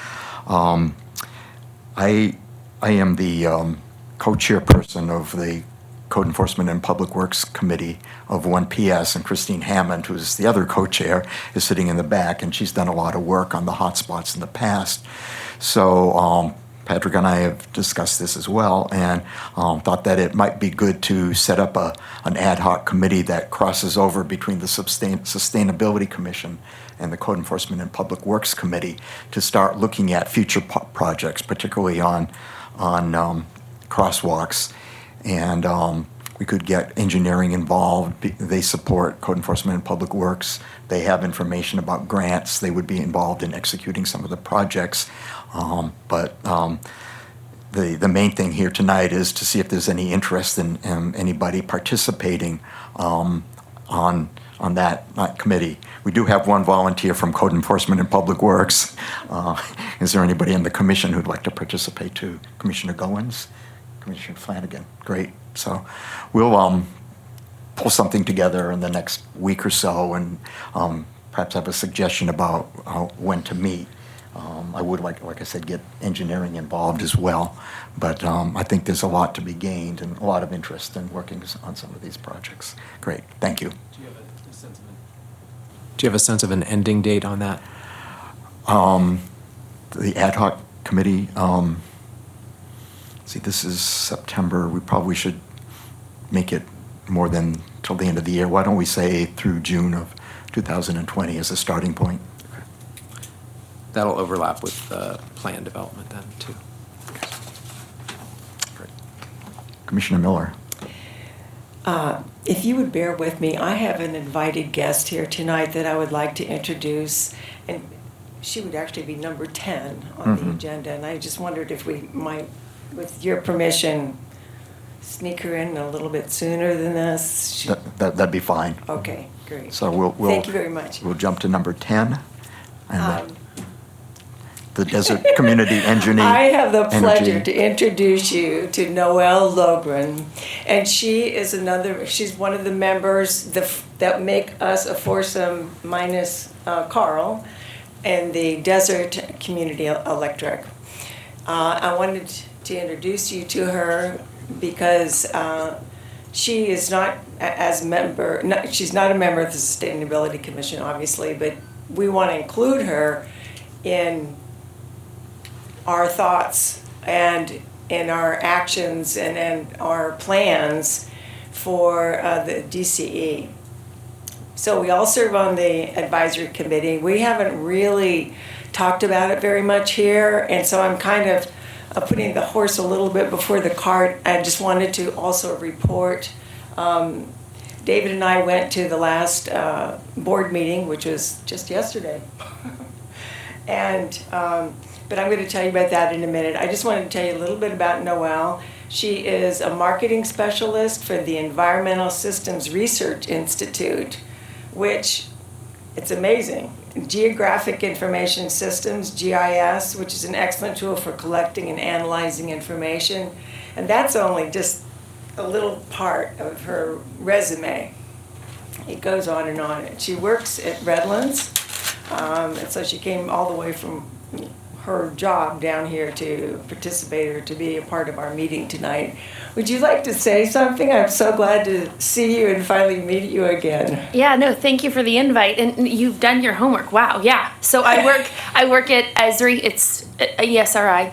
[SPEAKER 1] I am the co-chairperson of the Code Enforcement and Public Works Committee of 1PS, and Christine Hammond, who's the other co-chair, is sitting in the back, and she's done a lot of work on the hotspots in the past. So Patrick and I have discussed this as well, and thought that it might be good to set up an ad hoc committee that crosses over between the Sustainability Commission and the Code Enforcement and Public Works Committee to start looking at future projects, particularly on crosswalks. And we could get engineering involved. They support Code Enforcement and Public Works. They have information about grants. They would be involved in executing some of the projects. But the main thing here tonight is to see if there's any interest in anybody participating on that committee. We do have one volunteer from Code Enforcement and Public Works. Is there anybody in the commission who'd like to participate too? Commissioner Goins? Commissioner Flanagan? Great. So we'll pull something together in the next week or so, and perhaps have a suggestion about when to meet. I would like I said, get engineering involved as well. But I think there's a lot to be gained and a lot of interest in working on some of these projects. Great, thank you.
[SPEAKER 5] Do you have a sense of an ending date on that?
[SPEAKER 1] The ad hoc committee, see, this is September. We probably should make it more than till the end of the year. Why don't we say through June of 2020 as a starting point?
[SPEAKER 5] That'll overlap with plan development then, too.
[SPEAKER 1] Great. Commissioner Miller.
[SPEAKER 4] If you would bear with me, I have an invited guest here tonight that I would like to introduce, and she would actually be number 10 on the agenda, and I just wondered if we might, with your permission, sneak her in a little bit sooner than this.
[SPEAKER 1] That'd be fine.
[SPEAKER 4] Okay, great.
[SPEAKER 1] So we'll
[SPEAKER 4] Thank you very much.
[SPEAKER 1] We'll jump to number 10. And the Desert Community Engineer.
[SPEAKER 4] I have the pleasure to introduce you to Noelle Logren, and she's one of the members that make us a foursome minus Carl and the Desert Community Electric. I wanted to introduce you to her because she is not she's not a member of the Sustainability Commission, obviously, but we want to include her in our thoughts and in our actions and in our plans for the DCE. So we all serve on the advisory committee. We haven't really talked about it very much here, and so I'm kind of putting the horse a little bit before the cart. I just wanted to also report. David and I went to the last board meeting, which was just yesterday. And but I'm going to tell you about that in a minute. I just wanted to tell you a little bit about Noelle. She is a marketing specialist for the Environmental Systems Research Institute, which it's amazing. Geographic Information Systems, GIS, which is an excellent tool for collecting and analyzing information. And that's only just a little part of her resume. It goes on and on. She works at Redlands, and so she came all the way from her job down here to participate or to be a part of our meeting tonight. Would you like to say something? I'm so glad to see you and finally meet you again.
[SPEAKER 16] Yeah, no, thank you for the invite, and you've done your homework. Wow, yeah. So I work at Esri. It's a ESRI.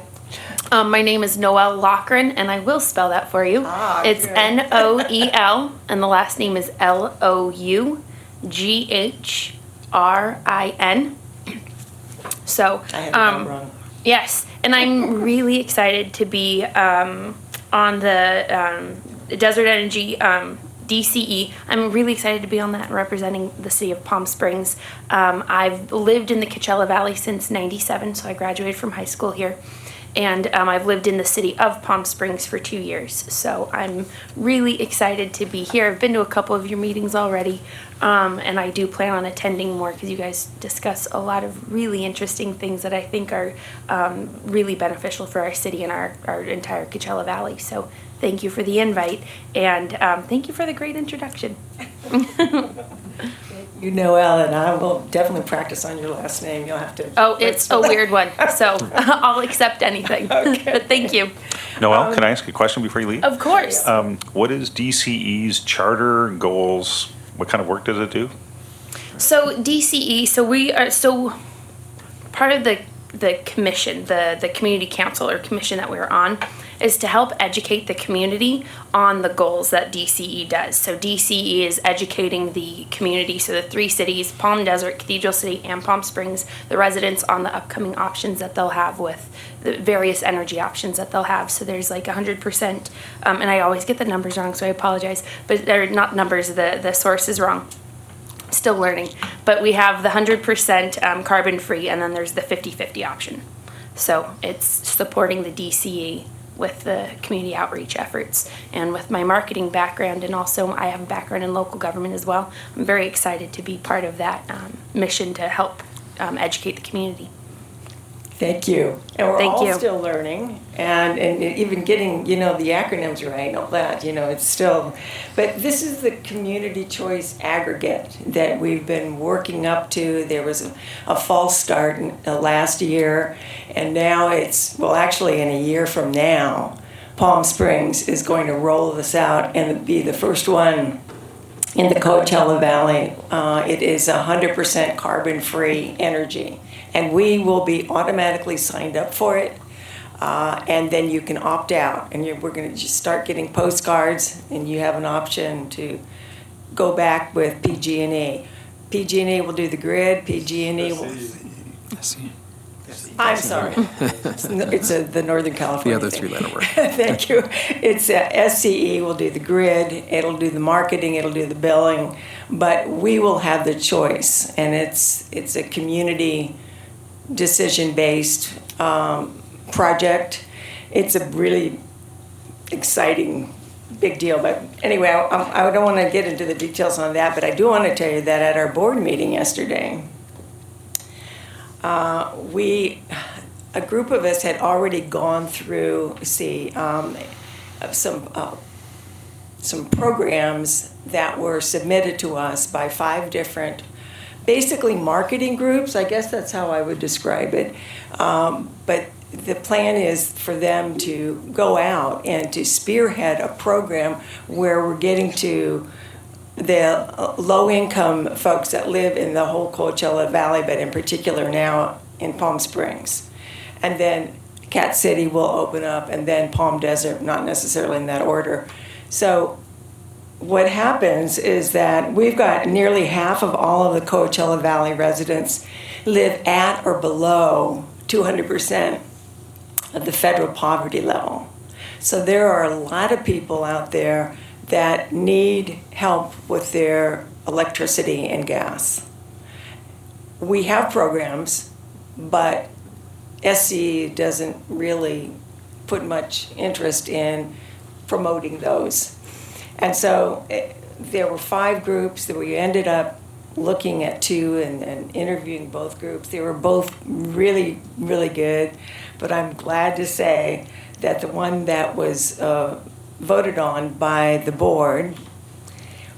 [SPEAKER 16] My name is Noelle Loughran, and I will spell that for you. It's
[SPEAKER 4] good.
[SPEAKER 16] Noel, and the last name is Loughren. So,
[SPEAKER 4] I have that wrong.
[SPEAKER 16] yes, and I'm really excited to be on the Desert Energy DCE. I'm really excited to be on that, representing the city of Palm Springs. I've lived in the Coachella Valley since '97, so I graduated from high school here. And I've lived in the city of Palm Springs for 2 years. So I'm really excited to be here. I've been to a couple of your meetings already, and I do plan on attending more because you guys discuss a lot of really interesting things that I think are really beneficial for our city and our entire Coachella Valley. So thank you for the invite, and thank you for the great introduction.
[SPEAKER 4] You know, Ellen, I will definitely practice on your last name. You'll have to.
[SPEAKER 16] Oh, it's a weird one, so I'll accept anything. But thank you.
[SPEAKER 13] Noelle, can I ask a question before you leave?
[SPEAKER 16] Of course.
[SPEAKER 13] What is DCE's charter and goals? What kind of work does it do?
[SPEAKER 16] So DCE, so part of the commission, the community council or commission that we're on, is to help educate the community on the goals that DCE does. So DCE is educating the community, so the 3 cities, Palm Desert, Cathedral City, and Palm Springs, the residents on the upcoming options that they'll have with the various energy options that they'll have. So there's like 100%, and I always get the numbers wrong, so I apologize, but they're not numbers, the source is wrong. Still learning, but we have the 100% carbon free, and then there's the 50-50 option. So it's supporting the DCE with the community outreach efforts, and with my marketing background, and also I have a background in local government as well. I'm very excited to be part of that mission to help educate the community.
[SPEAKER 4] Thank you. And we're
[SPEAKER 16] Thank
[SPEAKER 4] all
[SPEAKER 16] you.
[SPEAKER 4] still learning, and even getting, the acronyms right and all that, it's still, but this is the community choice aggregate that we've been working up to. There was a false start last year, and now actually in a year from now, Palm Springs is going to roll this out and be the first one in the Coachella Valley. It is 100% carbon-free energy. And we will be automatically signed up for it, and then you can opt out. And we're going to just start getting postcards, and you have an option to go back with PG&E. PG&E will do the grid. PG&E will. I'm sorry. It's the Northern California.
[SPEAKER 5] The other
[SPEAKER 4] thing.
[SPEAKER 5] 3-letter word.
[SPEAKER 4] Thank you. It's SCE will do the grid. It'll do the marketing. It'll do the billing, but we will have the choice, and it's a community decision-based project. It's a really exciting, big deal. But anyway, I don't want to get into the details on that, but I do want to tell you that at our board meeting yesterday, a group of us had already gone through, some programs that were submitted to us by 5 different basically marketing groups. I guess that's how I would describe it. But the plan is for them to go out and to spearhead a program where we're getting to the low-income folks that live in the whole Coachella Valley, but in particular now in Palm Springs. And then Cat City will open up, and then Palm Desert, not necessarily in that order. So what happens is that we've got nearly half of all of the Coachella Valley residents live at or below 200% of the federal poverty level. So there are a lot of people out there that need help with their electricity and gas. We have programs, but SCE doesn't really put much interest in promoting those. And so there were 5 groups that we ended up looking at two and interviewing both groups. They were both really, really good. But I'm glad to say that the one that was voted on by the board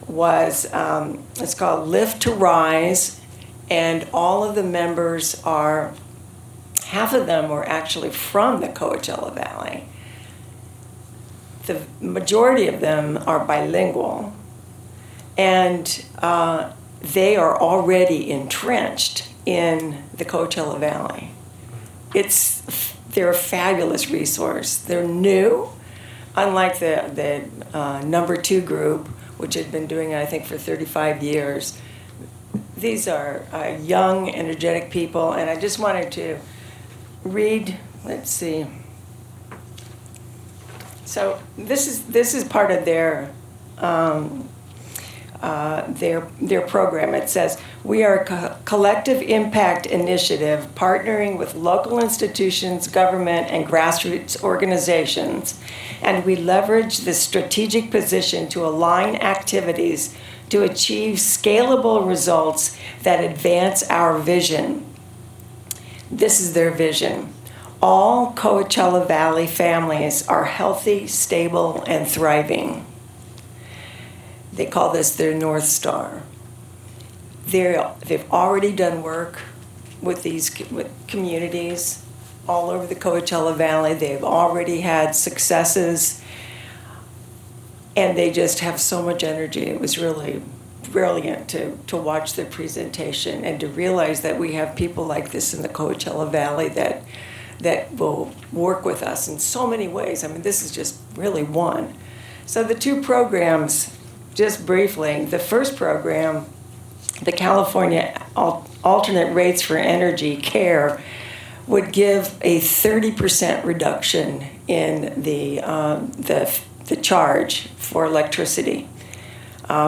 [SPEAKER 4] was, it's called Lift to Rise, and all of the members are, half of them were actually from the Coachella Valley. The majority of them are bilingual, and they are already entrenched in the Coachella Valley. They're a fabulous resource. They're new, unlike the number two group, which had been doing it, I think, for 35 years. These are young, energetic people, and I just wanted to read, let's see. So this is part of their program. It says, we are a collective impact initiative partnering with local institutions, government, and grassroots organizations, and we leverage this strategic position to align activities to achieve scalable results that advance our vision. This is their vision. All Coachella Valley families are healthy, stable, and thriving. They call this their North Star. They've already done work with with communities all over the Coachella Valley. They've already had successes, and they just have so much energy. It was really brilliant to watch their presentation and to realize that we have people like this in the Coachella Valley that will work with us in so many ways. I mean, this is just really one. So the two programs, just briefly, the first program, the California Alternate Rates for Energy Care, would give a 30% reduction in the charge for electricity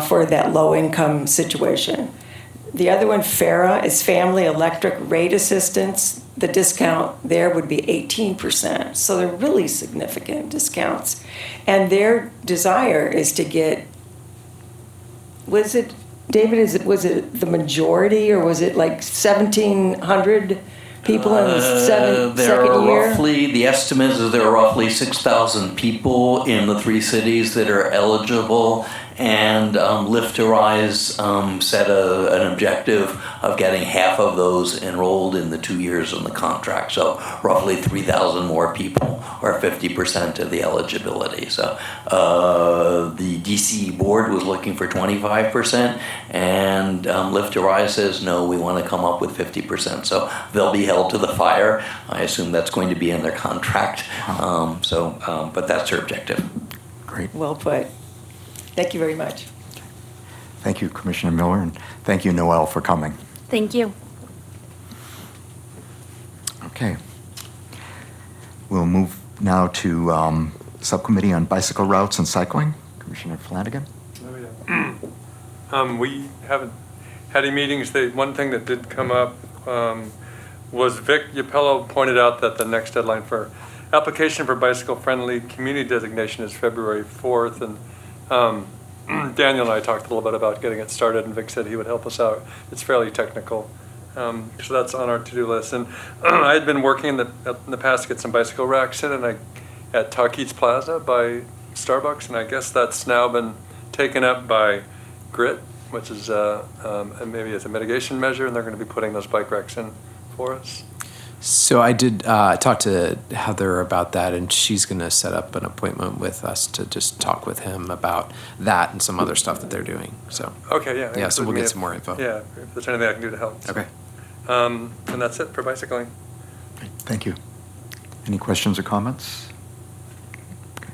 [SPEAKER 4] for that low-income situation. The other one, FARA, is Family Electric Rate Assistance. The discount there would be 18%. So they're really significant discounts. And their desire is to get, was it, David, was it the majority, or was it like 1,700 people in the second year?
[SPEAKER 6] Roughly, the estimate is there are roughly 6,000 people in the three cities that are eligible, and Lift to Rise set an objective of getting half of those enrolled in the 2 years in the contract. So roughly 3,000 more people, or 50% of the eligibility. So the DCE board was looking for 25%, and Lift to Rise says, no, we want to come up with 50%. So they'll be held to the fire. I assume that's going to be in their contract. But that's their objective.
[SPEAKER 1] Great.
[SPEAKER 4] Well put. Thank you very much.
[SPEAKER 1] Thank you, Commissioner Miller, and thank you, Noel, for coming.
[SPEAKER 16] Thank you.
[SPEAKER 1] Okay. We'll move now to Subcommittee on Bicycle Routes and Cycling. Commissioner Flanagan.
[SPEAKER 7] We haven't had any meetings. One thing that did come up was Vic Yapello pointed out that the next deadline for application for bicycle-friendly community designation is February 4th, and Daniel and I talked a little bit about getting it started, and Vic said he would help us out. It's fairly technical. So that's on our to-do list. And I had been working in the past to get some bicycle racks in, and at Talkeet's Plaza by Starbucks, and I guess that's now been taken up by Grit, which is maybe it's a mitigation measure, and they're going to be putting those bike racks in for us.
[SPEAKER 5] So I did talk to Heather about that, and she's going to set up an appointment with us to just talk with him about that and some other stuff that they're doing. So
[SPEAKER 7] Okay, yeah.
[SPEAKER 5] Yeah, so we'll get some more info.
[SPEAKER 7] Yeah, if there's anything I can do to help.
[SPEAKER 5] Okay.
[SPEAKER 7] And that's it for bicycling.
[SPEAKER 1] Thank you. Any questions or comments? Okay.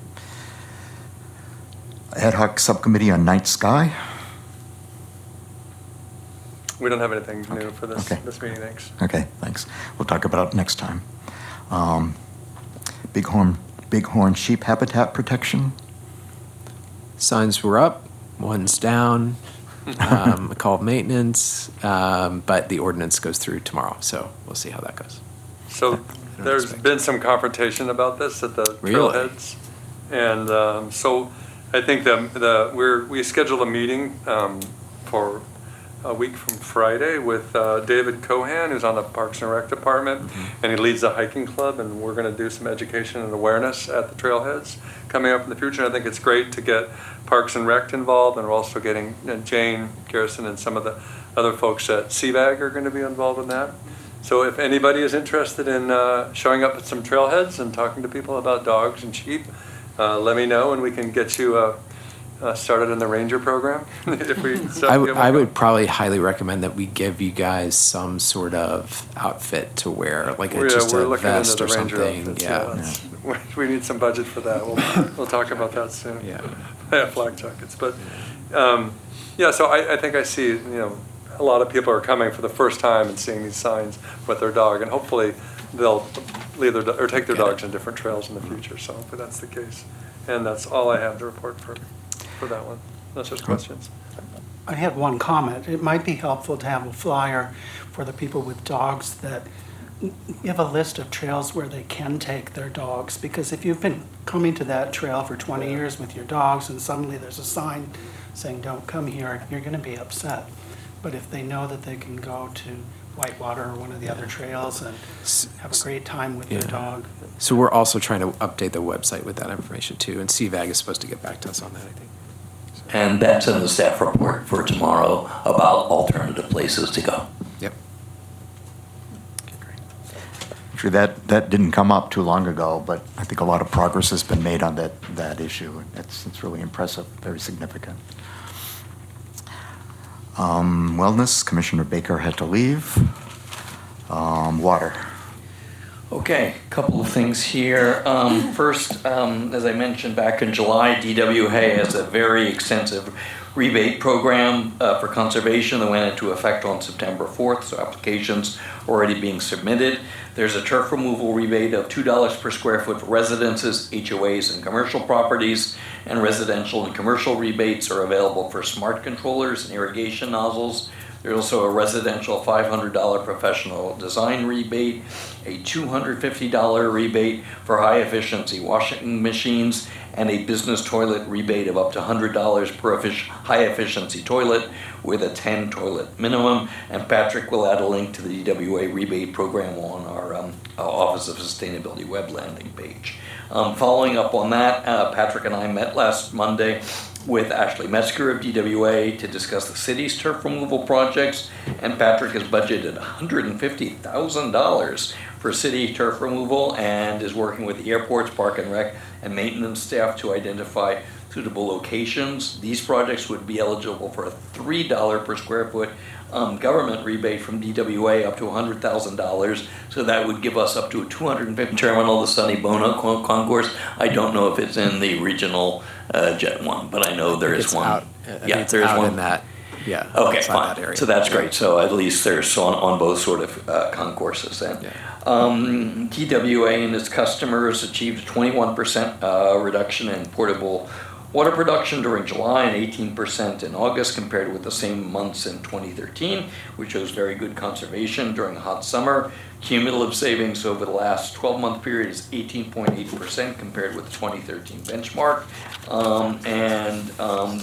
[SPEAKER 1] Ad hoc Subcommittee on Night Sky.
[SPEAKER 7] We don't have anything new for this meeting, thanks.
[SPEAKER 1] Okay, thanks. We'll talk about it next time. Bighorn sheep habitat protection.
[SPEAKER 5] Signs were up, one's down, called maintenance, but the ordinance goes through tomorrow, so we'll see how that goes.
[SPEAKER 7] So there's been some confrontation about this at the
[SPEAKER 5] Really?
[SPEAKER 7] trailheads. And so I think we scheduled a meeting for a week from Friday with David Cohan, who's on the Parks and Rec Department, and he leads the hiking club, and we're going to do some education and awareness at the trailheads coming up in the future. And I think it's great to get Parks and Rec involved, and we're also getting Jane Garrison and some of the other folks at CVAG are going to be involved in that. So if anybody is interested in showing up at some trailheads and talking to people about dogs and sheep, let me know and we can get you started in the ranger program. If we
[SPEAKER 5] I would probably highly recommend that we give you guys some sort of outfit to wear, like just
[SPEAKER 7] we're
[SPEAKER 5] a
[SPEAKER 7] looking
[SPEAKER 5] vest
[SPEAKER 7] into
[SPEAKER 5] or
[SPEAKER 7] the ranger
[SPEAKER 5] something.
[SPEAKER 7] outfits, we need some budget for that. We'll talk about that soon.
[SPEAKER 5] Yeah.
[SPEAKER 7] Flak jackets, but so I think I see a lot of people are coming for the first time and seeing these signs with their dog, and hopefully they'll leave their or take their dogs on different trails in the future. So hopefully that's the case, and that's all I have to report for that one. Unless there's questions.
[SPEAKER 3] I had one comment. It might be helpful to have a flyer for the people with dogs that give a list of trails where they can take their dogs. Because if you've been coming to that trail for 20 years with your dogs and suddenly there's a sign saying don't come here, you're going to be upset. But if they know that they can go to Whitewater or one of the other trails and have a great time with their dog.
[SPEAKER 5] So we're also trying to update the website with that information too, and CVAG is supposed to get back to us on that, I think.
[SPEAKER 6] And that's in the staff report for tomorrow about alternative places to go.
[SPEAKER 5] Yep.
[SPEAKER 1] Actually, that didn't come up too long ago, but I think a lot of progress has been made on that issue. It's really impressive, very significant. Wellness, Commissioner Baker had to leave. Water.
[SPEAKER 6] Okay, a couple of things here. First, as I mentioned back in July, DWA has a very extensive rebate program for conservation that went into effect on September 4th, so applications already being submitted. There's a turf removal rebate of $2 per square foot for residences, HOAs, and commercial properties, and residential and commercial rebates are available for smart controllers and irrigation nozzles. There's also a residential $500 professional design rebate, a $250 rebate for high-efficiency washing machines, and a business toilet rebate of up to $100 per high-efficiency toilet with a 10-toilet minimum. And Patrick will add a link to the DWA rebate program on our Office of Sustainability web landing page. Following up on that, Patrick and I met last Monday with Ashley Metzger of DWA to discuss the city's turf removal projects, and Patrick has budgeted $150,000 for city turf removal and is working with the airports, park and rec, and maintenance staff to identify suitable locations. These projects would be eligible for a $3 per square foot government rebate from DWA up to $100,000, so that would give us up to a $250 terminal, the Sonny Bono concourse. I don't know if it's in the regional jet one, but I know there is one.
[SPEAKER 5] Yeah, there is one in that. Yeah.
[SPEAKER 6] Okay, fine. That area. So that's great. So at least there's on both sort of concourses then. Yeah. TWA and its customers achieved a 21% reduction in portable water production during July and 18% in August compared with the same months in 2013, which shows very good conservation during a hot summer. Cumulative savings over the last 12-month period is 18.8% compared with the 2013 benchmark.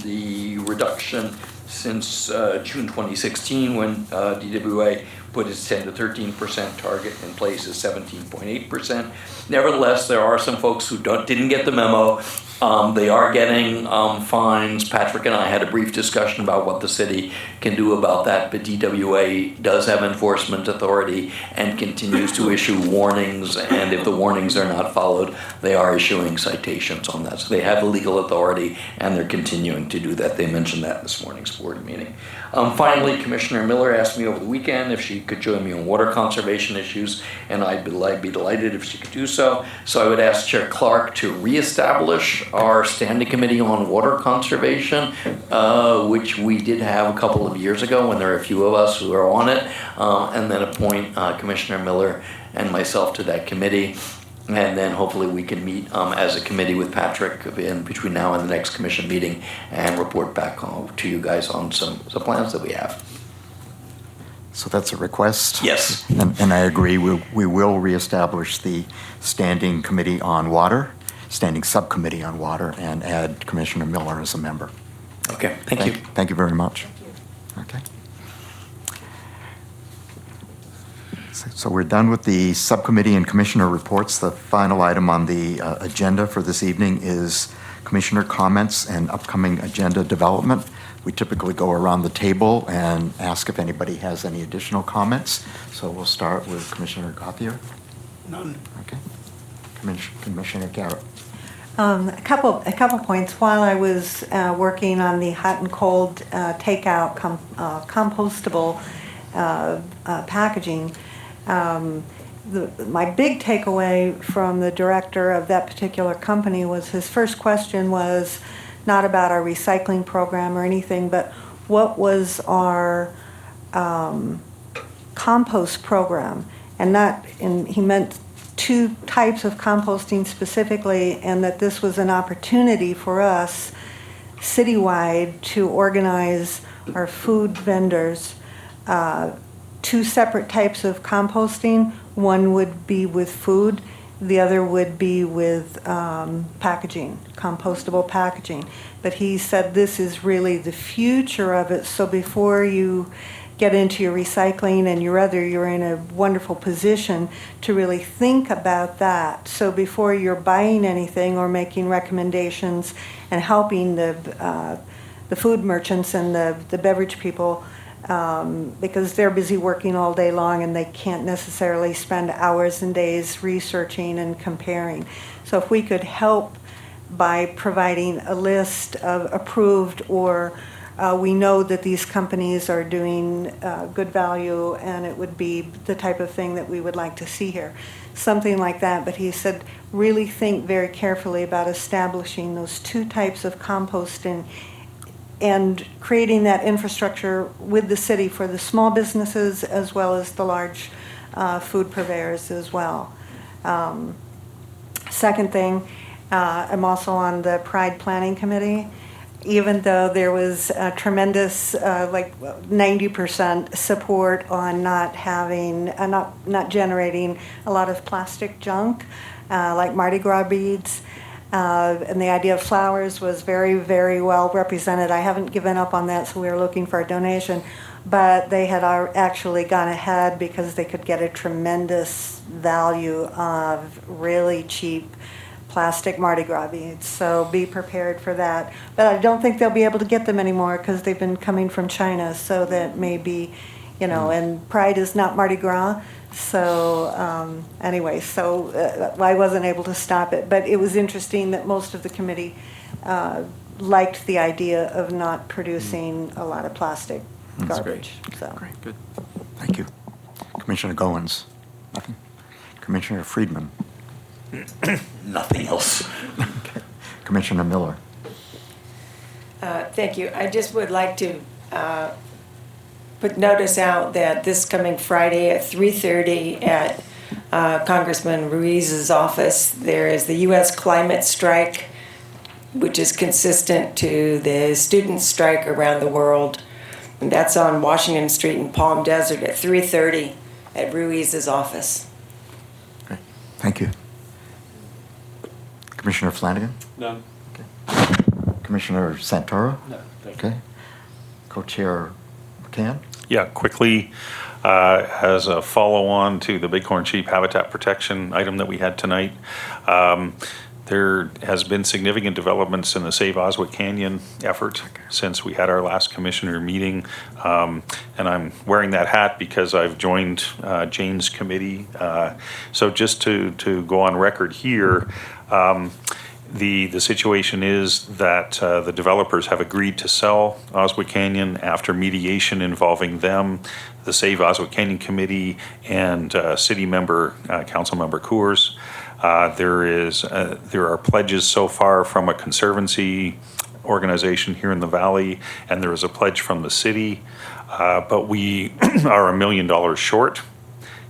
[SPEAKER 6] The reduction since June 2016, when DWA put its 10 to 13% target in place, is 17.8%. Nevertheless, there are some folks who didn't get the memo. They are getting fines. Patrick and I had a brief discussion about what the city can do about that, but DWA does have enforcement authority and continues to issue warnings, and if the warnings are not followed, they are issuing citations on that. So they have the legal authority, and they're continuing to do that. They mentioned that in this morning's board meeting. Finally, Commissioner Miller asked me over the weekend if she could join me on water conservation issues, and I'd be delighted if she could do so. So I would ask Chair Clark to reestablish our standing committee on water conservation, which we did have a couple of years ago when there are a few of us who are on it, and then appoint Commissioner Miller and myself to that committee. And then hopefully we can meet as a committee with Patrick in between now and the next commission meeting and report back to you guys on some plans that we have.
[SPEAKER 1] So that's a request?
[SPEAKER 6] Yes.
[SPEAKER 1] And I agree, we will reestablish the standing committee on water, standing subcommittee on water, and add Commissioner Miller as a member.
[SPEAKER 6] Okay, thank you.
[SPEAKER 1] Thank you very much. Okay. So we're done with the subcommittee and commissioner reports. The final item on the agenda for this evening is commissioner comments and upcoming agenda development. We typically go around the table and ask if anybody has any additional comments. So we'll start with Commissioner Gauthier.
[SPEAKER 3] None.
[SPEAKER 1] Okay. Commissioner Garrett.
[SPEAKER 15] A couple points. While I was working on the hot and cold takeout compostable packaging, my big takeaway from the director of that particular company was his first question was not about our recycling program or anything, but what was our compost program? And he meant two types of composting specifically, and that this was an opportunity for us citywide to organize our food vendors. Two separate types of composting. One would be with food, the other would be with packaging, compostable packaging. But he said this is really the future of it, so before you get into your recycling and you're in a wonderful position to really think about that. So before you're buying anything or making recommendations and helping the food merchants and the beverage people, because they're busy working all day long and they can't necessarily spend hours and days researching and comparing. So if we could help by providing a list of approved or we know that these companies are doing good value, and it would be the type of thing that we would like to see here. Something like that, but he said really think very carefully about establishing those two types of composting and creating that infrastructure with the city for the small businesses as well as the large food purveyors as well. Second thing, I'm also on the Pride Planning Committee. Even though there was a tremendous, like 90% support on not having, not generating a lot of plastic junk, like Mardi Gras beads, and the idea of flowers was very, very well represented. I haven't given up on that, so we were looking for a donation, but they had actually gone ahead because they could get a tremendous value of really cheap plastic Mardi Gras beads, so be prepared for that. But I don't think they'll be able to get them anymore because they've been coming from China, so that may be, and Pride is not Mardi Gras, so anyway, so I wasn't able to stop it. But it was interesting that most of the committee liked the idea of not producing a lot of plastic garbage. So.
[SPEAKER 1] Great, good. Thank you. Commissioner Goins. Nothing. Commissioner Friedman.
[SPEAKER 6] Nothing else.
[SPEAKER 1] Okay. Commissioner Miller.
[SPEAKER 4] Thank you. I just would like to put notice out that this coming Friday at 3:30 at Congressman Ruiz's office, there is the U.S. climate strike, which is consistent to the student strike around the world. And that's on Washington Street in Palm Desert at 3:30 at Ruiz's office.
[SPEAKER 1] Great. Thank you. Commissioner Flanagan?
[SPEAKER 7] None.
[SPEAKER 1] Okay. Commissioner Santoro?
[SPEAKER 7] No, thank
[SPEAKER 1] you. Okay. Co-Chair McCann?
[SPEAKER 13] Yeah, quickly, as a follow-on to the bighorn sheep habitat protection item that we had tonight, there has been significant developments in the Save Oswego Canyon effort since we had our last commissioner meeting. And I'm wearing that hat because I've joined Jane's committee. So just to go on record here, the situation is that the developers have agreed to sell Oswego Canyon after mediation involving them, the Save Oswego Canyon Committee, and city member, council member Coors. There are pledges so far from a conservancy organization here in the valley, and there is a pledge from the city, but we are $1 million short,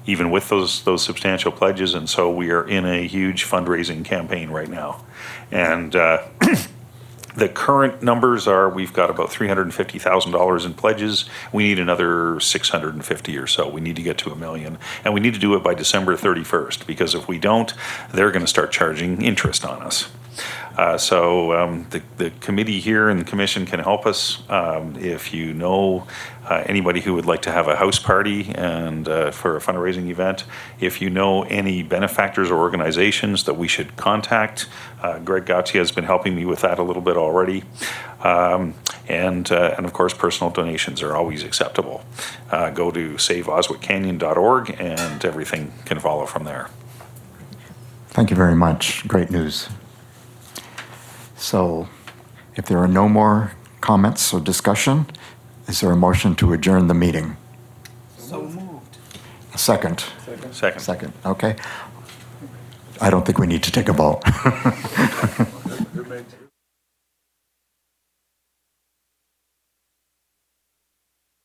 [SPEAKER 13] even with those substantial pledges, and so we are in a huge fundraising campaign right now. And the current numbers are we've got about $350,000 in pledges. We need another 650 or so. We need to get to $1 million, and we need to do it by December 31st, because if we don't, they're going to start charging interest on us. So the committee here and the commission can help us. If you know anybody who would like to have a house party and for a fundraising event, if you know any benefactors or organizations that we should contact, Greg Gottia has been helping me with that a little bit already. And of course, personal donations are always acceptable. Go to saveosweccanyon.org and everything can follow from there.
[SPEAKER 1] Thank you very much. Great news. So if there are no more comments or discussion, is there a motion to adjourn the meeting?
[SPEAKER 3] So moved.
[SPEAKER 1] A second?
[SPEAKER 13] Second.
[SPEAKER 1] Second, okay. I don't think we need to take a vote.